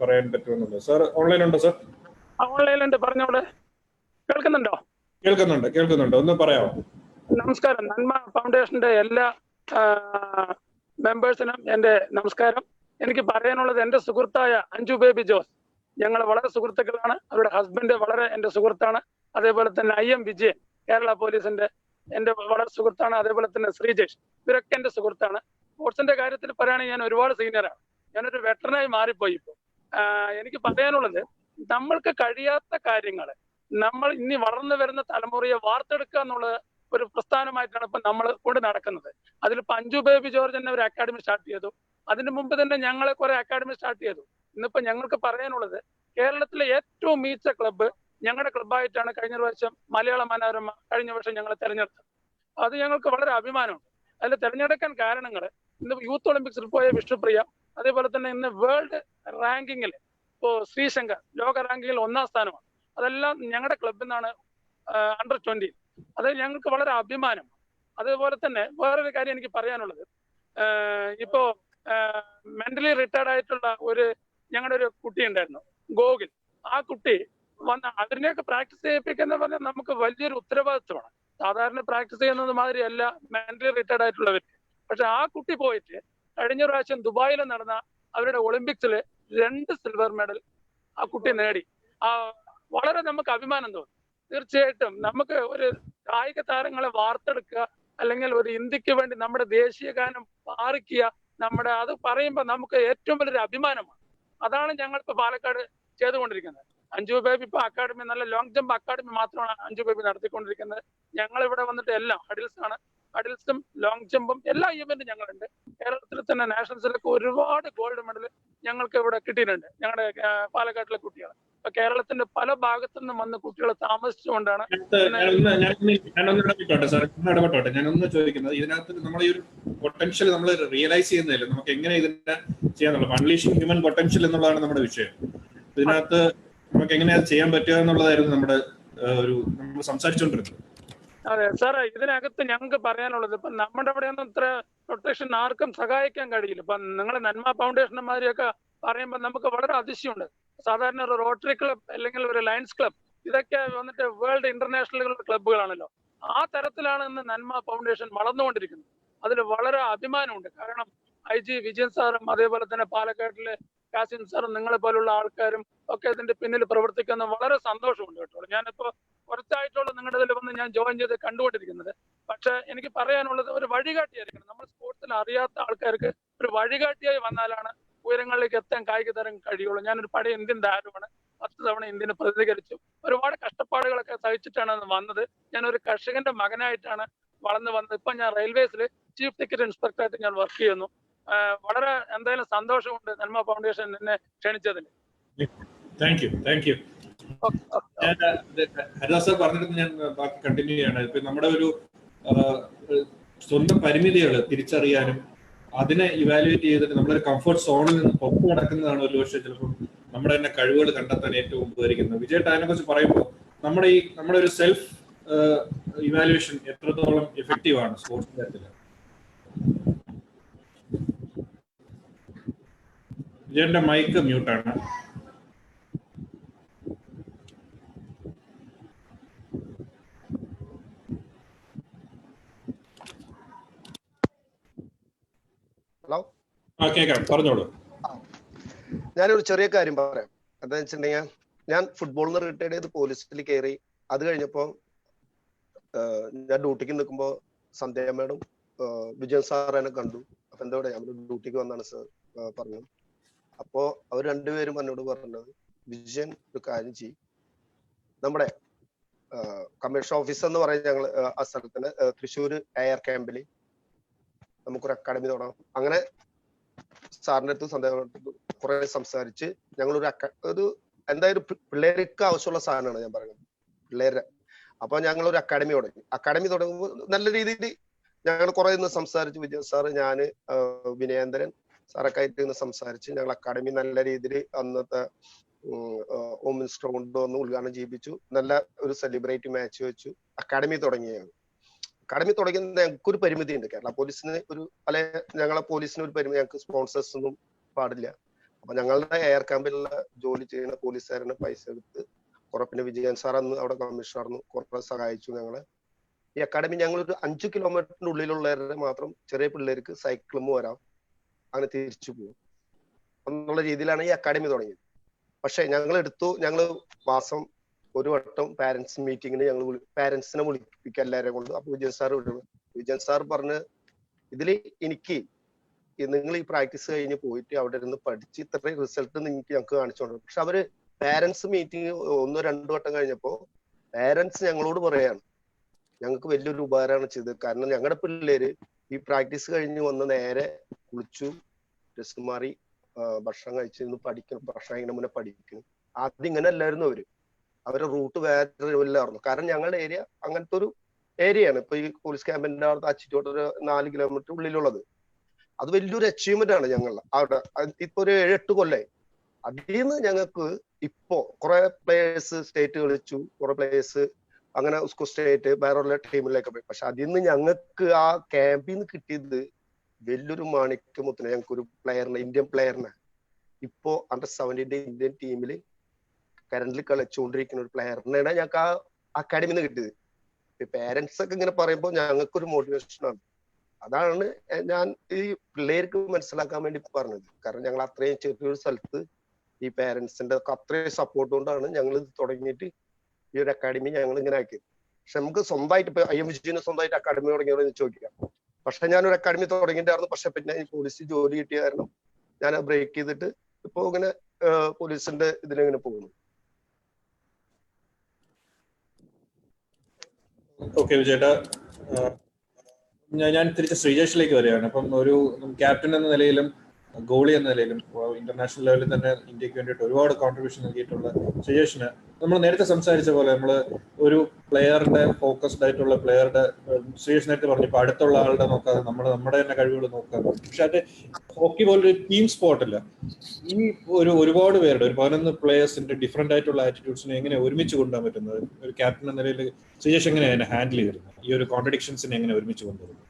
പറയാൻ പറ്റുമെന്നുള്ളത്. സാർ ഓൺലൈൻ ഉണ്ടോ? സാർ ഓൺലൈനുണ്ട്, പറഞ്ഞോളെ. കേൾക്കുന്നുണ്ട്. ഒന്ന് പറയാമോ? നമസ്കാരം. നന്മ ഫൗണ്ടേഷന്റെ എല്ലാ മെമ്പേഴ്സിനും എന്റെ നമസ്കാരം. എനിക്ക് പറയാനുള്ളത്, എന്റെ സുഹൃത്തായ അഞ്ജു ബേബി ജോസ്, ഞങ്ങൾ വളരെ സുഹൃത്തുക്കളാണ്. അവരുടെ ഹസ്ബൻഡ് വളരെ എന്റെ സുഹൃത്താണ്. അതേപോലെ തന്നെ IM വിജയൻ, കേരള പോലീസിന്റെ എന്റെ വളരെ സുഹൃത്താണ്. അതേപോലെ തന്നെ ശ്രീജേഷ്, ഇവരൊക്കെ എന്റെ സുഹൃത്താണ്. സ്പോർട്സിന്റെ കാര്യത്തിൽ പറയുകയാണെങ്കിൽ ഞാൻ ഒരുപാട് സീനിയറാണ്. ഞാനൊരു വെറ്ററനായി മാറിപ്പോയി. ഇപ്പോൾ എനിക്ക് പറയാനുള്ളത്, നമ്മൾക്ക് കഴിയാത്ത കാര്യങ്ങൾ നമ്മൾ ഇനി വളർന്നു വരുന്ന തലമുറയെ വാർത്തെടുക്കുക എന്നുള്ളത് ഒരു പ്രസ്ഥാനമായിട്ടാണ് ഇപ്പൊ നമ്മൾ കൊണ്ട് നടക്കുന്നത്. അതിലിപ്പോ അഞ്ജു ബേബി ജോർജ് തന്നെ ഒരു അക്കാഡമി സ്റ്റാർട്ട് ചെയ്തു. അതിനു മുമ്പ് തന്നെ ഞങ്ങളെ കുറെ അക്കാഡമി സ്റ്റാർട്ട് ചെയ്തു. ഇന്നിപ്പോ ഞങ്ങൾക്ക് പറയാനുള്ളത്, കേരളത്തിലെ ഏറ്റവും മികച്ച ക്ലബ്ബ് ഞങ്ങളുടെ ക്ലബ്ബായിട്ടാണ് കഴിഞ്ഞ വർഷം മലയാള മനോരമ കഴിഞ്ഞ വർഷം ഞങ്ങൾ തെരഞ്ഞെടുത്തത്. അത് ഞങ്ങൾക്ക് വളരെ അഭിമാനമുണ്ട്. അതിൽ തെരഞ്ഞെടുക്കാൻ കാരണങ്ങൾ, ഇന്ന് യൂത്ത് ഒളിമ്പിക്സിൽ പോയ വിഷ്ണുപ്രിയ, അതേപോലെ തന്നെ ഇന്ന് വേൾഡ് റാങ്കിങ്ങിൽ ഇപ്പോ ശ്രീശങ്കർ ലോക റാങ്കിങ്ങിൽ 1ാം സ്ഥാനമാണ്. അതെല്ലാം ഞങ്ങളുടെ ക്ലബിൽ നിന്നാണ്, അണ്ടർ 20. അത് ഞങ്ങൾക്ക് വളരെ അഭിമാനം. അതേപോലെ തന്നെ വേറൊരു കാര്യം എനിക്ക് പറയാനുള്ളത്, ഇപ്പോ മെന്റലി റിട്ടയർഡ് ആയിട്ടുള്ള ഞങ്ങളുടെ ഒരു കുട്ടി ഉണ്ടായിരുന്നു, ഗോകുൽ. ആ കുട്ടി വന്ന് അതിനെയൊക്കെ പ്രാക്ടീസ് ചെയ്യിപ്പിക്കുന്ന പറഞ്ഞാൽ നമുക്ക് വലിയൊരു ഉത്തരവാദിത്വമാണ്. സാധാരണ പ്രാക്ടീസ് ചെയ്യുന്നത് മാതിരിയല്ല മെന്റലി റിട്ടയർഡ് ആയിട്ടുള്ളവർ. പക്ഷെ ആ കുട്ടി പോയിട്ട് കഴിഞ്ഞ പ്രാവശ്യം ദുബായിൽ നടന്ന അവരുടെ ഒളിമ്പിക്സിൽ 2 സിൽവർ മെഡൽ ആ കുട്ടി നേടി. വളരെ നമുക്ക് അഭിമാനം തോന്നും. തീർച്ചയായിട്ടും നമുക്ക് ഒരു കായിക താരങ്ങളെ വാർത്തെടുക്കുക, അല്ലെങ്കിൽ ഒരു ഇന്ത്യക്ക് വേണ്ടി നമ്മുടെ ദേശീയ ഗാനം പാറിക്കുക, അത് പറയുമ്പോൾ നമുക്ക് ഏറ്റവും വലിയൊരു അഭിമാനമാണ്. അതാണ് ഞങ്ങൾ ഇപ്പൊ പാലക്കാട് ചെയ്തുകൊണ്ടിരിക്കുന്നത്. അഞ്ജു ബേബി ഇപ്പൊ അക്കാഡമി, നല്ല ലോങ് ജമ്പ് അക്കാഡമി മാത്രമാണ് അഞ്ജു ബേബി നടത്തിക്കൊണ്ടിരിക്കുന്നത്. ഞങ്ങൾ ഇവിടെ വന്നിട്ട് എല്ലാം ഹഡിൽസും ലോങ് ജമ്പും എല്ലാ ഈവന്റും ഞങ്ങളുണ്ട്. കേരളത്തിൽ തന്നെ നാഷണൽസിലൊക്കെ ഒരുപാട് ഗോൾഡ് മെഡൽ ഞങ്ങൾക്ക് ഇവിടെ കിട്ടിയിട്ടുണ്ട്, ഞങ്ങളുടെ പാലക്കാട്ടിലെ കുട്ടികൾ. ഇപ്പൊ കേരളത്തിന്റെ പല ഭാഗത്തു നിന്നും വന്ന് കുട്ടികൾ താമസിച്ചുകൊണ്ടാണ്. ഞാനൊന്ന് ചോദിക്കുന്നത്, ഇതിനകത്ത് നമ്മൾ ഈ ഒരു പൊട്ടൻഷ്യൽ നമ്മൾ റിയലൈസ് ചെയ്യുന്നില്ല, നമുക്ക് എങ്ങനെ ഇതിനെ ചെയ്യാന്നുള്ളത്, അൺലീഷിംഗ് ഹ്യൂമൻ പൊട്ടൻഷ്യൽ എന്നുള്ളതാണ് നമ്മുടെ വിഷയം. ഇതിനകത്ത് നമുക്ക് എങ്ങനെയാ ചെയ്യാൻ പറ്റുക എന്നുള്ളതായിരുന്നു നമ്മൾ സംസാരിച്ചുകൊണ്ടിരുന്നത്. അതെ സാറേ, ഇതിനകത്ത് ഞങ്ങൾക്ക് പറയാനുള്ളത്, ഇപ്പൊ നമ്മുടെ അവിടെയൊന്നും ഇത്ര പ്രൊട്ടക്ഷൻ ആർക്കും സഹായിക്കാൻ കഴിയില്ല. ഇപ്പൊ നിങ്ങളെ നന്മ ഫൗണ്ടേഷന്മാരെയൊക്കെ പറയുമ്പോൾ നമുക്ക് വളരെ അതിശയമുണ്ട്. സാധാരണ ഒരു റോട്ടറി ക്ലബ് അല്ലെങ്കിൽ ഒരു ലയൺസ് ക്ലബ്, ഇതൊക്കെ വന്നിട്ട് വേൾഡ് ഇന്റർനാഷണൽ ക്ലബ്ബുകളാണല്ലോ. ആ തരത്തിലാണ് ഇന്ന് നന്മ ഫൗണ്ടേഷൻ വളർന്നുകൊണ്ടിരിക്കുന്നത്. അതിൽ വളരെ അഭിമാനമുണ്ട്. കാരണം IG വിജയൻ സാറും അതേപോലെ തന്നെ പാലക്കാട്ടിലെ കാസിം സാറും നിങ്ങളെ പോലുള്ള ആൾക്കാരും ഒക്കെ ഇതിന്റെ പിന്നിൽ പ്രവർത്തിക്കുന്ന വളരെ സന്തോഷമുണ്ട് കേട്ടോ. ഞാനിപ്പോ കുറച്ചായിട്ടുള്ള നിങ്ങളുടെ ഇതിൽ വന്ന് ഞാൻ ജോയിൻ ചെയ്ത് കണ്ടുകൊണ്ടിരിക്കുന്നത്. പക്ഷെ എനിക്ക് പറയാനുള്ളത്, ഒരു വഴികാട്ടിയായിരിക്കണം. നമ്മൾ സ്പോർട്സിൽ അറിയാത്ത ആൾക്കാർക്ക് ഒരു വഴികാട്ടിയായി വന്നാലാണ് ഉയരങ്ങളിലേക്ക് എത്താൻ കായിക താരം കഴിയുള്ളൂ. ഞാനൊരു പഴയ ഇന്ത്യൻ താരമാണ്. 10 തവണ ഇന്ത്യനെ പ്രതിനിധീകരിച്ചു. ഒരുപാട് കഷ്ടപ്പാടുകളൊക്കെ സഹിച്ചിട്ടാണ് വന്നത്. ഞാനൊരു കർഷകന്റെ മകനായിട്ടാണ് വളർന്നു വന്നത്. ഇപ്പൊ ഞാൻ റെയിൽവേസിൽ ചീഫ് ടിക്കറ്റ് ഇൻസ്പെക്ടറായിട്ട് ഞാൻ വർക്ക് ചെയ്യുന്നു. വളരെ എന്തായാലും സന്തോഷമുണ്ട് നന്മ ഫൗണ്ടേഷൻ എന്നെ ക്ഷണിച്ചതിൽ. Thank you. ഹരിദാസ് സാർ പറഞ്ഞിട്ട് ഞാൻ ബാക്കി കണ്ടിന്യൂ ചെയ്യാണ്. ഇപ്പൊ നമ്മുടെ ഒരു സ്വന്തം പരിമിതികൾ തിരിച്ചറിയാനും അതിനെ ഇവാലുവേറ്റ് ചെയ്തിട്ട് നമ്മളൊരു കംഫർട്ട് സോണിൽ നിന്ന് പുറത്തു കിടക്കുന്നതാണ് ഒരു പക്ഷേ ചിലപ്പോൾ നമ്മുടെ തന്നെ കഴിവുകൾ കണ്ടെത്താൻ ഏറ്റവും ഉപകരിക്കുന്നത്. വിജയേട്ട അതിനെ കുറിച്ച് പറയുമ്പോൾ നമ്മുടെ ഒരു സെൽഫ് ഇവാലുവേഷൻ എത്രത്തോളം എഫക്റ്റീവ് ആണ് സ്പോർട്സ് കാര്യത്തിൽ? വിജയന്റെ മൈക്ക് മ്യൂട്ടാണ്. കേൾക്കാം, പറഞ്ഞോളൂ. ഞാനൊരു ചെറിയ കാര്യം പറയാം. എന്താന്ന് വെച്ചിട്ടുണ്ടെങ്കിൽ ഞാൻ ഫുട്ബോളിൽ നിന്ന് റിട്ടയർഡ് ചെയ്ത് പോലീസിൽ കയറി. അത് കഴിഞ്ഞപ്പോ ഞാൻ ഡ്യൂട്ടിക്ക് നിൽക്കുമ്പോ സന്ധ്യ മേഡം വിജയൻ സാർ എന്നെ കണ്ടു. അപ്പൊ എന്താ പറയാ, അവര് ഡ്യൂട്ടിക്ക് വന്നാണ് സാർ പറഞ്ഞു. അപ്പോ അവർ രണ്ടുപേരും എന്നോട് പറഞ്ഞത്, വിജയൻ ഒരു കാര്യം ചെയ്യും, നമ്മുടെ കമ്മീഷൻ ഓഫീസർ എന്ന് പറയുന്നത് ഞങ്ങൾ ആ സ്ഥലത്തിന് തൃശ്ശൂര് എയർ ക്യാമ്പിൽ നമുക്കൊരു അക്കാഡമി തുടങ്ങാം. അങ്ങനെ സാറിന്റെ അടുത്ത് സന്ധ്യ കുറെ സംസാരിച്ച് ഞങ്ങളൊരു ഒരു എന്തായാലും പിള്ളേർക്ക് ആവശ്യമുള്ള സാധനമാണ് ഞാൻ പറയുന്നത്, പിള്ളേരുടെ. അപ്പൊ ഞങ്ങൾ ഒരു അക്കാഡമി തുടങ്ങുമ്പോൾ നല്ല രീതിയിൽ ഞങ്ങൾ കുറെ ഇന്ന് സംസാരിച്ച്, വിജയൻ സാറ്, ഞാന്, വിനയേന്ദ്രൻ സാറൊക്കെ ആയിട്ട് ഇന്ന് സംസാരിച്ച് ഞങ്ങൾ അക്കാഡമി നല്ല രീതിയിൽ അന്നത്തെ ഹോം മിനിസ്റ്റർ കൊണ്ടുവന്ന് ഉദ്ഘാടനം ചെയ്യിപ്പിച്ചു. നല്ല ഒരു സെലിബ്രേറ്റ് മാച്ച് വെച്ചു. അക്കാഡമി തുടങ്ങിയാണ്. അക്കാഡമി തുടങ്ങിയത് ഞങ്ങൾക്കൊരു പരിമിതി ഉണ്ട്. കേരള പോലീസിന് ഞങ്ങളെ പോലീസിന് ഒരു പരിമിതി, ഞങ്ങൾക്ക് സ്പോൺസേഴ്സ് ഒന്നും പാടില്ല. അപ്പൊ ഞങ്ങളുടെ എയർ ക്യാമ്പിലുള്ള ജോലി ചെയ്യുന്ന പോലീസുകാരന് പൈസ എടുത്ത് കുറെ, പിന്നെ വിജയൻ സാർ അന്ന് അവിടെ കമ്മീഷണർന്ന് കുറെ സഹായിച്ചു ഞങ്ങളെ. ഈ അക്കാഡമി ഞങ്ങളൊരു 5 കിലോമീറ്ററിന്റെ ഉള്ളിലുള്ളവരുടെ മാത്രം ചെറിയ പിള്ളേർക്ക് സൈക്കിളും വരാം, അങ്ങനെ തിരിച്ചു പോകും എന്നുള്ള രീതിയിലാണ് ഈ അക്കാഡമി തുടങ്ങിയത്. പക്ഷെ ഞങ്ങൾ മാസം ഒരു വട്ടം പാരന്റ്സ് മീറ്റിങ്ങിന് ഞങ്ങൾ പാരന്റ്സിനെ വിളിപ്പിക്കുക എല്ലാവരെയും കൊണ്ട്. അപ്പൊ വിജയൻ സാർ പറഞ്ഞ്, ഇതില് എനിക്ക് നിങ്ങൾ ഈ പ്രാക്ടീസ് കഴിഞ്ഞ് പോയിട്ട് അവിടെ ഇരുന്ന് പഠിച്ച് ഇത്രയും റിസൾട്ട് ഞങ്ങൾക്ക് കാണിച്ചോണ്ട്. പക്ഷെ അവര് പാരന്റ്സ് മീറ്റിംഗ് 1-2 വട്ടം കഴിഞ്ഞപ്പോ പാരന്റ്സ് ഞങ്ങളോട് പറയാണ്, ഞങ്ങൾക്ക് വലിയൊരു ഉപകാരമാണ് ചെയ്തത്. കാരണം ഞങ്ങളുടെ പിള്ളേര് ഈ പ്രാക്ടീസ് കഴിഞ്ഞ് വന്ന് നേരെ കുളിച്ചു, ഡ്രസ് മാറി, ഭക്ഷണം കഴിച്ചിരുന്നു പഠിക്കണം, ഭക്ഷണം കഴിക്കുന്ന മുന്നേ പഠിക്കണം. ആദ്യം ഇങ്ങനെ അല്ലായിരുന്നു അവരുടെ റൂട്ട് വേറെ ഇല്ലായിരുന്നു. കാരണം ഞങ്ങളുടെ ഏരിയ അങ്ങനത്തെ ഒരു ഏരിയയാണ്. ഇപ്പൊ ഈ പോലീസ് ക്യാമ്പിന്റെ അവിടെ അച്ചിട്ടോട്ട് ഒരു 4 കിലോമീറ്റർ ഉള്ളിലുള്ളത്. അത് വലിയൊരു അച്ചീവ്മെന്റ് ആണ് ഞങ്ങൾ അവിടെ. ഇപ്പൊ ഒരു 7-8 കൊല്ലായി. അതിൽ നിന്ന് ഞങ്ങൾക്ക് ഇപ്പോ കുറെ പ്ലേയേഴ്സ് സ്റ്റേറ്റ് കളിച്ചു, കുറെ പ്ലേയേഴ്സ് അങ്ങനെ സ്റ്റേറ്റ് വേറെ ടീമിലേക്ക് പോയി. പക്ഷെ അതിൽ നിന്ന് ഞങ്ങൾക്ക് ആ ക്യാമ്പിൽ നിന്ന് കിട്ടിയത് വലിയൊരു മാണിക്യമുത്തിന്. ഞങ്ങൾക്ക് ഒരു പ്ലെയറിനെ, ഇന്ത്യൻ പ്ലെയറിനെ, ഇപ്പോ അണ്ടർ-17 ഇന്ത്യൻ ടീമിൽ കറന്റിൽ കളിച്ചുകൊണ്ടിരിക്കുന്ന ഒരു പ്ലെയറിനെയാണ് ഞങ്ങൾക്ക് ആ അക്കാഡമിയിൽ നിന്ന് കിട്ടിയത്. പേരൻസ് ഒക്കെ ഇങ്ങനെ പറയുമ്പോൾ ഞങ്ങൾക്കൊരു മോട്ടിവേഷനാണ്. അതാണ് ഞാൻ ഈ പിള്ളേർക്ക് മനസ്സിലാക്കാൻ വേണ്ടി പറഞ്ഞത്. കാരണം ഞങ്ങൾ അത്രയും ചെറിയൊരു സ്ഥലത്ത് ഈ പേരൻസിന്റെ അത്രയും സപ്പോർട്ട് കൊണ്ടാണ് ഞങ്ങൾ ഇത് തുടങ്ങിയിട്ട് ഈ ഒരു അക്കാഡമി ഞങ്ങൾ ഇങ്ങനെ ആക്കിയത്. പക്ഷെ നമുക്ക് സ്വന്തമായിട്ട് ഇപ്പൊ IM വിജയന് സ്വന്തമായിട്ട് അക്കാഡമി തുടങ്ങിയവരെ ചോദിക്കാം. പക്ഷെ ഞാനൊരു അക്കാഡമി തുടങ്ങിയിട്ടായിരുന്നു. പക്ഷെ പിന്നെ ഈ പോലീസിൽ ജോലി കിട്ടിയ കാരണം ഞാൻ ബ്രേക്ക് ചെയ്തിട്ട് ഇപ്പൊ ഇങ്ങനെ പോലീസിന്റെ ഇതിലിങ്ങനെ പോകുന്നു. ഓക്കെ വിജയേട്ടാ, ഞാൻ തിരിച്ച് ശ്രീജേഷിലേക്ക് വരികയാണ്. അപ്പം ഒരു ക്യാപ്റ്റൻ എന്ന നിലയിലും ഗോളി എന്ന നിലയിലും ഇന്റർനാഷണൽ ലെവലിൽ തന്നെ ഇന്ത്യക്ക് വേണ്ടിയിട്ട് ഒരുപാട് കോൺട്രിബ്യൂഷൻ നൽകിയിട്ടുള്ള ശ്രീജേഷിന്, നമ്മൾ നേരത്തെ സംസാരിച്ച പോലെ നമ്മൾ ഒരു പ്ലെയറുടെ ഫോക്കസ്ഡ് ആയിട്ടുള്ള പ്ലെയറുടെ, ശ്രീജേഷ് നേരത്തെ പറഞ്ഞു ഇപ്പൊ അടുത്തുള്ള ആളുടെ നോക്കാതെ നമ്മുടെ തന്നെ കഴിവുകൾ നോക്കാതെ. പക്ഷെ അത് ഹോക്കി പോലൊരു ടീം സ്പോർട്ടല്ല. ഈ ഒരുപാട് പേരുടെ ഒരു 11 പ്ലേയേഴ്സിന്റെ ഡിഫറെന്റ് ആയിട്ടുള്ള ആറ്റിറ്റ്യൂഡ്സിനെ എങ്ങനെ ഒരുമിച്ച് കൊണ്ടുപോകാൻ പറ്റുന്നത്? ഒരു ക്യാപ്റ്റൻ എന്ന നിലയിൽ ശ്രീജേഷ് എങ്ങനെയാണ് ഹാൻഡിൽ ചെയ്തിരുന്നത് ഈ ഒരു കോൺട്രഡിക്ഷൻസിനെ എങ്ങനെ ഒരുമിച്ച് കൊണ്ടുവരുന്നത്?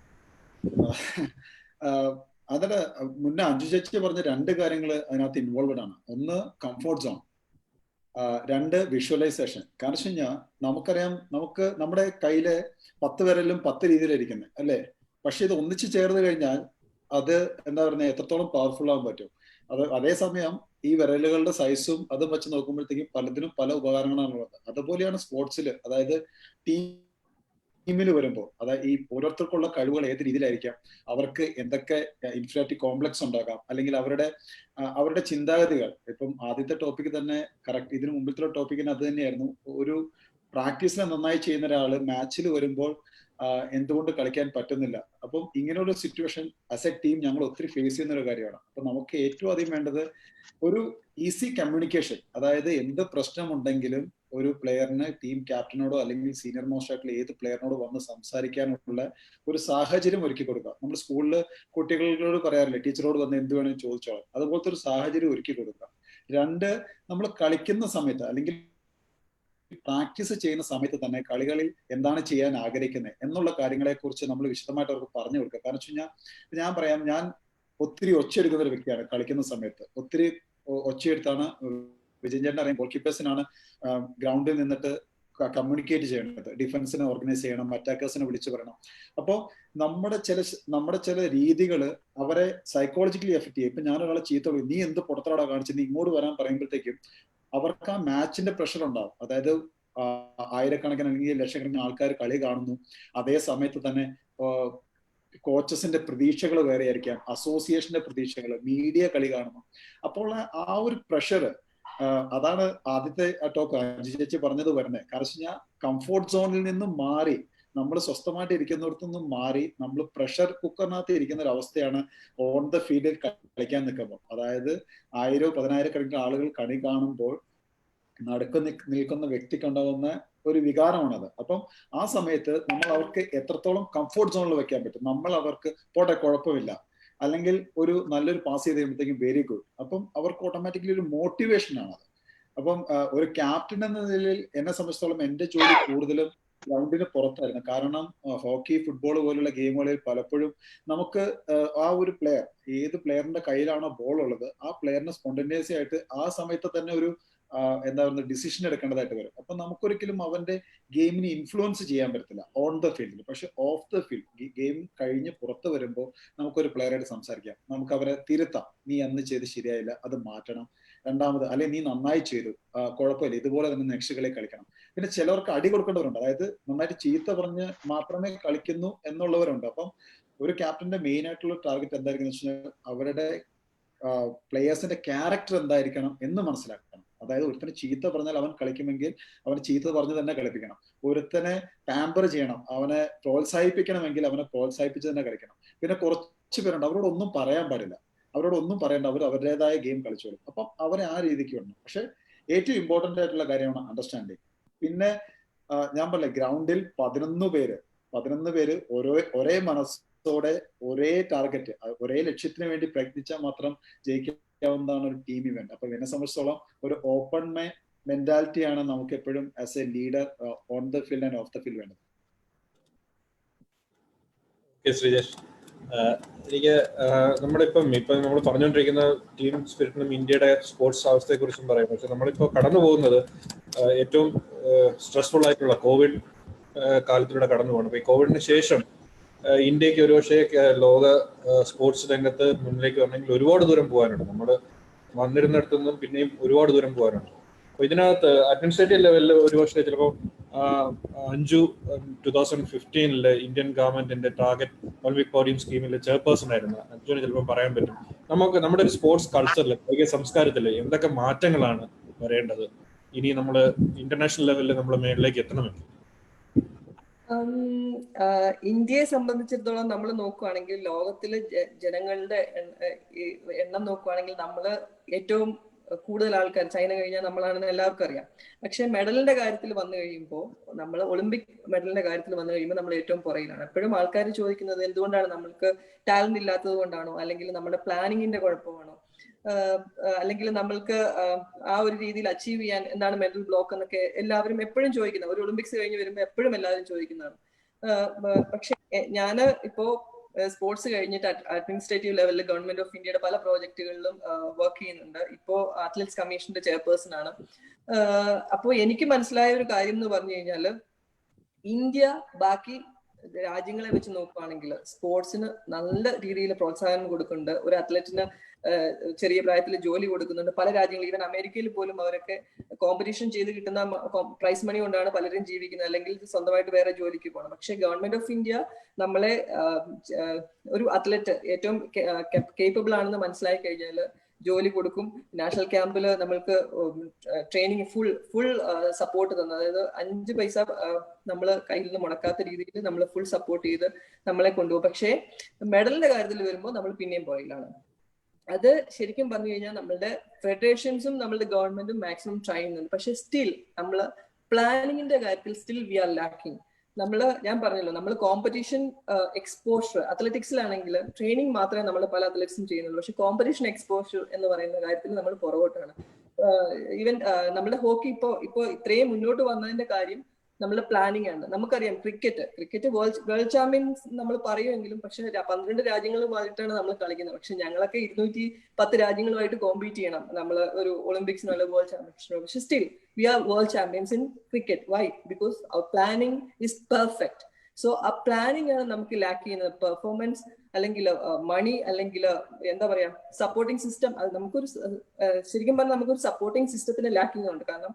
അതിന് മുന്നേ അഞ്ജു ചേച്ചി പറഞ്ഞ 2 കാര്യങ്ങൾ അതിനകത്ത് ഇൻവോൾവഡ് ആണ്. ഒന്ന് കംഫോർട്ട് സോൺ, 2 വിഷ്വലൈസേഷൻ. കാരണം വെച്ച് കഴിഞ്ഞാൽ നമുക്കറിയാം, നമ്മുടെ കയ്യില് 10 വിരലിലും 10 രീതിയിലിരിക്കുന്നത് അല്ലേ? പക്ഷെ ഇത് ഒന്നിച്ച് ചേർന്ന് കഴിഞ്ഞാൽ അത് എന്താ പറയുക, എത്രത്തോളം പവർഫുൾ ആകാൻ പറ്റും. അതേസമയം ഈ വിരലുകളുടെ സൈസും അതും വെച്ച് നോക്കുമ്പോഴത്തേക്കും പലതിനും പല ഉപകാരങ്ങളാണുള്ളത്. അതുപോലെയാണ് സ്പോർട്സിൽ, അതായത് ടീമിൽ വരുമ്പോൾ, അതായത് ഈ ഓരോരുത്തർക്കുള്ള കഴിവുകൾ ഏത് രീതിയിലായിരിക്കാം, അവർക്ക് എന്തൊക്കെ ഇൻഫീരിയോറിറ്റി കോംപ്ലക്സ് ഉണ്ടാകാം, അല്ലെങ്കിൽ അവരുടെ ചിന്താഗതികൾ. ഇപ്പം ആദ്യത്തെ ടോപ്പിക്ക് തന്നെ കറക്റ്റ്, ഇതിനു മുമ്പിലത്തെ ടോപ്പിക്കിന് അത് തന്നെയായിരുന്നു. ഒരു പ്രാക്ടീസിനെ നന്നായി ചെയ്യുന്ന ഒരാള് മാച്ചിൽ വരുമ്പോൾ എന്തുകൊണ്ട് കളിക്കാൻ പറ്റുന്നില്ല. അപ്പം ഇങ്ങനെയുള്ള സിറ്റുവേഷൻ ആസ് എ ടീം ഞങ്ങൾ ഒത്തിരി ഫേസ് ചെയ്യുന്ന ഒരു കാര്യമാണ്. അപ്പൊ നമുക്ക് ഏറ്റവും അധികം വേണ്ടത് ഒരു ഈസി കമ്മ്യൂണിക്കേഷൻ. അതായത് എന്ത് പ്രശ്നമുണ്ടെങ്കിലും ഒരു പ്ലെയറിന് ടീം ക്യാപ്റ്റനോടോ അല്ലെങ്കിൽ സീനിയർ മോസ്റ്റ് ആയിട്ടുള്ള ഏത് പ്ലെയറിനോട് വന്ന് സംസാരിക്കാനുള്ള ഒരു സാഹചര്യം ഒരുക്കി കൊടുക്കുക. നമ്മൾ സ്കൂളിൽ കുട്ടികളോട് പറയാറില്ലേ, ടീച്ചറോട് വന്ന് എന്ത് വേണമെങ്കിൽ ചോദിച്ചോളാം. അതുപോലത്തെ ഒരു സാഹചര്യം ഒരുക്കി കൊടുക്കുക. 2, നമ്മൾ കളിക്കുന്ന സമയത്ത് അല്ലെങ്കിൽ പ്രാക്ടീസ് ചെയ്യുന്ന സമയത്ത് തന്നെ കളികളിൽ എന്താണ് ചെയ്യാൻ ആഗ്രഹിക്കുന്നത് എന്നുള്ള കാര്യങ്ങളെ കുറിച്ച് നമ്മൾ വിശദമായിട്ട് അവർക്ക് പറഞ്ഞു കൊടുക്കുക. കാരണം വെച്ച് കഴിഞ്ഞാൽ ഞാൻ പറയാം, ഞാൻ ഒത്തിരി ഒച്ചയെടുക്കുന്ന ഒരു വ്യക്തിയാണ്. കളിക്കുന്ന സമയത്ത് ഒത്തിരി ഒച്ചയെടുത്താണ്. വിജയൻ ചേട്ടൻ അറിയാം, ഗോൾ കീപ്പേഴ്സിനാണ് ഗ്രൗണ്ടിൽ നിന്നിട്ട് കമ്മ്യൂണിക്കേറ്റ് ചെയ്യേണ്ടത്. ഡിഫൻസിനെ ഓർഗനൈസ് ചെയ്യണം, അറ്റാക്കേഴ്സിനെ വിളിച്ചു പറയണം. അപ്പോൾ നമ്മുടെ ചില രീതികൾ അവരെ സൈക്കോളജിക്കലി എഫക്ട് ചെയ്യും. ഇപ്പൊ ഞാനൊരാളെ ചീത്ത വിളിക്കും, നീ എന്ത് പുറത്തോടാ കാണിച്ചത്, നീ ഇങ്ങോട്ട് വരാൻ പറയുമ്പോഴത്തേക്കും അവർക്ക് ആ മാച്ചിന്റെ പ്രഷർ ഉണ്ടാവും. അതായത് ആയിരക്കണക്കിന് അല്ലെങ്കിൽ ലക്ഷക്കണക്കിന് ആൾക്കാർ കളി കാണുന്നു. അതേ സമയത്ത് തന്നെ കോച്ചസിന്റെ പ്രതീക്ഷകൾ വേറെ ആയിരിക്കാം, അസോസിയേഷന്റെ പ്രതീക്ഷകൾ, മീഡിയ കളി കാണുന്നു. അപ്പോൾ ആ ഒരു പ്രഷർ, അതാണ് ആദ്യത്തെ ടോക്ക് അജി ചേച്ചി പറഞ്ഞത് വരുന്നത്. കാരണം ഞാൻ കംഫോർട്ട് സോണിൽ നിന്നും മാറി, നമ്മൾ സ്വസ്ഥമായിട്ട് ഇരിക്കുന്നിടത്തു നിന്നും മാറി നമ്മൾ പ്രഷർ കുക്കറിനകത്ത് ഇരിക്കുന്ന ഒരു അവസ്ഥയാണ് ഓൺ ദ ഫീൽഡിൽ കളിക്കാൻ നിൽക്കുമ്പോൾ. അതായത് 1000-10,000 ആളുകൾ കളി കാണുമ്പോൾ നടുക്ക് നിൽക്കുന്ന വ്യക്തിക്കുണ്ടാകുന്ന ഒരു വികാരമാണത്. അപ്പം ആ സമയത്ത് നമ്മൾ അവർക്ക് എത്രത്തോളം കംഫോർട്ട് സോണിൽ വെക്കാൻ പറ്റും. നമ്മൾ അവർക്ക് പോട്ടെ കുഴപ്പമില്ല, അല്ലെങ്കിൽ ഒരു നല്ലൊരു പാസ് ചെയ്ത് കഴിയുമ്പോഴത്തേക്കും വെരി ഗുഡ്, അപ്പം അവർക്ക് ഓട്ടോമാറ്റിക്കലി ഒരു മോട്ടിവേഷൻ ആണത്. അപ്പം ഒരു ക്യാപ്റ്റൻ എന്ന നിലയിൽ എന്നെ സംബന്ധിച്ചിടത്തോളം എന്റെ ജോലി കൂടുതലും ഗ്രൗണ്ടിന് പുറത്തായിരുന്നു. കാരണം ഹോക്കി, ഫുട്ബോൾ പോലുള്ള ഗെയിമുകളിൽ പലപ്പോഴും നമുക്ക് ആ ഒരു പ്ലെയർ, ഏത് പ്ലെയറിന്റെ കയ്യിലാണോ ബോൾ ഉള്ളത്, ആ പ്ലെയറിന് സ്പോണ്ടേനിയസ് ആയിട്ട് ആ സമയത്ത് തന്നെ ഒരു എന്താ പറയുക ഡിസിഷൻ എടുക്കേണ്ടതായിട്ട് വരും. അപ്പൊ നമുക്കൊരിക്കലും അവന്റെ ഗെയിമിനെ ഇൻഫ്ലുവൻസ് ചെയ്യാൻ പറ്റത്തില്ല ഓൺ ദ ഫീൽഡിൽ. പക്ഷെ ഓഫ് ദ ഫീൽഡ് ഗെയിം കഴിഞ്ഞ് പുറത്ത് വരുമ്പോൾ നമുക്കൊരു പ്ലെയറായിട്ട് സംസാരിക്കാം, നമുക്ക് അവരെ തിരുത്താം. നീ അന്ന് ചെയ്ത് ശരിയായില്ല, അത് മാറ്റണം. രണ്ടാമത്, അല്ലെ നീ നന്നായി ചെയ്തു, കുഴപ്പമില്ല, ഇതുപോലെ തന്നെ നെക്സ്റ്റ് കളി കളിക്കണം. പിന്നെ ചിലവർക്ക് അടി കൊടുക്കേണ്ടവരുണ്ട്, അതായത് നന്നായിട്ട് ചീത്ത പറഞ്ഞ് മാത്രമേ കളിക്കുന്നു എന്നുള്ളവരുണ്ട്. അപ്പം ഒരു ക്യാപ്റ്റന്റെ മെയിൻ ആയിട്ടുള്ള ടാർഗറ്റ് എന്തായിരിക്കും എന്ന് വെച്ചാൽ അവരുടെ പ്ലേയേഴ്സിന്റെ ക്യാരക്ടർ എന്തായിരിക്കണം എന്ന് മനസ്സിലാക്കണം. അതായത് ഒരുത്തനെ ചീത്ത പറഞ്ഞാൽ അവൻ കളിക്കുമെങ്കിൽ അവന് ചീത്ത പറഞ്ഞ് തന്നെ കളിപ്പിക്കണം. ഒരുത്തനെ പാമ്പർ ചെയ്യണം, അവനെ പ്രോത്സാഹിപ്പിക്കണമെങ്കിൽ അവനെ പ്രോത്സാഹിപ്പിച്ച് തന്നെ കളിക്കണം. പിന്നെ കുറച്ച് പേരുണ്ട് അവരോടൊന്നും പറയാൻ പാടില്ല, അവരോടൊന്നും പറയണ്ട, അവർ അവരുടേതായ ഗെയിം കളിച്ചോളും. അപ്പം അവരെ ആ രീതിക്ക് വേണം. പക്ഷെ ഏറ്റവും ഇമ്പോർട്ടന്റ് ആയിട്ടുള്ള കാര്യമാണ് അണ്ടർസ്റ്റാൻഡിങ്. പിന്നെ ഞാൻ പറഞ്ഞ ഗ്രൗണ്ടിൽ 11 പേര് ഒരേ മനസ്സോടെ ഒരേ ടാർഗറ്റ്, ഒരേ ലക്ഷ്യത്തിന് വേണ്ടി പ്രയത്നിച്ചാൽ മാത്രം ജയിക്കാവുന്നതാണ് ഒരു ടീം ഇവന്റ്. അപ്പൊ എന്നെ സംബന്ധിച്ചോളം ഒരു ഓപ്പൺ മെന്റാലിറ്റിയാണ് നമുക്ക് എപ്പോഴും as A leader on the field and of the field വേണ്ടത്. ശ്രീജേഷ്, എനിക്ക് നമ്മളിപ്പം നമ്മൾ പറഞ്ഞുകൊണ്ടിരിക്കുന്ന ടീം സ്പിരിറ്റിനും ഇന്ത്യയുടെ സ്പോർട്സ് അവസ്ഥയെ കുറിച്ചും പറയും. പക്ഷെ നമ്മളിപ്പോൾ കടന്നു പോകുന്നത് ഏറ്റവും സ്ട്രെസ്ഫുൾ ആയിട്ടുള്ള കോവിഡ് കാലത്തിലൂടെ കടന്നു പോകണം. അപ്പൊ ഈ കോവിഡിന് ശേഷം ഇന്ത്യക്ക് ഒരുപക്ഷെ ലോക സ്പോർട്സ് രംഗത്ത് മുന്നിലേക്ക് വരണമെങ്കിൽ ഒരുപാട് ദൂരം പോകാനുണ്ട്. നമ്മൾ വന്നിരുന്നിടത്തു നിന്നും പിന്നെയും ഒരുപാട് ദൂരം പോകാനുണ്ട്. അപ്പൊ ഇതിനകത്ത് അഡ്മിനിസ്ട്രേറ്റീവ് ലെവലിൽ ഒരുപക്ഷെ ചിലപ്പോൾ 2015 ഇന്ത്യൻ ഗവൺമെന്റിന്റെ ടാർഗറ്റ് ഒളിമ്പിക് പോഡിയം സ്കീമിലെ ചെയർപേഴ്സൺ ആയിരുന്നു അഞ്ജുവിന് ചിലപ്പോൾ പറയാൻ പറ്റും. നമുക്ക് നമ്മുടെ ഒരു സ്പോർട്സ് കൾച്ചറിൽ, കായിക സംസ്കാരത്തിൽ എന്തൊക്കെ മാറ്റങ്ങളാണ് വരേണ്ടത് ഇനി നമ്മൾ ഇന്റർനാഷണൽ ലെവലിൽ നമ്മൾ മേളിലേക്ക് എത്തണമെങ്കിൽ? ഇന്ത്യയെ സംബന്ധിച്ചിടത്തോളം നമ്മൾ നോക്കുകയാണെങ്കിൽ ലോകത്തിലെ ജനങ്ങളുടെ എണ്ണം നോക്കുകയാണെങ്കിൽ നമ്മൾ ഏറ്റവും കൂടുതൽ ആൾക്കാർ, ചൈന കഴിഞ്ഞാൽ നമ്മളാണെന്ന് എല്ലാവർക്കും അറിയാം. പക്ഷെ മെഡലിന്റെ കാര്യത്തിൽ വന്നു കഴിയുമ്പോൾ, നമ്മൾ ഒളിമ്പിക് മെഡലിന്റെ കാര്യത്തിൽ വന്നു കഴിയുമ്പോൾ നമ്മൾ ഏറ്റവും പുറകിലാണ്. എപ്പോഴും ആൾക്കാർ ചോദിക്കുന്നത് എന്തുകൊണ്ടാണ്, നമ്മൾക്ക് ടാലന്റ് ഇല്ലാത്തത് കൊണ്ടാണോ, അല്ലെങ്കിൽ നമ്മുടെ പ്ലാനിങ്ങിന്റെ കുഴപ്പമാണോ, അല്ലെങ്കിൽ നമ്മൾക്ക് ആ ഒരു രീതിയിൽ അച്ചീവ് ചെയ്യാൻ എന്താണ് മെന്റൽ ബ്ലോക്ക് എന്നൊക്കെ എല്ലാവരും എപ്പോഴും ചോദിക്കുന്നത്. ഒരു ഒളിമ്പിക്സ് കഴിഞ്ഞ് വരുമ്പോൾ എപ്പോഴും എല്ലാവരും ചോദിക്കുന്നതാണ്. പക്ഷെ ഞാൻ ഇപ്പോ സ്പോർട്സ് കഴിഞ്ഞിട്ട് അഡ്മിനിസ്ട്രേറ്റീവ് ലെവലിൽ ഗവൺമെന്റ് ഓഫ് ഇന്ത്യയുടെ പല പ്രോജക്റ്റുകളിലും വർക്ക് ചെയ്യുന്നുണ്ട്. ഇപ്പോ അത്ലറ്റ്സ് കമ്മീഷന്റെ ചെയർപേഴ്സൺ ആണ്. അപ്പോൾ എനിക്ക് മനസ്സിലായ ഒരു കാര്യം എന്ന് പറഞ്ഞു കഴിഞ്ഞാൽ, ഇന്ത്യ ബാക്കി രാജ്യങ്ങളെ വെച്ച് നോക്കുകയാണെങ്കിൽ സ്പോർട്സിന് നല്ല രീതിയിൽ പ്രോത്സാഹനം കൊടുക്കുന്നുണ്ട്. ഒരു അത്ലറ്റിന് ചെറിയ പ്രായത്തിൽ ജോലി കൊടുക്കുന്നുണ്ട്. പല രാജ്യങ്ങളും, ഈവൻ അമേരിക്കയിൽ പോലും അവരൊക്കെ കോമ്പറ്റീഷൻ ചെയ്ത് കിട്ടുന്ന പ്രൈസ് മണി കൊണ്ടാണ് പലരും ജീവിക്കുന്നത്, അല്ലെങ്കിൽ സ്വന്തമായിട്ട് വേറെ ജോലിക്ക് പോകണം. പക്ഷെ ഗവൺമെന്റ് ഓഫ് ഇന്ത്യ നമ്മളെ ഒരു അത്ലറ്റ് ഏറ്റവും കേപ്പബിൾ ആണെന്ന് മനസ്സിലാക്കി കഴിഞ്ഞാൽ ജോലി കൊടുക്കും. നാഷണൽ ക്യാമ്പിൽ നമ്മൾക്ക് ട്രെയിനിങ് ഫുൾ സപ്പോർട്ട് തന്നു. അതായത് 5 പൈസ നമ്മൾ കയ്യിൽ നിന്ന് മുടക്കാത്ത രീതിയിൽ നമ്മൾ ഫുൾ സപ്പോർട്ട് ചെയ്ത് നമ്മളെ കൊണ്ടുപോകും. പക്ഷേ മെഡലിന്റെ കാര്യത്തിൽ വരുമ്പോൾ നമ്മൾ പിന്നെയും പുറകിലാണ്. അത് ശരിക്കും പറഞ്ഞു കഴിഞ്ഞാൽ നമ്മളുടെ ഫെഡറേഷൻസും നമ്മളുടെ ഗവൺമെന്റും മാക്സിമം ട്രൈ ചെയ്യുന്നുണ്ട്. പക്ഷെ സ്റ്റിൽ നമ്മൾ പ്ലാനിങ്ങിന്റെ കാര്യത്തിൽ സ്റ്റിൽ വി ആർ ലാക്കിംഗ്. ഞാൻ പറഞ്ഞല്ലോ, നമ്മൾ കോമ്പറ്റീഷൻ എക്സ്പോഷർ അത്ലറ്റിക്സിലാണെങ്കിൽ ട്രെയിനിങ് മാത്രമേ നമ്മൾ പല അത്ലറ്റ്സും ചെയ്യുന്നുള്ളൂ. പക്ഷെ കോമ്പറ്റീഷൻ എക്സ്പോഷർ എന്ന് പറയുന്ന കാര്യത്തിൽ നമ്മൾ പുറകോട്ടാണ്. ഈവൻ നമ്മുടെ ഹോക്കി ഇപ്പോ ഇത്രയും മുന്നോട്ട് വന്നതിന്റെ കാര്യം നമ്മളെ പ്ലാനിങ് ആണ്. നമുക്കറിയാം ക്രിക്കറ്റ് വേൾഡ് ചാമ്പ്യൻസ് നമ്മൾ പറയുമെങ്കിലും പക്ഷെ 12 രാജ്യങ്ങളുമായിട്ടാണ് നമ്മൾ കളിക്കുന്നത്. പക്ഷെ ഞങ്ങളൊക്കെ 210 രാജ്യങ്ങളുമായിട്ട് കോമ്പീറ്റ് ചെയ്യണം നമ്മൾ ഒരു ഒളിമ്പിക്സിനുള്ള വേൾഡ് ചാമ്പ്യൻഷിപ്പ്. പക്ഷെ still we are world champions in cricket. Why? Because our planning is perfect. So ആ പ്ലാനിങ് ആണ് നമുക്ക് ലാക്ക് ചെയ്യുന്നത്. പെർഫോമൻസ് അല്ലെങ്കിൽ മണി അല്ലെങ്കിൽ എന്താ പറയാ സപ്പോർട്ടിംഗ് സിസ്റ്റം, അത് നമുക്കൊരു ശരിക്കും പറഞ്ഞാൽ നമുക്കൊരു സപ്പോർട്ടിംഗ് സിസ്റ്റത്തിന് ലാക്ക് ചെയ്യുന്നുണ്ട്. കാരണം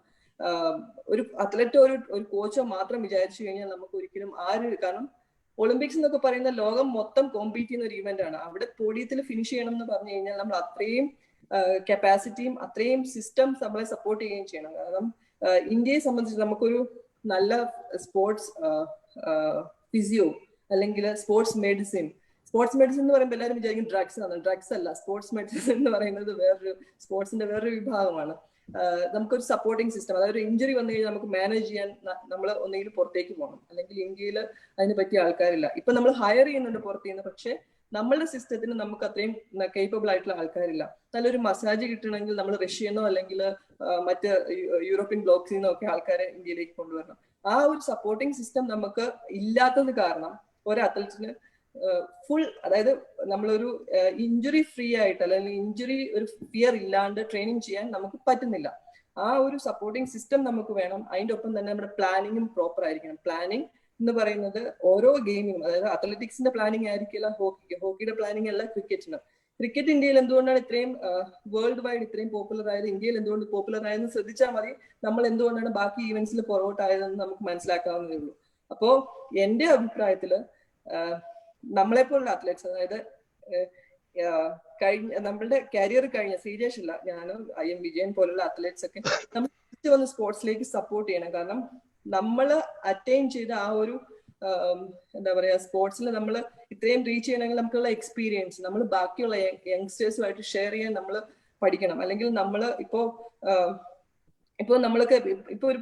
ഒരു അത്ലറ്റോ ഒരു കോച്ചോ മാത്രം വിചാരിച്ചു കഴിഞ്ഞാൽ നമുക്ക് ഒരിക്കലും കാരണം ഒളിമ്പിക്സ് എന്നൊക്കെ പറയുന്ന ലോകം മൊത്തം കോമ്പീറ്റ് ചെയ്യുന്ന ഒരു ഇവന്റ് ആണ്. അവിടെ പോഡിയത്തിൽ ഫിനിഷ് ചെയ്യണം എന്ന് പറഞ്ഞു കഴിഞ്ഞാൽ നമ്മൾ അത്രയും കപ്പാസിറ്റിയും അത്രയും സിസ്റ്റംസ് നമ്മളെ സപ്പോർട്ട് ചെയ്യുകയും ചെയ്യണം. കാരണം ഇന്ത്യയെ സംബന്ധിച്ച് നമുക്കൊരു നല്ല സ്പോർട്സ് ഫിസിയോ അല്ലെങ്കിൽ സ്പോർട്സ് മെഡിസിൻ എന്ന് പറയുമ്പോൾ എല്ലാവരും വിചാരിക്കും ഡ്രഗ്സ് ആണ്. ഡ്രഗ്സ് അല്ല, സ്പോർട്സ് മെഡിസിൻ എന്ന് പറയുന്നത് സ്പോർട്സിന്റെ വേറൊരു വിഭാഗമാണ്. നമുക്കൊരു സപ്പോർട്ടിംഗ് സിസ്റ്റം, അതായത് ഒരു ഇഞ്ചുറി വന്നു കഴിഞ്ഞാൽ നമുക്ക് മാനേജ് ചെയ്യാൻ നമ്മൾ ഒന്നെങ്കിൽ പുറത്തേക്ക് പോകണം, അല്ലെങ്കിൽ ഇന്ത്യയിൽ അതിന് പറ്റിയ ആൾക്കാരില്ല. ഇപ്പൊ നമ്മൾ ഹയർ ചെയ്യുന്നുണ്ട് പുറത്തു നിന്ന്, പക്ഷെ നമ്മളുടെ സിസ്റ്റത്തിന് നമുക്ക് അത്രയും കേപ്പബിൾ ആയിട്ടുള്ള ആൾക്കാരില്ല. നല്ലൊരു മസാജ് കിട്ടണമെങ്കിൽ നമ്മൾ റഷ്യന്നോ അല്ലെങ്കിൽ മറ്റ് യൂറോപ്യൻ ബ്ലോക്സിൽ നിന്നോ ഒക്കെ ആൾക്കാരെ ഇന്ത്യയിലേക്ക് കൊണ്ടുവരണം. ആ ഒരു സപ്പോർട്ടിംഗ് സിസ്റ്റം നമുക്ക് ഇല്ലാത്തത് കാരണം ഒരു അത്ലറ്റിന് ഫുൾ, അതായത് നമ്മളൊരു ഇഞ്ചുറി ഫ്രീ ആയിട്ട് അല്ലെങ്കിൽ ഇഞ്ചുറി ഒരു ഫിയർ ഇല്ലാണ്ട് ട്രെയിനിങ് ചെയ്യാൻ നമുക്ക് പറ്റുന്നില്ല. ആ ഒരു സപ്പോർട്ടിംഗ് സിസ്റ്റം നമുക്ക് വേണം. അതിന്റെ ഒപ്പം തന്നെ നമ്മുടെ പ്ലാനിങ്ങും പ്രോപ്പർ ആയിരിക്കണം. പ്ലാനിങ് എന്ന് പറയുന്നത് ഓരോ ഗെയിമിനും, അതായത് അത്ലറ്റിക്സിന്റെ പ്ലാനിങ് ആയിരിക്കില്ല ഹോക്കിയുടെ പ്ലാനിങ് അല്ല ക്രിക്കറ്റിന്. ക്രിക്കറ്റ് ഇന്ത്യയിൽ എന്തുകൊണ്ടാണ് ഇത്രയും വേൾഡ് വൈഡ് ഇത്രയും പോപ്പുലർ ആയത്, ഇന്ത്യയിൽ എന്തുകൊണ്ട് പോപ്പുലർ ആയതെന്ന് ശ്രദ്ധിച്ചാൽ മതി. നമ്മൾ എന്തുകൊണ്ടാണ് ബാക്കി ഈവന്റ്സിൽ പുറകോട്ടായതെന്ന് നമുക്ക് മനസ്സിലാക്കാവുന്നതേ ഉള്ളൂ. അപ്പോ എന്റെ അഭിപ്രായത്തില് നമ്മളെപ്പോലുള്ള അത്ലറ്റ്സ്, അതായത് നമ്മളുടെ കരിയർ കഴിഞ്ഞ ശ്രീജേഷ് ഇല്ല, ഞാനും IM വിജയൻ പോലുള്ള അത്ലറ്റ്സ് ഒക്കെ നമ്മൾ തിരിച്ചു വന്ന് സ്പോർട്സിലേക്ക് സപ്പോർട്ട് ചെയ്യണം. കാരണം നമ്മൾ അറ്റൈൻ ചെയ്ത ആ ഒരു എന്താ പറയാ സ്പോർട്സിൽ നമ്മൾ ഇത്രയും റീച്ച് ചെയ്യണമെങ്കിൽ നമുക്കുള്ള എക്സ്പീരിയൻസ് നമ്മൾ ബാക്കിയുള്ള യങ്സ്റ്റേഴ്സുമായിട്ട് ഷെയർ ചെയ്യാൻ നമ്മൾ പഠിക്കണം. അല്ലെങ്കിൽ നമ്മൾ ഇപ്പൊ നമ്മളൊക്കെ ഇപ്പൊ ഒരു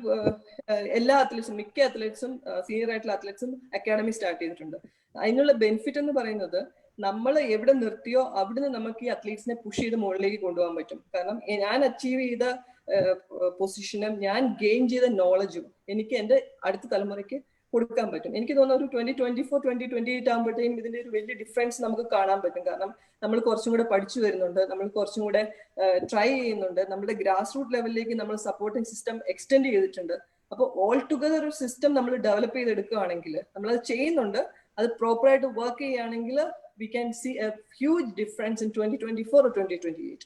എല്ലാ അത്ലറ്റ്സും മിക്ക അത്ലറ്റ്സും സീനിയർ ആയിട്ടുള്ള അത്ലറ്റ്സും അക്കാഡമി സ്റ്റാർട്ട് ചെയ്തിട്ടുണ്ട്. അതിനുള്ള ബെനിഫിറ്റ് എന്ന് പറയുന്നത് നമ്മൾ എവിടെ നിർത്തിയോ അവിടുന്ന് നമുക്ക് ഈ അത്ലീറ്റ്സിനെ പുഷ് ചെയ്ത് മുകളിലേക്ക് കൊണ്ടുപോകാൻ പറ്റും. കാരണം ഞാൻ അച്ചീവ് ചെയ്ത പൊസിഷനും ഞാൻ ഗെയിൻ ചെയ്ത നോളജും എനിക്ക് എന്റെ അടുത്ത തലമുറയ്ക്ക് കൊടുക്കാൻ പറ്റും. എനിക്ക് തോന്നുന്നു ഒരു 2024, 2028 ആകുമ്പോഴത്തേക്കും ഇതിന്റെ ഒരു വലിയ ഡിഫറൻസ് നമുക്ക് കാണാൻ പറ്റും. കാരണം നമ്മൾ കുറച്ചും കൂടെ പഠിച്ചു വരുന്നുണ്ട്, നമ്മൾ കുറച്ചും കൂടെ ട്രൈ ചെയ്യുന്നുണ്ട്, നമ്മുടെ ഗ്രാസ് റൂട്ട് ലെവലിലേക്ക് നമ്മൾ സപ്പോർട്ടിംഗ് സിസ്റ്റം എക്സ്റ്റെൻഡ് ചെയ്തിട്ടുണ്ട്. അപ്പോൾ ഓൾ ടുഗദർ ഒരു സിസ്റ്റം നമ്മൾ ഡെവലപ്പ് ചെയ്തെടുക്കുകയാണെങ്കിൽ, നമ്മളത് ചെയ്യുന്നുണ്ട്, അത് പ്രോപ്പറായിട്ട് വർക്ക് ചെയ്യുകയാണെങ്കിൽ we can see a huge difference in 2024 or 2028.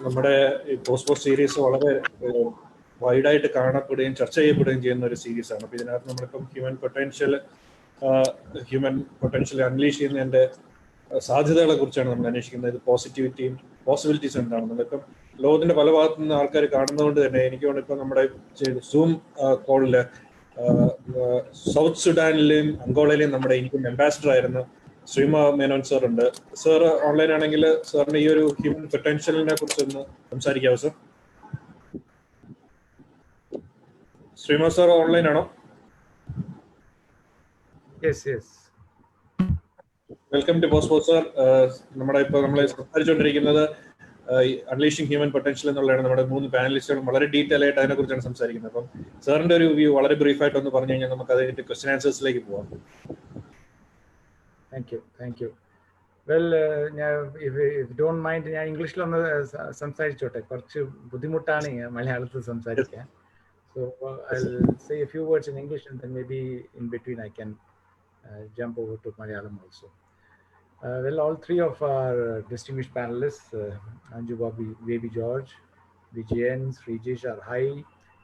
നമ്മുടെ ഈ പോസ്റ്റ് സീരീസ് വളരെ വൈഡായിട്ട് കാണപ്പെടുകയും ചർച്ച ചെയ്യപ്പെടുകയും ചെയ്യുന്ന ഒരു സീരീസാണ്. അപ്പോൾ ഇതിനകത്ത് നമ്മളിപ്പം ഹ്യൂമൻ പൊട്ടൻഷ്യൽ അൺലീഷ് ചെയ്യുന്നതിൻ്റെ സാധ്യതകളെ കുറിച്ചാണ് നമ്മൾ അന്വേഷിക്കുന്നത്. ഇത് പോസിബിലിറ്റീസ് എന്താണ്. നമ്മളിപ്പം ലോകത്തിന്റെ പല ഭാഗത്തു നിന്ന് ആൾക്കാർ കാണുന്നതുകൊണ്ട് തന്നെ എനിക്ക് തോന്നുന്നു ഇപ്പം നമ്മുടെ സൂം കോളില് സൗത്ത് സുഡാനിലെയും അങ്കോളയിലെയും നമ്മുടെ ഇന്ത്യൻ അംബാസിഡർ ആയിരുന്ന ശ്രീമ മേനോൻ സാർ ഉണ്ട്. സാർ ഓൺലൈൻ ആണെങ്കിൽ സാറിന് ഈ ഒരു ഹ്യൂമൻ പൊട്ടൻഷ്യലിനെ കുറിച്ച് ഒന്ന് സംസാരിക്കാവോ സർ? ശ്രീമ സാർ ഓൺലൈൻ ആണോ? Welcome to post sir. നമ്മളെ സംസാരിച്ചുകൊണ്ടിരിക്കുന്നത് അൺലീഷിംഗ് ഹ്യൂമൻ പൊട്ടൻഷ്യൽ എന്നുള്ളതാണ്. നമ്മുടെ 3 പാനലിസ്റ്റുകളും വളരെ ഡീറ്റെയിൽ ആയിട്ട് അതിനെ കുറിച്ചാണ് സംസാരിക്കുന്നത്. അപ്പം സാറിന്റെ ഒരു വ്യൂ വളരെ ബ്രീഫായിട്ട് ഒന്ന് പറഞ്ഞു കഴിഞ്ഞാൽ നമുക്ക് അതിന്റെ ക്വസ്റ്റ്യൻ ആൻസേഴ്സിലേക്ക് പോവാം. Thank you. വെൽ, ഞാൻ ഇഫ് ഡോണ്ട് മൈൻഡ് ഞാൻ ഇംഗ്ലീഷിലൊന്ന് സംസാരിച്ചോട്ടെ. കുറച്ച് ബുദ്ധിമുട്ടാണ് മലയാളത്തിൽ സംസാരിക്കാൻ. So I'll say a few words in English and then maybe in between I can jump over to Malayalam also. Well, all 3 of our distinguished panelists, Anju Baby George, Vijayan, Srijesh, are high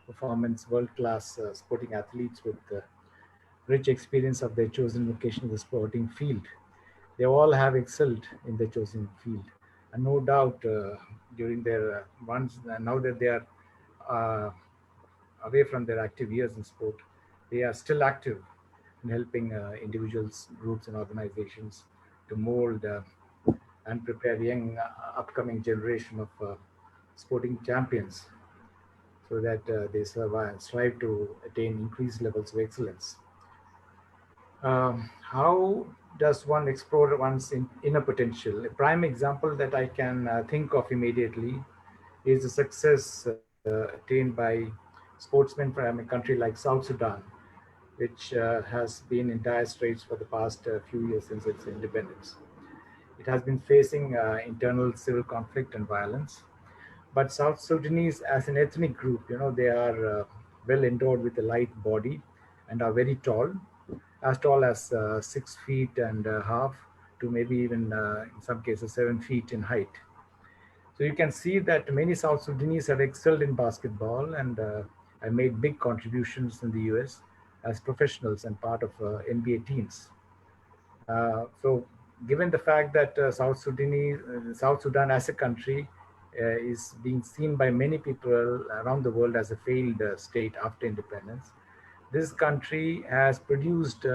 performance, world-class sporting athletes with rich experience of their chosen vocation in the sporting field. They all have excelled in their chosen field. And no doubt during their now that they are away from their active years in sport, they are still active in helping individuals, groups and organizations to mold and prepare young upcoming generation of sporting champions so that they strive to attain increased levels of excellence. How does one explore one's inner potential? A prime example that I can think of immediately is the success attained by sportsmen from a country like South Sudan, which has been in dire straits for the past few years since its independence. It has been facing internal civil conflict and violence. But South Sudanese as an ethnic group, they are well endowed with a light body and are very tall as 6 feet and a half to maybe even in some cases 7 feet in height. So you can see that many South Sudanese have excelled in basketball and have made big contributions in the US as professionals and part of NBA teams. So given the fact that South Sudan as a country is being seen by many people around the world as a failed state after independence, this country has produced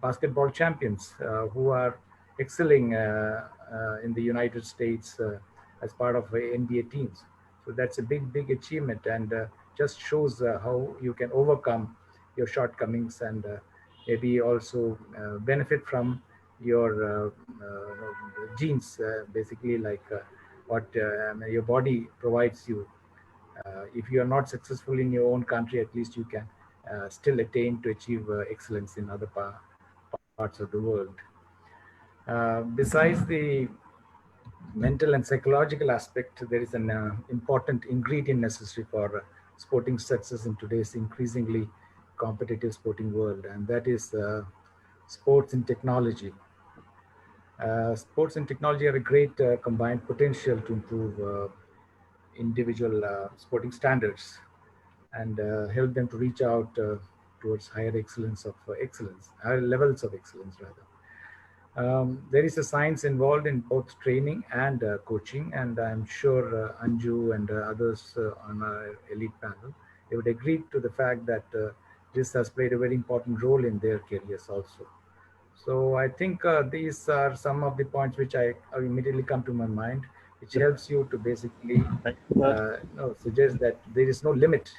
basketball champions who are excelling in the United States as part of NBA teams. So that's a big achievement, and just shows how you can overcome your shortcomings and maybe also benefit from your genes, basically like what your body provides you. If you are not successful in your own country, at least you can still attain to achieve excellence in other parts of the world. Besides the mental and psychological aspect, there is an important ingredient necessary for sporting success in today's increasingly competitive sporting world, and that is sports and technology. Sports and technology have a great combined potential to improve individual sporting standards and help them to reach out towards higher levels of excellence rather. There is a science involved in both training and coaching, and I'm sure Anju and others on our elite panel, they would agree to the fact that this has played a very important role in their careers also. So I think these are some of the points which I immediately come to my mind, which helps you to basically suggest that there is no limit.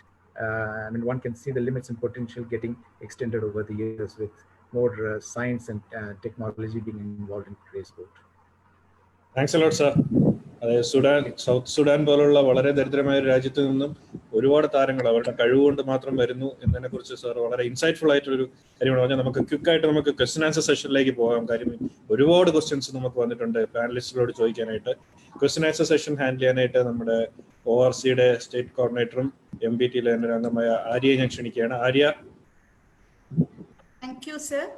One can see the limits and potential getting extended over the years with more science and technology being involved in today's sport. Thanks a lot, sir. South Sudan പോലുള്ള വളരെ ദരിദ്രമായ ഒരു രാജ്യത്ത് നിന്നും ഒരുപാട് താരങ്ങൾ അവരുടെ കഴിവുകൊണ്ട് മാത്രം വരുന്നു എന്നതിനെ കുറിച്ച് സാർ വളരെ ഇൻസൈറ്റ്ഫുൾ ആയിട്ടൊരു കാര്യമാണ് പറഞ്ഞാൽ. നമുക്ക് ക്വിക്കായിട്ട് നമുക്ക് ക്വസ്റ്റ്യൻ ആൻസർ സെഷനിലേക്ക് പോകാം. കാര്യം ഒരുപാട് ക്വസ്റ്റ്യൻസ് നമുക്ക് വന്നിട്ടുണ്ട് പാനലിസ്റ്റുകളോട് ചോദിക്കാനായിട്ട്. ക്വസ്റ്റ്യൻ ആൻസർ സെഷൻ ഹാൻഡിൽ ചെയ്യാനായിട്ട് നമ്മുടെ ORCയുടെ സ്റ്റേറ്റ് കോർഡിനേറ്ററും MBTയിലെ എൻ്റെ അംഗമായ ആര്യയെ ഞാൻ ക്ഷണിക്കുകയാണ്. Arya. Thank you sir.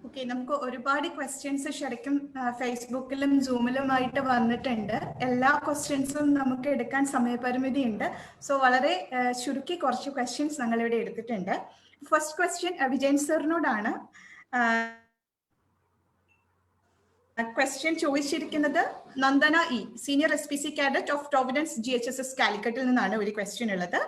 Okay, നമുക്ക് ഒരുപാട് ക്വസ്റ്റ്യൻസ് ശരിക്കും ഫേസ്ബുക്കിലും സൂമിലുമായിട്ട് വന്നിട്ടുണ്ട്. എല്ലാ ക്വസ്റ്റ്യൻസും നമുക്ക് എടുക്കാൻ സമയപരിമിതി ഉണ്ട്. സോ വളരെ ചുരുക്കി കുറച്ച് ക്വസ്റ്റ്യൻസ് ഞങ്ങളിവിടെ എടുത്തിട്ടുണ്ട്. ഫസ്റ്റ് ക്വസ്റ്റ്യൻ വിജയൻ സാറിനോടാണ്. ക്വസ്റ്റ്യൻ ചോദിച്ചിരിക്കുന്നത് Nandana E, senior SPC cadet of providence GHSS കാലിക്കറ്റിൽ നിന്നാണ് ഒരു ക്വസ്റ്റ്യൻ ഉള്ളത്.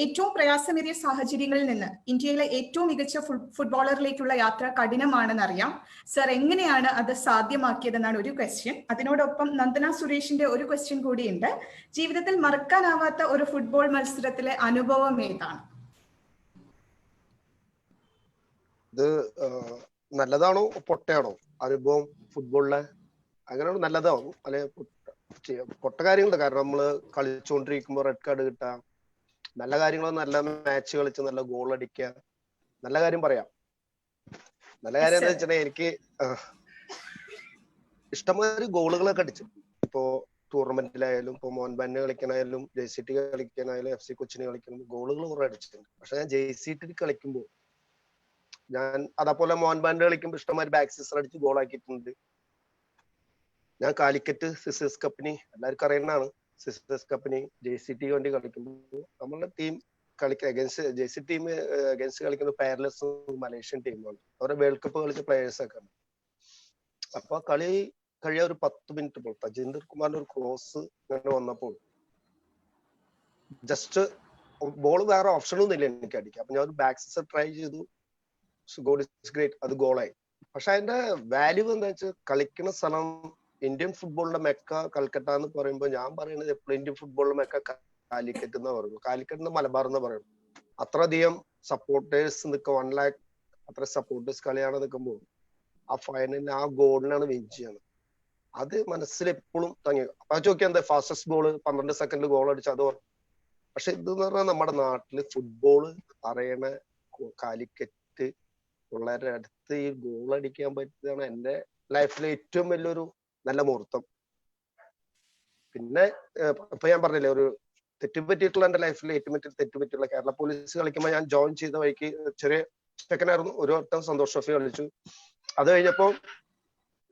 ഏറ്റവും പ്രയാസമേറിയ സാഹചര്യങ്ങളിൽ നിന്ന് ഇന്ത്യയിലെ ഏറ്റവും മികച്ച ഫുട്ബോളറിലേക്കുള്ള യാത്ര കഠിനമാണെന്നറിയാം. സർ എങ്ങനെയാണ് അത് സാധ്യമാക്കിയതെന്നാണ് ഒരു ക്വസ്റ്റ്യൻ. അതിനോടൊപ്പം നന്ദന സുരേഷിന്റെ ഒരു ക്വസ്റ്റ്യൻ കൂടിയുണ്ട്. ജീവിതത്തിൽ മറക്കാനാവാത്ത ഒരു ഫുട്ബോൾ മത്സരത്തിലെ അനുഭവം ഏതാണ്? ഇത് നല്ലതാണോ പൊട്ടയാണോ അനുഭവം ഫുട്ബോളിലെ? അങ്ങനെയാണ് നല്ലതാവും അല്ലെ പൊട്ട കാര്യങ്ങളുണ്ട്. കാരണം നമ്മള് കളിച്ചുകൊണ്ടിരിക്കുമ്പോൾ റെഡ് കാർഡ് കിട്ടാം. നല്ല കാര്യങ്ങൾ നല്ല മാച്ച് കളിച്ച് നല്ല ഗോൾ അടിക്കുക, നല്ല കാര്യം പറയാം. നല്ല കാര്യം എന്താ വെച്ചിട്ടുണ്ടെങ്കിൽ എനിക്ക് ഇഷ്ടംമാതിരി ഗോളുകളൊക്കെ അടിച്ചു. ഇപ്പോ ടൂർണമെന്റിലായാലും ഇപ്പൊ മോഹൻബാന് കളിക്കാനായാലും JCT കളിക്കാനായാലും FC കൊച്ചിന് കളിക്കുമ്പോൾ ഗോളുകൾ കുറെ അടിച്ചിട്ടുണ്ട്. പക്ഷെ ഞാൻ JCT കളിക്കുമ്പോൾ ഞാൻ അതേപോലെ മോഹൻബാന് കളിക്കുമ്പോൾ ഇഷ്ടംമാതിരി ബാക്ക് സിക്സർ അടിച്ച് ഗോളാക്കിയിട്ടുണ്ട്. ഞാൻ കാലിക്കറ്റ് സിസേഴ്സ് കപ്പിന് എല്ലാവർക്കും അറിയുന്നതാണ്. സിസേഴ്സ് കപ്പിന് JCT വേണ്ടി കളിക്കുമ്പോൾ നമ്മളുടെ team against JCT team against കളിക്കുന്ന പാരലസ് മലേഷ്യൻ ടീമാണ്. അവരുടെ വേൾഡ് കപ്പ് കളിച്ച പ്ലേയേഴ്സ് ഒക്കെ ആണ്. അപ്പൊ കളി കഴിയാൻ ഒരു 10 മിനിറ്റ് പോയി തജീന്ദർ കുമാറിന്റെ ഒരു ക്രോസ് ഇങ്ങനെ വന്നപ്പോൾ ജസ്റ്റ് ബോൾ വേറെ ഓപ്ഷനൊന്നും ഇല്ല എനിക്ക് അടിക്കാം. അപ്പൊ ഞാൻ ഒരു ബാക്ക് സിക്സർ ട്രൈ ചെയ്തു. ഗോൾ ഇസ് ഗ്രേറ്റ്, അത് ഗോളായി. പക്ഷെ അതിന്റെ വാല്യൂ എന്താ വെച്ചാൽ കളിക്കുന്ന സ്ഥലം ഇന്ത്യൻ ഫുട്ബോളിന്റെ മെക്ക കൽക്കട്ട എന്ന് പറയുമ്പോൾ ഞാൻ പറയുന്നത് എപ്പോഴും ഇന്ത്യൻ ഫുട്ബോളിന്റെ മെക്ക കാലിക്കറ്റ് എന്ന് പറയുന്നു. കാലിക്കറ്റ് മലബാർ എന്ന് പറയുന്നു. അത്രയധികം സപ്പോർട്ടേഴ്സ് നിൽക്കുക, 1 lakh അത്ര സപ്പോർട്ടേഴ്സ് കളിയാണ് നിൽക്കുമ്പോൾ ആ ഫൈനലിൽ ആ ഗോളിനാണ് വിൻ ചെയ്യുന്നത്. അത് മനസ്സിൽ എപ്പോഴും തങ്ങി. അപ്പൊ ചോദിക്കാൻ എന്താ ഫാസ്റ്റസ്റ്റ് ബോൾ 12 സെക്കൻഡിൽ ഗോൾ അടിച്ച അത് പക്ഷെ ഇതെന്ന് പറഞ്ഞാൽ നമ്മുടെ നാട്ടില് ഫുട്ബോള് അറിയണ കാലിക്കറ്റ് പിള്ളേരുടെ അടുത്ത് ഈ ഗോൾ അടിക്കാൻ പറ്റിയതാണ് എന്റെ ലൈഫിലെ ഏറ്റവും വലിയൊരു നല്ല മുഹൂർത്തം. പിന്നെ ഇപ്പൊ ഞാൻ പറഞ്ഞില്ലേ ഒരു തെറ്റുപറ്റിയിട്ടുള്ള എന്റെ ലൈഫിൽ ഏറ്റവും വലിയ തെറ്റുപറ്റിയുള്ള കേരള പോലീസ് കളിക്കുമ്പോൾ ഞാൻ ജോയിൻ ചെയ്ത വഴിക്ക് ചെറിയ ചെക്കനായിരുന്നു. ഒരു വട്ടം സന്തോഷ് ട്രോഫി കളിച്ചു. അത് കഴിഞ്ഞപ്പോ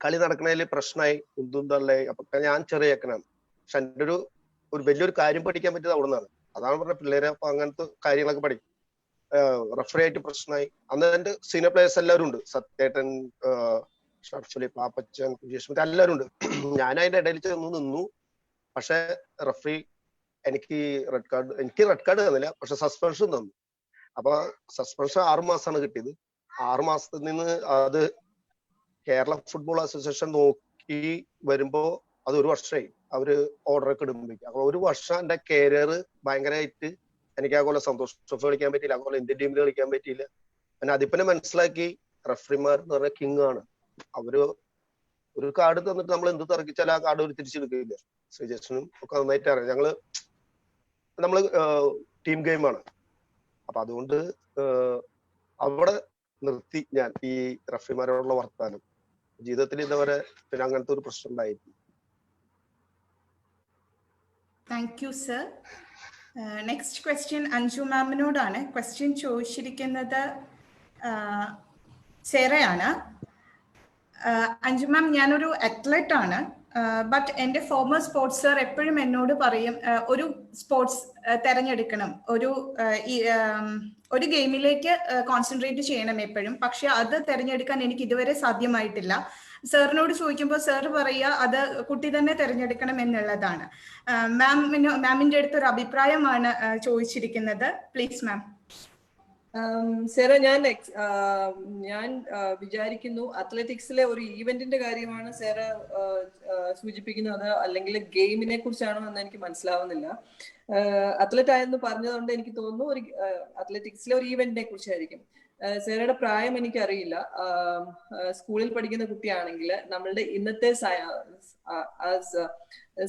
കളി നടക്കണതിൽ പ്രശ്നമായി, ഉന്തും തള്ളായി. അപ്പൊ ഞാൻ ചെറിയ ചെക്കനാണ്. പക്ഷെ എൻ്റെ ഒരു വലിയൊരു കാര്യം പഠിക്കാൻ പറ്റിയത് അവിടെ നിന്നാണ്. അതാണ് പറഞ്ഞ പിള്ളേരെ അപ്പൊ അങ്ങനത്തെ കാര്യങ്ങളൊക്കെ പഠിക്കും. റെഫറി ആയിട്ട് പ്രശ്നമായി. അന്ന് എന്റെ സീനിയർ പ്ലേയേഴ്സ് എല്ലാവരും ഉണ്ട്. സത്യേട്ടൻ, ഷർഫലി, പാപ്പച്ചൻ, കുജേഷ്, എല്ലാവരും ഉണ്ട്. ഞാൻ അതിന്റെ ഇടയിൽ ചെന്ന് നിന്നു. പക്ഷെ റെഫറി എനിക്ക് റെഡ് കാർഡ് തന്നില്ല, പക്ഷെ സസ്പെൻഷൻ തന്നു. അപ്പൊ സസ്പെൻഷൻ 6 മാസമാണ് കിട്ടിയത്. 6 മാസത്തിൽ നിന്ന് അത് കേരള ഫുട്ബോൾ അസോസിയേഷൻ നോക്കി വരുമ്പോ അത് 1 വർഷമായി അവര് ഓർഡർ ഒക്കെ ഇടുമ്പോഴേക്കും. അപ്പൊ 1 വർഷം എന്റെ കരിയർ ഭയങ്കരമായിട്ട് എനിക്ക് അതുപോലെ സന്തോഷ് ട്രോഫി കളിക്കാൻ പറ്റിയില്ല, അതുപോലെ ഇന്ത്യൻ ടീമിൽ കളിക്കാൻ പറ്റിയില്ല. പിന്നെ അതിപ്പന്നെ മനസ്സിലാക്കി റെഫറിമാർ എന്ന് പറഞ്ഞ കിങ് ആണ്. അവര് ഒരു കാർഡ് തന്നിട്ട് നമ്മൾ എന്ത് തർക്കിച്ചാലും ആ കാർഡ് ഒരു തിരിച്ചെടുക്കില്ല. ശ്രീജേഷനും ഒക്കെ നന്നായിട്ട് അറിയാം. നമ്മള് ടീം ഗെയിമാണ്. അപ്പൊ അതുകൊണ്ട് അവിടെ നിർത്തി ഞാൻ ഈ റഫറിമാരോടുള്ള വർത്താനം. ജീവിതത്തിൽ ഇതുവരെ പിന്നെ അങ്ങനത്തെ ഒരു പ്രശ്നം ഉണ്ടായിട്ടില്ല. Thank you sir. Next question Anju മാമിനോടാണ്. ക്വസ്റ്റ്യൻ ചോദിച്ചിരിക്കുന്നത് സെറയാണ്. അഞ്ജു മാം, ഞാനൊരു അത്ലറ്റ് ആണ്. ബട്ട് എൻ്റെ ഫോമർ സ്പോർട്സ് സർ എപ്പോഴും എന്നോട് പറയും ഒരു സ്പോർട്സ് തിരഞ്ഞെടുക്കണം, ഒരു ഗെയിമിലേക്ക് കോൺസെൻട്രേറ്റ് ചെയ്യണം എപ്പോഴും. പക്ഷെ അത് തിരഞ്ഞെടുക്കാൻ എനിക്ക് ഇതുവരെ സാധ്യമായിട്ടില്ല. സാറിനോട് ചോദിക്കുമ്പോൾ സാർ പറയുക അത് കുട്ടി തന്നെ തിരഞ്ഞെടുക്കണം എന്നുള്ളതാണ്. മാമിന്റെ അടുത്ത് ഒരു അഭിപ്രായമാണ് ചോദിച്ചിരിക്കുന്നത്. പ്ലീസ് മാം. സെറ, ഞാൻ വിചാരിക്കുന്നു അത്ലറ്റിക്സിലെ ഒരു ഈവന്റിന്റെ കാര്യമാണ് സെറ സൂചിപ്പിക്കുന്നത്, അല്ലെങ്കിൽ ഗെയിമിനെ കുറിച്ചാണോ എന്ന് എനിക്ക് മനസ്സിലാവുന്നില്ല. അത്ലറ്റ് ആയെന്ന് പറഞ്ഞതുകൊണ്ട് എനിക്ക് തോന്നുന്നു ഒരു അത്ലറ്റിക്സിലെ ഒരു ഈവന്റിനെ കുറിച്ചായിരിക്കും. സെറയുടെ പ്രായം എനിക്കറിയില്ല. സ്കൂളിൽ പഠിക്കുന്ന കുട്ടിയാണെങ്കിൽ നമ്മളുടെ ഇന്നത്തെ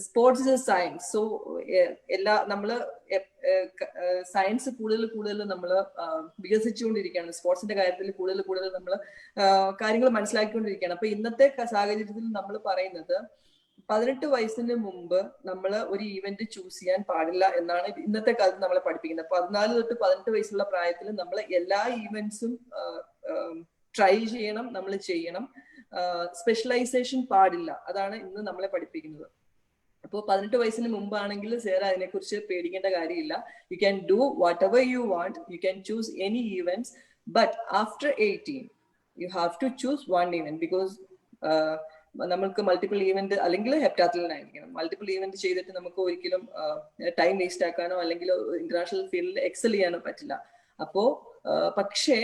സ്പോർട്സ് ഇസ് സയൻസ്. സോ നമ്മള് സയൻസ് കൂടുതൽ നമ്മൾ വികസിച്ചുകൊണ്ടിരിക്കുകയാണ്. സ്പോർട്സിന്റെ കാര്യത്തിൽ കൂടുതൽ നമ്മൾ കാര്യങ്ങൾ മനസ്സിലാക്കിക്കൊണ്ടിരിക്കുകയാണ്. അപ്പൊ ഇന്നത്തെ സാഹചര്യത്തിൽ നമ്മൾ പറയുന്നത് 18 വയസ്സിന് മുമ്പ് നമ്മൾ ഒരു ഈവന്റ് ചൂസ് ചെയ്യാൻ പാടില്ല എന്നാണ് ഇന്നത്തെ കാലത്ത് നമ്മളെ പഠിപ്പിക്കുന്നത്. 14 തൊട്ട് 18 വയസ്സുള്ള പ്രായത്തിൽ നമ്മൾ എല്ലാ ഈവന്റ്സും ട്രൈ ചെയ്യണം, നമ്മൾ ചെയ്യണം. സ്പെഷ്യലൈസേഷൻ പാടില്ല, അതാണ് ഇന്ന് നമ്മളെ പഠിപ്പിക്കുന്നത്. അപ്പോൾ 18 വയസ്സിന് മുമ്പാണെങ്കിൽ സേറ അതിനെക്കുറിച്ച് പേടിക്കേണ്ട കാര്യമില്ല. You can do whatever you want, you can choose any events. But after 18 you have to choose one event. Because നമ്മൾക്ക് മൾട്ടിപ്പിൾ ഈവന്റ് അല്ലെങ്കിൽ ഹെപ്റ്റാത്ലറ്റിനായിരിക്കണം. മൾട്ടിപ്പിൾ ഈവന്റ് ചെയ്തിട്ട് നമുക്ക് ഒരിക്കലും ടൈം വേസ്റ്റ് ആക്കാനോ അല്ലെങ്കിൽ ഇന്റർനാഷണൽ ഫീൽഡിൽ എക്സൽ ചെയ്യാനോ പറ്റില്ല. അപ്പോ പക്ഷേ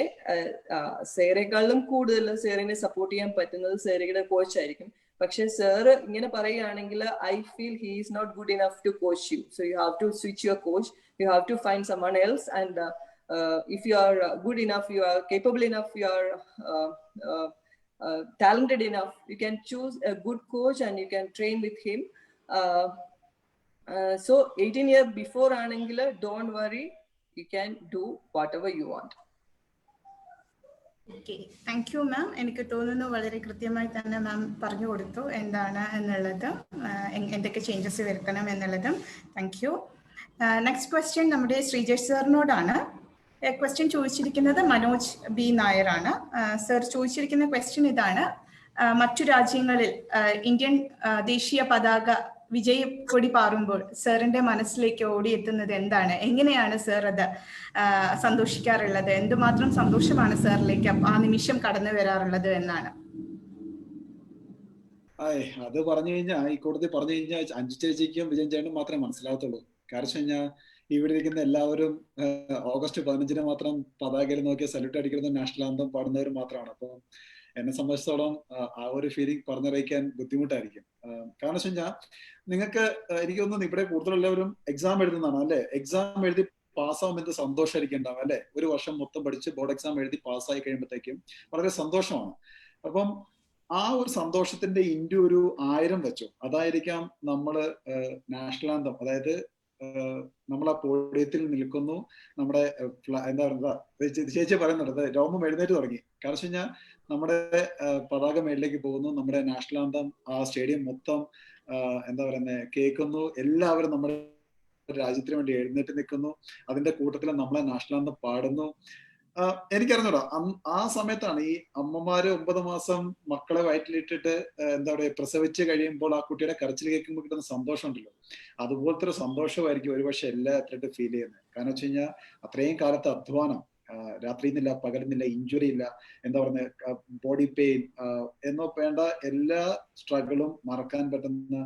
സേറേക്കാളും കൂടുതൽ സേറിനെ സപ്പോർട്ട് ചെയ്യാൻ പറ്റുന്നത് സേറയുടെ കോച്ച് ആയിരിക്കും. പക്ഷെ സാറ് ഇങ്ങനെ പറയുകയാണെങ്കിൽ I feel he is not good enough to coach you. So you have to switch your coach, you have to find someone else, and if you are good enough, you are capable enough, you are talented enough, you can choose a good coach and you can train with him. So 18 years before anengil, don't worry, you can do whatever you want. Okay, thank you മാം. എനിക്ക് തോന്നുന്നു വളരെ കൃത്യമായി തന്നെ മാം പറഞ്ഞു കൊടുത്തു എന്താണ് എന്നുള്ളത്, എന്തൊക്കെ ചേഞ്ചസ് വരുത്തണം എന്നുള്ളതും. Thank you. നെക്സ്റ്റ് ക്വസ്റ്റ്യൻ നമ്മുടെ ശ്രീജേഷ് സാറിനോടാണ്. ക്വസ്റ്റ്യൻ ചോദിച്ചിരിക്കുന്നത് മനോജ് ബി നായരാണ്. സർ ചോദിച്ചിരിക്കുന്ന ക്വസ്റ്റ്യൻ ഇതാണ്: മറ്റു രാജ്യങ്ങളിൽ ഇന്ത്യൻ ദേശീയ പതാക വിജയക്കൊടി പാറുമ്പോൾ സാറിന്റെ മനസ്സിലേക്ക് ഓടിയെത്തുന്നത് എന്താണ്? എങ്ങനെയാണ് സാർ അത് സന്തോഷിക്കാറുള്ളത്? എന്തുമാത്രം സന്തോഷമാണ് സാറിലേക്ക് ആ നിമിഷം കടന്നു വരാറുള്ളത് എന്നാണ്. അത് പറഞ്ഞു കഴിഞ്ഞാൽ ഈ കൂട്ടത്തിൽ പറഞ്ഞു കഴിഞ്ഞാൽ അഞ്ജു ചേച്ചിക്കും വിജയൻ ചേട്ടനും മാത്രമേ മനസ്സിലാകത്തുള്ളൂ. കാരണം കഴിഞ്ഞാൽ ഇവിടെ ഇരിക്കുന്ന എല്ലാവരും ഓഗസ്റ്റ് 15 മാത്രം പതാകയിൽ നോക്കിയ സല്യൂട്ട് അടിക്കുന്നത് നാഷണൽ ആന്തം പാടുന്നവർ മാത്രമാണ്. അപ്പോൾ എന്നെ സംബന്ധിച്ചിടത്തോളം ആ ഒരു ഫീലിംഗ് പറഞ്ഞറിയിക്കാൻ ബുദ്ധിമുട്ടായിരിക്കും. കാരണം വെച്ച് കഴിഞ്ഞാൽ നിങ്ങൾക്ക് എനിക്ക് തോന്നുന്നു ഇവിടെ കൂടുതലെല്ലാവരും എക്സാം എഴുതുന്നതാണ് അല്ലെ? എക്സാം എഴുതി പാസ്സാവുമ്പോൾ എന്ത് സന്തോഷമായിരിക്കും ഉണ്ടാവും അല്ലെ? ഒരു വർഷം മൊത്തം പഠിച്ച് ബോർഡ് എക്സാം എഴുതി പാസ്സായി കഴിയുമ്പോഴത്തേക്കും വളരെ സന്തോഷമാണ്. അപ്പം ആ ഒരു സന്തോഷത്തിന്റെ ഇൻഡു ഒരു 1000 വെച്ചു. അതായിരിക്കാം നമ്മള് നാഷണൽ ആന്തം, അതായത് നമ്മൾ ആ പോഡിയത്തിൽ നിൽക്കുന്നു, നമ്മുടെ എന്താ പറയുക, ചേച്ചി പറയുന്നുണ്ട് രോമം എഴുന്നേറ്റ് തുടങ്ങി. കാരണം വെച്ച് കഴിഞ്ഞാൽ നമ്മുടെ പതാക മേളിലേക്ക് പോകുന്നു, നമ്മുടെ നാഷണൽ ആന്തം ആ സ്റ്റേഡിയം മൊത്തം എന്താ പറയുന്നത് കേൾക്കുന്നു, എല്ലാവരും നമ്മുടെ രാജ്യത്തിന് വേണ്ടി എഴുന്നേറ്റ് നിൽക്കുന്നു, അതിന്റെ കൂട്ടത്തിൽ നമ്മളെ നാഷണൽ ആന്തം പാടുന്നു. എനിക്കറിഞ്ഞൂടാ, ആ സമയത്താണ് ഈ അമ്മമാര് 9 മാസം മക്കളെ വയറ്റിലിട്ടിട്ട് എന്താ പറയുക പ്രസവിച്ച് കഴിയുമ്പോൾ ആ കുട്ടിയുടെ കരച്ചിൽ കേൾക്കുമ്പോൾ കിട്ടുന്ന സന്തോഷം ഉണ്ടല്ലോ, അതുപോലത്തെ ഒരു സന്തോഷമായിരിക്കും ഒരുപക്ഷെ എല്ലാ അത്ലറ്റും ഫീൽ ചെയ്യുന്നത്. കാരണം വെച്ച് കഴിഞ്ഞാൽ അത്രയും കാലത്തെ അധ്വാനം, രാത്രിന്നില്ല പകരുന്നില്ല, ഇഞ്ചുറി ഇല്ല, എന്താ പറയുക ബോഡി പെയിൻ എന്നോ വേണ്ട എല്ലാ സ്ട്രഗിളും മറക്കാൻ പറ്റുന്ന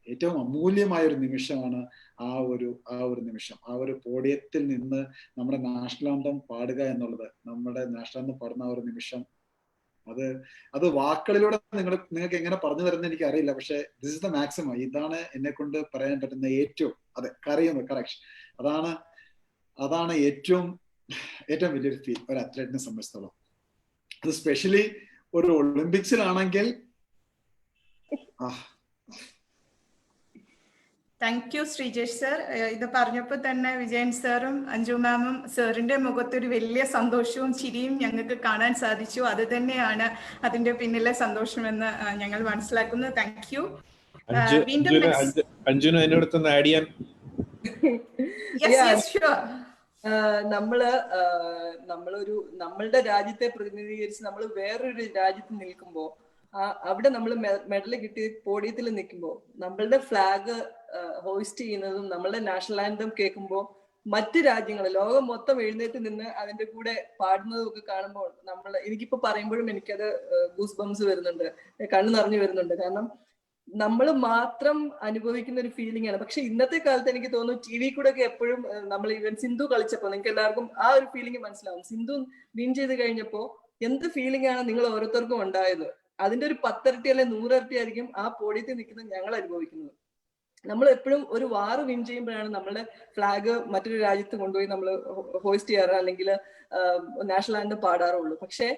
ഏറ്റവും അമൂല്യമായ ഒരു നിമിഷമാണ് ആ ഒരു നിമിഷം. ആ ഒരു പോഡിയത്തിൽ നിന്ന് നമ്മുടെ നാഷണൽ ആന്തം പാടുക എന്നുള്ളത്, നമ്മുടെ നാഷണൽ ആന്തം പാടുന്ന ആ ഒരു നിമിഷം, അത് വാക്കുകളിലൂടെ നിങ്ങൾക്ക് എങ്ങനെ പറഞ്ഞു തരുന്നത് എനിക്ക് അറിയില്ല. പക്ഷെ ദിസ് ഇസ് ദ മാക്സിമം. ഇതാണ് എന്നെ കൊണ്ട് പറയാൻ പറ്റുന്ന ഏറ്റവും, അതെ കരയുന്നു, കറക്ഷൻ, അതാണ് ഏറ്റവും വലിയൊരു ഫീൽ ഒരു അത്ലറ്റിനെ സംബന്ധിച്ചിടത്തോളം. അത് സ്പെഷ്യലി ഒരു ഒളിമ്പിക്സിലാണെങ്കിൽ താങ്ക് യു ശ്രീജേഷ് സർ. ഇത് പറഞ്ഞപ്പോൾ തന്നെ വിജയൻ സാറും അഞ്ജു മാമും സാറിന്റെ മുഖത്തൊരു വലിയ സന്തോഷവും ചിരിയും ഞങ്ങൾക്ക് കാണാൻ സാധിച്ചു. അത് തന്നെയാണ് അതിന്റെ പിന്നിലെ സന്തോഷമെന്ന് ഞങ്ങൾ മനസ്സിലാക്കുന്നു. Thank you. അഞ്ജുന എന്നോട് ആഡ് ചെയ്യാൻ നമ്മളുടെ രാജ്യത്തെ പ്രതിനിധീകരിച്ച് നമ്മൾ വേറൊരു രാജ്യത്ത് നിൽക്കുമ്പോ അവിടെ നമ്മൾ മെഡൽ കിട്ടി പോഡിയത്തിൽ നിൽക്കുമ്പോൾ നമ്മളുടെ ഫ്ലാഗ് ഹോയിസ്റ്റ് ചെയ്യുന്നതും നമ്മളുടെ നാഷണൽ ആന്തം കേൾക്കുമ്പോൾ മറ്റ് രാജ്യങ്ങൾ ലോകം മൊത്തം എഴുന്നേറ്റ് നിന്ന് അതിന്റെ കൂടെ പാടുന്നതും ഒക്കെ കാണുമ്പോൾ എനിക്കിപ്പോ പറയുമ്പോഴും എനിക്കത് ഗൂസ് ബംസ് വരുന്നുണ്ട്, കണ്ണു നിറഞ്ഞു വരുന്നുണ്ട്. കാരണം നമ്മൾ മാത്രം അനുഭവിക്കുന്ന ഒരു ഫീലിംഗ് ആണ്. പക്ഷെ ഇന്നത്തെ കാലത്ത് എനിക്ക് തോന്നുന്നു ടി വി കൂടെ ഒക്കെ എപ്പോഴും നമ്മൾ ഈവൻ സിന്ധു കളിച്ചപ്പോൾ നിങ്ങൾക്ക് എല്ലാവർക്കും ആ ഒരു ഫീലിംഗ് മനസ്സിലാവും. സിന്ധു വിൻ ചെയ്ത് കഴിഞ്ഞപ്പോ എന്ത് ഫീലിംഗ് ആണ് നിങ്ങൾ ഓരോരുത്തർക്കും ഉണ്ടായത്, അതിന്റെ ഒരു 10 ഇരട്ടി അല്ലെങ്കിൽ 100 ഇരട്ടി ആയിരിക്കും ആ പോഡിയത്തിൽ നിൽക്കുന്നത് ഞങ്ങൾ അനുഭവിക്കുന്നത്. നമ്മൾ എപ്പോഴും ഒരു വാർ വിൻ ചെയ്യുമ്പോഴാണ് നമ്മളുടെ ഫ്ലാഗ് മറ്റൊരു രാജ്യത്ത് കൊണ്ടുപോയി നമ്മൾ ഹോയിസ്റ്റ് ചെയ്യാറ് അല്ലെങ്കിൽ നാഷണൽ ആന്തം പാടാറുള്ളൂ. പക്ഷെ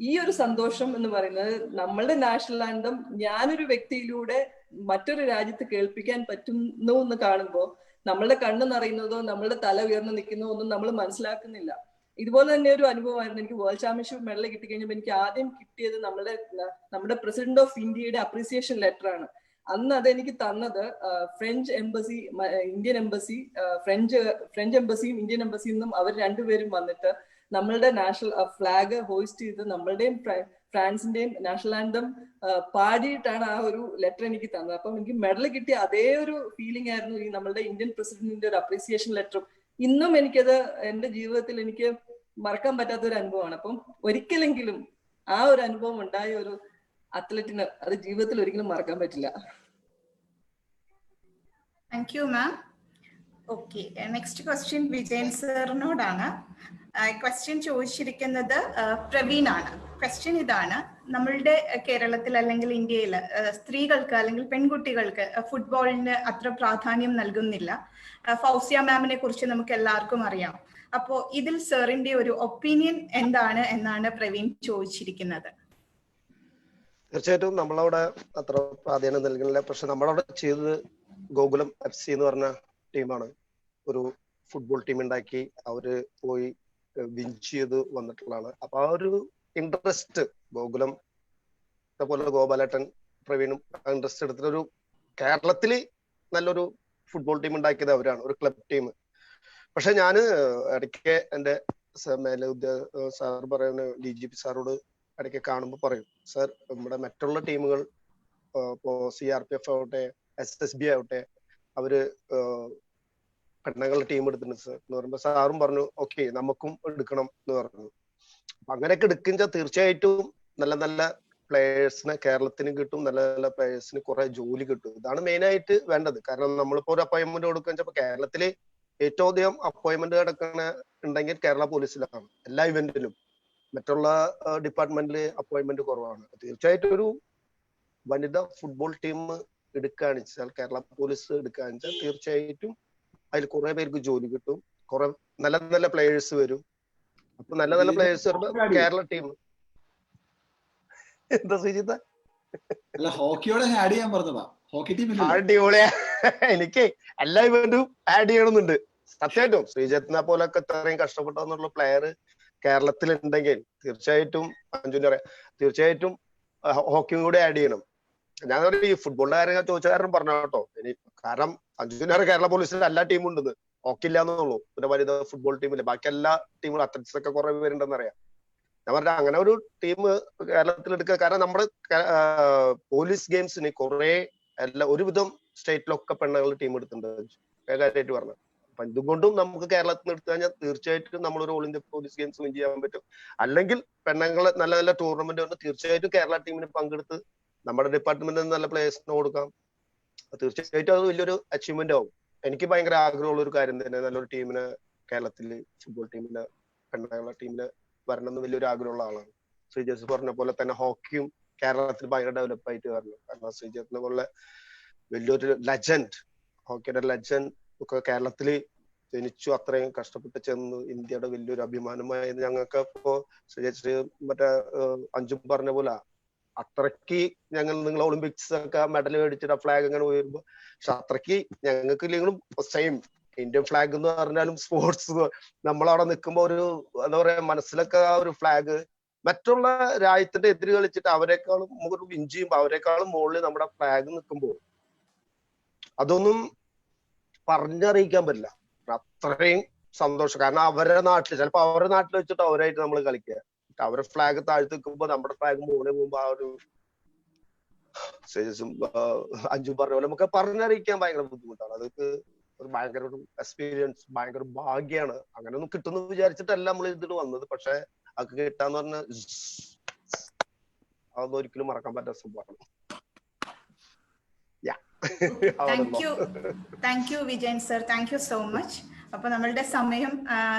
ഈ ഒരു സന്തോഷം എന്ന് പറയുന്നത് നമ്മളുടെ നാഷണൽ ആന്തം ഞാനൊരു വ്യക്തിയിലൂടെ മറ്റൊരു രാജ്യത്ത് കേൾപ്പിക്കാൻ പറ്റുന്നു എന്ന് കാണുമ്പോൾ നമ്മളുടെ കണ്ണ് നിറയുന്നതോ നമ്മളുടെ തല ഉയർന്നു നിൽക്കുന്നതോ ഒന്നും നമ്മൾ മനസ്സിലാക്കുന്നില്ല. ഇതുപോലെ തന്നെ ഒരു അനുഭവമായിരുന്നു എനിക്ക് വേൾഡ് ചാമ്പ്യൻഷിപ്പ് മെഡൽ കിട്ടിക്കഴിഞ്ഞപ്പോൾ എനിക്ക് ആദ്യം കിട്ടിയത് നമ്മുടെ പ്രസിഡന്റ് ഓഫ് ഇന്ത്യയുടെ അപ്രീസിയേഷൻ ലെറ്റർ ആണ്. അന്ന് അതെനിക്ക് തന്നത് French embassy, Indian embassy, French എംബസിയും ഇന്ത്യൻ എംബസിയിൽ നിന്നും അവർ രണ്ടുപേരും വന്നിട്ട് നമ്മളുടെ നാഷണൽ ഫ്ലാഗ് ഹോയിസ്റ്റ് ചെയ്ത് നമ്മളുടെയും ഫ്രാൻസിന്റെയും നാഷണൽ ആന്തം പാടിയിട്ടാണ് ആ ഒരു ലെറ്റർ എനിക്ക് തന്നത്. അപ്പം എനിക്ക് മെഡൽ കിട്ടിയ അതേ ഒരു ഫീലിംഗ് ആയിരുന്നു ഈ നമ്മളുടെ ഇന്ത്യൻ പ്രസിഡന്റിന്റെ ഒരു അപ്രീസിയേഷൻ ലെറ്ററും. ഇന്നും എനിക്കത് എന്റെ ജീവിതത്തിൽ എനിക്ക് മറക്കാൻ പറ്റാത്ത ഒരു അനുഭവമാണ്. അപ്പം ഒരിക്കലെങ്കിലും ആ ഒരു അനുഭവം ഉണ്ടായ ഒരു അത്ലറ്റിന് അത് ജീവിതത്തിൽ ഒരിക്കലും മറക്കാൻ പറ്റില്ല. Thank you ma'am. Okay, next question Vijayan സാറിനോടാണ്. ക്വസ്റ്റ്യൻ ചോദിച്ചിരിക്കുന്നത് പ്രവീൺ ആണ്. ക്വസ്റ്റ്യൻ ഇതാണ്: നമ്മളുടെ കേരളത്തിൽ അല്ലെങ്കിൽ ഇന്ത്യയിൽ സ്ത്രീകൾക്ക് അല്ലെങ്കിൽ പെൺകുട്ടികൾക്ക് ഫുട്ബോളിന് അത്ര പ്രാധാന്യം നൽകുന്നില്ല. ഫൗസിയ മാമിനെ കുറിച്ച് നമുക്ക് എല്ലാവർക്കും അറിയാം. അപ്പോ ഇതിൽ സാറിന്റെ ഒരു ഒപ്പീനിയൻ എന്താണ് എന്നാണ് പ്രവീൺ ചോദിച്ചിരിക്കുന്നത്. തീർച്ചയായിട്ടും നമ്മളവിടെ അത്ര പ്രാധാന്യം നൽകുന്നില്ല. പക്ഷെ നമ്മളവിടെ ചെയ്തത് ഗോകുലം FC എന്ന് പറഞ്ഞ ടീമാണ്. ഒരു ഫുട്ബോൾ ടീം ഉണ്ടാക്കി അവര് പോയി വിൻ ചെയ്ത് വന്നിട്ടുള്ളതാണ്. അപ്പൊ ആ ഒരു ഇൻട്രസ്റ്റ് ഗോകുലം പോലെ ഗോപാലേട്ടൻ പ്രവീണും ഇൻട്രസ്റ്റ് എടുത്തിട്ട് ഒരു കേരളത്തില് നല്ലൊരു ഫുട്ബോൾ ടീം ഉണ്ടാക്കിയത് അവരാണ്, ഒരു ക്ലബ് ടീം. പക്ഷെ ഞാന് ഇടയ്ക്ക് എന്റെ മേലെ സാർ പറയുന്ന DGP സാറോട് ഇടയ്ക്ക് കാണുമ്പോൾ പറയും, സാർ നമ്മുടെ മറ്റുള്ള ടീമുകൾ ഇപ്പോ CRPF ആവട്ടെ SSB ആവട്ടെ അവര് പെണ്ണുങ്ങളുടെ ടീം എടുത്തിട്ടുണ്ട് സാർ എന്ന് പറയുമ്പോൾ സാറും പറഞ്ഞു ഓക്കെ നമുക്കും എടുക്കണം എന്ന് പറഞ്ഞു. അങ്ങനെയൊക്കെ എടുക്കുമ്പോൾ തീർച്ചയായിട്ടും നല്ല നല്ല പ്ലേയേഴ്സിനെ കേരളത്തിന് കിട്ടും, നല്ല നല്ല പ്ലേയേഴ്സിന് കുറെ ജോലി കിട്ടും. ഇതാണ് മെയിൻ ആയിട്ട് വേണ്ടത്. കാരണം നമ്മളിപ്പോ ഒരു അപ്പോയിന്റ്മെന്റ് കൊടുക്കുക വെച്ചപ്പോ കേരളത്തില് ഏറ്റവും അധികം അപ്പോയിന്റ്മെന്റ് കിടക്കണ ഉണ്ടെങ്കിൽ കേരള പോലീസിലാണ് എല്ലാ ഇവന്റിലും. മറ്റുള്ള ഡിപ്പാർട്ട്മെന്റിൽ അപ്പോയിന്റ്മെന്റ് കുറവാണ്. തീർച്ചയായിട്ടും ഒരു വനിതാ ഫുട്ബോൾ ടീം എടുക്കുകയാണെന്ന് വെച്ചാൽ, കേരള പോലീസ് എടുക്കുകയാണെന്ന് വെച്ചാൽ തീർച്ചയായിട്ടും അതിൽ കുറെ പേർക്ക് ജോലി കിട്ടും, കുറെ നല്ല നല്ല പ്ലേയേഴ്സ് വരും. അപ്പൊ നല്ല നല്ല പ്ലേയേഴ്സ് വരുമ്പോ കേരള ടീം എന്താ ശ്രീജിത്ത്? അല്ല, ഹോക്കിയോടെ ആഡ് ചെയ്യാൻ പറഞ്ഞതാ. ഹോക്കി ടീമിൽ അടിപൊളിയാ. എനിക്ക് എല്ലാ ഇവന്റും ആഡ് ചെയ്യണമെന്നുണ്ട് സത്യമായിട്ടും. ശ്രീജിത്തിനെ പോലൊക്കെ ഇത്രയും കഷ്ടപ്പെട്ടെന്നുള്ള പ്ലെയർ കേരളത്തിൽ ഉണ്ടെങ്കിൽ തീർച്ചയായിട്ടും അഞ്ജുവിനെ അറിയാം, തീർച്ചയായിട്ടും ഹോക്കിയും കൂടെ ആഡ് ചെയ്യണം. ഞാൻ ഈ ഫുട്ബോളിന്റെ കാര്യം ചോദിച്ച കാരണം പറഞ്ഞ കേട്ടോ. കാരണം അഞ്ജുവിനെ കേരള പോലീസിന്റെ എല്ലാ ടീമും ഉണ്ടെന്ന്, ഹോക്കി ഇല്ലാന്നുള്ളൂ. പിന്നെ വനിതാ ഫുട്ബോൾ ടീമില്ല, ബാക്കി എല്ലാ ടീമും അത്ലറ്റിക്സ് ഒക്കെ കുറെ പേരുണ്ടെന്ന് അറിയാം. ഞാൻ പറഞ്ഞ അങ്ങനെ ഒരു ടീം കേരളത്തിൽ എടുക്കുക. കാരണം നമ്മുടെ പോലീസ് ഗെയിംസിന് കുറെ ഒരുവിധം സ്റ്റേറ്റിലൊക്കെ പെണ്ണുങ്ങൾ ടീം എടുത്തിട്ടുണ്ട്, കാര്യമായിട്ട് പറഞ്ഞു. അപ്പൊ ഇതുകൊണ്ടും നമുക്ക് കേരളത്തിൽ നിന്ന് എടുത്തു കഴിഞ്ഞാൽ തീർച്ചയായിട്ടും നമ്മളൊരു all India police games win ചെയ്യാൻ പറ്റും. അല്ലെങ്കിൽ പെണ്ണുങ്ങളെ നല്ല നല്ല ടൂർണമെന്റ് വന്ന് തീർച്ചയായിട്ടും കേരള ടീമിന് പങ്കെടുത്ത് നമ്മുടെ ഡിപ്പാർട്ട്മെന്റിൽ നിന്ന് നല്ല പ്ലേയേഴ്സിന് കൊടുക്കാം. തീർച്ചയായിട്ടും അത് വലിയൊരു അച്ചീവ്മെന്റ് ആവും. എനിക്ക് ഭയങ്കര ആഗ്രഹമുള്ള ഒരു കാര്യം തന്നെ, നല്ലൊരു ടീമിന് കേരളത്തില് ഫുട്ബോൾ ടീമിന് പെണ്ണുങ്ങളുടെ ടീമിന് വരണം എന്ന് വലിയൊരു ആഗ്രഹമുള്ള ആളാണ്. ശ്രീജേഷ് പറഞ്ഞ പോലെ തന്നെ ഹോക്കിയും കേരളത്തിൽ ഭയങ്കര ഡെവലപ്പ് ആയിട്ട് വരണം. കാരണം ശ്രീജേഷിനെ പോലെ വലിയൊരു ലെജൻഡ്, ഹോക്കിയുടെ ലെജൻഡ് ഒക്കെ കേരളത്തില് ജനിച്ചു, അത്രയും കഷ്ടപ്പെട്ട് ചെന്ന് ഇന്ത്യയുടെ വലിയൊരു അഭിമാനമായത് ഞങ്ങൾക്ക്. ഇപ്പോ ശ്രീജേഷ് മറ്റേ അഞ്ജും പറഞ്ഞ പോലെ അത്രയ്ക്ക് നിങ്ങൾ ഒളിമ്പിക്സ് ഒക്കെ മെഡൽ മേടിച്ചിട്ട് ഫ്ലാഗ് അങ്ങനെ ഉയരുമ്പോ, പക്ഷെ അത്രയ്ക്ക് ഞങ്ങൾക്ക് ഇല്ലെങ്കിലും സെയിം ഇന്ത്യൻ ഫ്ലാഗ് എന്ന് പറഞ്ഞാലും സ്പോർട്സ് നമ്മളവിടെ നിൽക്കുമ്പോ ഒരു എന്താ പറയാ മനസ്സിലൊക്കെ ആ ഒരു ഫ്ലാഗ് മറ്റുള്ള രാജ്യത്തിന്റെ എതിര് കളിച്ചിട്ട് അവരെക്കാളും നമുക്കൊരു വിൻ ചെയ്യുമ്പോ അവരെക്കാളും മുകളിൽ നമ്മുടെ ഫ്ലാഗ് നിൽക്കുമ്പോ അതൊന്നും പറഞ്ഞറിയിക്കാൻ പറ്റില്ല. അത്രയും സന്തോഷം. കാരണം അവരുടെ നാട്ടിൽ ചിലപ്പോ അവരുടെ നാട്ടിൽ വെച്ചിട്ട് അവരായിട്ട് നമ്മൾ കളിക്കുക, അവരുടെ ഫ്ലാഗ് താഴ്ത്തി നിൽക്കുമ്പോ നമ്മുടെ ഫ്ലാഗ് മുകളിൽ പോകുമ്പോ ആ ഒരു അഞ്ജു പറഞ്ഞ പോലെ നമുക്ക് പറഞ്ഞറിയിക്കാൻ ഭയങ്കര ബുദ്ധിമുട്ടാണ്. അതൊക്കെ ഒരു ഭയങ്കര ഒരു എക്സ്പീരിയൻസ്, ഭയങ്കര ഭാഗ്യാണ്. അങ്ങനെ ഒന്നും കിട്ടുന്നു വിചാരിച്ചിട്ടല്ല നമ്മൾ ഇതിന് വന്നത്. പക്ഷെ അതൊക്കെ കിട്ടാന്ന് പറഞ്ഞ അതൊന്നും ഒരിക്കലും മറക്കാൻ പറ്റാത്ത സംഭവമാണ്. Thank you Vijayan sir, thank you so much. അപ്പൊ നമ്മളുടെ സമയം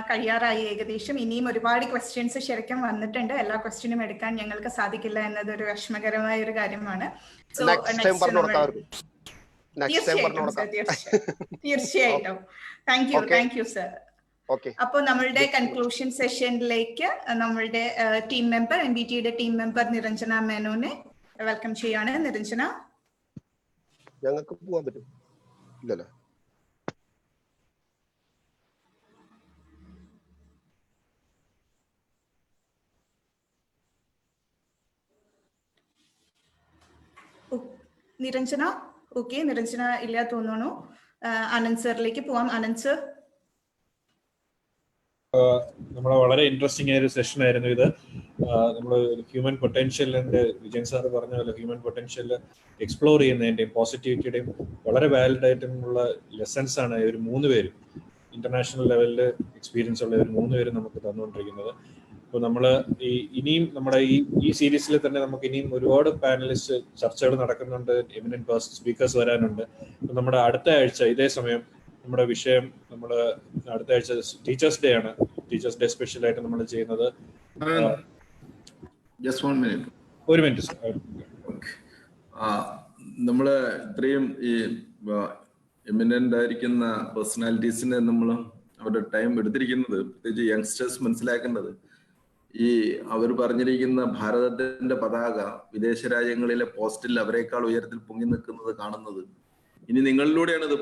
കഴിയാറായി ഏകദേശം. ഇനിയും ഒരുപാട് ക്വസ്റ്റ്യൻസ് ശരിക്കും വന്നിട്ടുണ്ട്. എല്ലാ ക്വസ്റ്റ്യനും എടുക്കാൻ ഞങ്ങൾക്ക് സാധിക്കില്ല എന്നത് ഒരു വിഷമകരമായ ഒരു കാര്യമാണ്. തീർച്ചയായിട്ടും താങ്ക് യു സർ. അപ്പൊ നമ്മളുടെ കൺക്ലൂഷൻ സെഷനിലേക്ക് നമ്മളുടെ ടീം മെമ്പർ, MBTയുടെ ടീം മെമ്പർ നിരഞ്ജന മേനോനെ വെൽക്കം ചെയ്യാണ്. നിരഞ്ജന, ഞങ്ങൾക്ക് പോകാൻ പറ്റും ഇല്ലല്ലോ? നിരഞ്ജന ഓക്കെ, നിരഞ്ജന ഇല്ല തോന്നുന്നു. ആനന്ദ് സാറിലേക്ക് പോവാം. ആനന്ദ് സർ, നമ്മളെ വളരെ ഇൻട്രസ്റ്റിംഗ് ആയ ഒരു സെഷൻ ആയിരുന്നു ഇത്. നമ്മൾ ഹ്യൂമൻ പൊട്ടൻഷ്യലിന്റെ, വിജയൻ സാർ പറഞ്ഞ പോലെ ഹ്യൂമൻ പൊട്ടൻഷ്യൽ എക്സ്പ്ലോർ ചെയ്യുന്നതിന്റെയും പോസിറ്റിവിറ്റിയുടെയും വളരെ വാലിഡ് ആയിട്ടുള്ള ലെസൺസ് ആണ് ഇവർ 3 പേരും ഇന്റർനാഷണൽ ലെവലിൽ എക്സ്പീരിയൻസ് ഉള്ള ഇവർ 3 പേരും നമുക്ക് തന്നുകൊണ്ടിരിക്കുന്നത്. അപ്പോൾ നമ്മൾ ഇനിയും നമ്മുടെ ഈ സീരീസിൽ തന്നെ നമുക്ക് ഇനിയും ഒരുപാട് പാനലിസ്റ്റ് ചർച്ചകൾ നടക്കുന്നുണ്ട്, എമിനന്റ് സ്പീക്കേഴ്സ് വരാനുണ്ട്. അപ്പോൾ നമ്മുടെ അടുത്ത ആഴ്ച ഇതേ സമയം നമ്മുടെ വിഷയം, നമ്മൾ അടുത്ത ആഴ്ച ടീച്ചേഴ്സ് ഡേ ആണ്. ടീച്ചേഴ്സ് ഡേ സ്പെഷ്യൽ ആയിട്ട് നമ്മൾ ചെയ്യുന്നത്. ഒരു മിനിറ്റ്. നമ്മള് ഇത്രയും ഈ എമിനന്റ് ആയിരിക്കുന്ന പേഴ്സണാലിറ്റീസിനെ നമ്മൾ അവരുടെ ടൈം എടുത്തിരിക്കുന്നത്, പ്രത്യേകിച്ച് യങ്സ്റ്റേഴ്സ് മനസ്സിലാക്കേണ്ടത്, ഈ അവർ പറഞ്ഞിരിക്കുന്ന ഭാരതത്തിന്റെ പതാക വിദേശ രാജ്യങ്ങളിലെ പോസ്റ്റിൽ അവരെക്കാൾ ഉയരത്തിൽ പൊങ്ങി നിൽക്കുന്നത് കാണുന്നത് ഇനി നിങ്ങളിലൂടെയാണ് ഇത്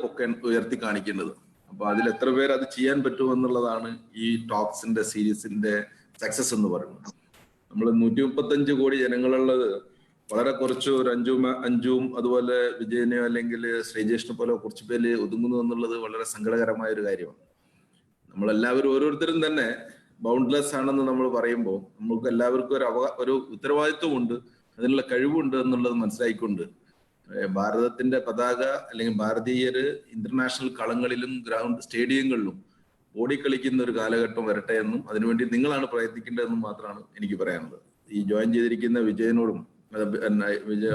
ഉയർത്തി കാണിക്കുന്നത്. അപ്പൊ അതിൽ എത്ര പേർ അത് ചെയ്യാൻ പറ്റുമെന്നുള്ളതാണ് ഈ ടോക്സിന്റെ സീരീസിന്റെ സക്സസ് എന്ന് പറയുന്നത്. നമ്മൾ 135 കോടി ജനങ്ങളുള്ളത് വളരെ കുറച്ച് ഒരു അഞ്ജുവും അതുപോലെ വിജയനെയോ അല്ലെങ്കിൽ ശ്രീജേഷിനെ പോലെ കുറച്ച് പേര് ഒതുങ്ങുന്നു എന്നുള്ളത് വളരെ സങ്കടകരമായ ഒരു കാര്യമാണ്. നമ്മളെല്ലാവരും ഓരോരുത്തരും തന്നെ ബൗണ്ട്ലെസ് ആണെന്ന് നമ്മൾ പറയുമ്പോൾ നമുക്ക് എല്ലാവർക്കും ഒരു ഉത്തരവാദിത്വമുണ്ട്, അതിനുള്ള കഴിവുണ്ട് എന്നുള്ളത് മനസ്സിലായിക്കൊണ്ട് ഭാരതത്തിന്റെ പതാക അല്ലെങ്കിൽ ഭാരതീയര് ഇന്റർനാഷണൽ കളങ്ങളിലും സ്റ്റേഡിയങ്ങളിലും ഓടിക്കളിക്കുന്ന ഒരു കാലഘട്ടം വരട്ടെ എന്നും അതിനുവേണ്ടി നിങ്ങളാണ് പ്രയത്നിക്കേണ്ടതെന്നും മാത്രമാണ് എനിക്ക് പറയാനുള്ളത്. ഈ ജോയിൻ ചെയ്തിരിക്കുന്ന വിജയനോടും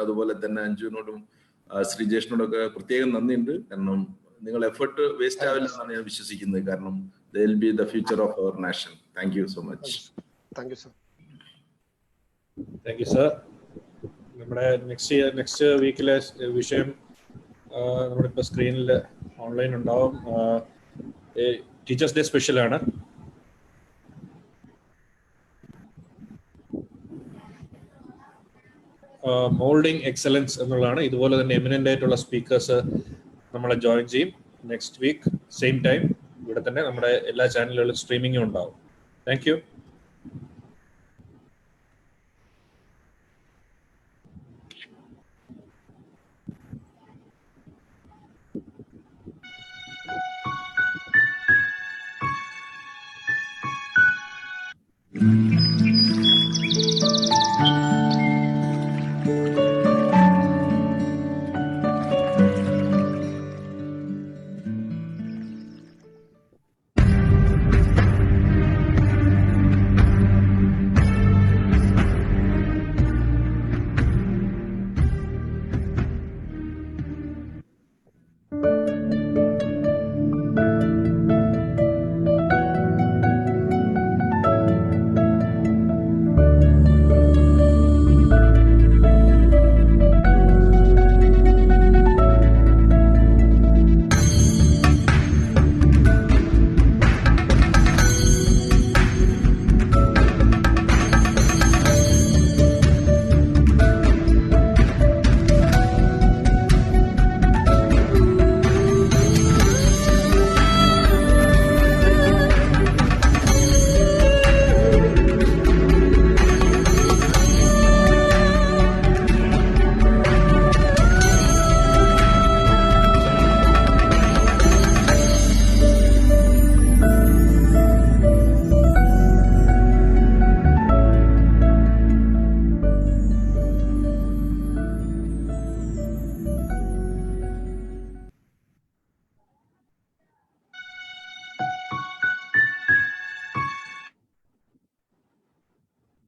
അതുപോലെ തന്നെ അഞ്ജുവിനോടും ശ്രീജേഷിനോടൊക്കെ പ്രത്യേകം നന്ദിയുണ്ട്. കാരണം നിങ്ങൾ എഫേർട്ട് വേസ്റ്റ് ആവില്ല എന്നാണ് ഞാൻ വിശ്വസിക്കുന്നത്. കാരണം they will be the future of our nation. Thank you so much. Thank you sir. Thank you sir. നമ്മുടെ നെക്സ്റ്റ് വീക്കിലെ വിഷയം നമ്മളിപ്പോൾ സ്ക്രീനിൽ ഓൺലൈൻ ഉണ്ടാവും. ടീച്ചേഴ്സ് ഡേ സ്പെഷ്യൽ ആണ്. മോൾഡിംഗ് എക്സലൻസ് എന്നുള്ളതാണ്. ഇതുപോലെ തന്നെ എമിനന്റ് ആയിട്ടുള്ള സ്പീക്കേഴ്സ് നമ്മളെ ജോയിൻ ചെയ്യും. നെക്സ്റ്റ് വീക്ക് സെയിം ടൈം ഇവിടെ തന്നെ നമ്മുടെ എല്ലാ ചാനലുകളിലും സ്ട്രീമിംഗും ഉണ്ടാവും. Thank you. Thank you.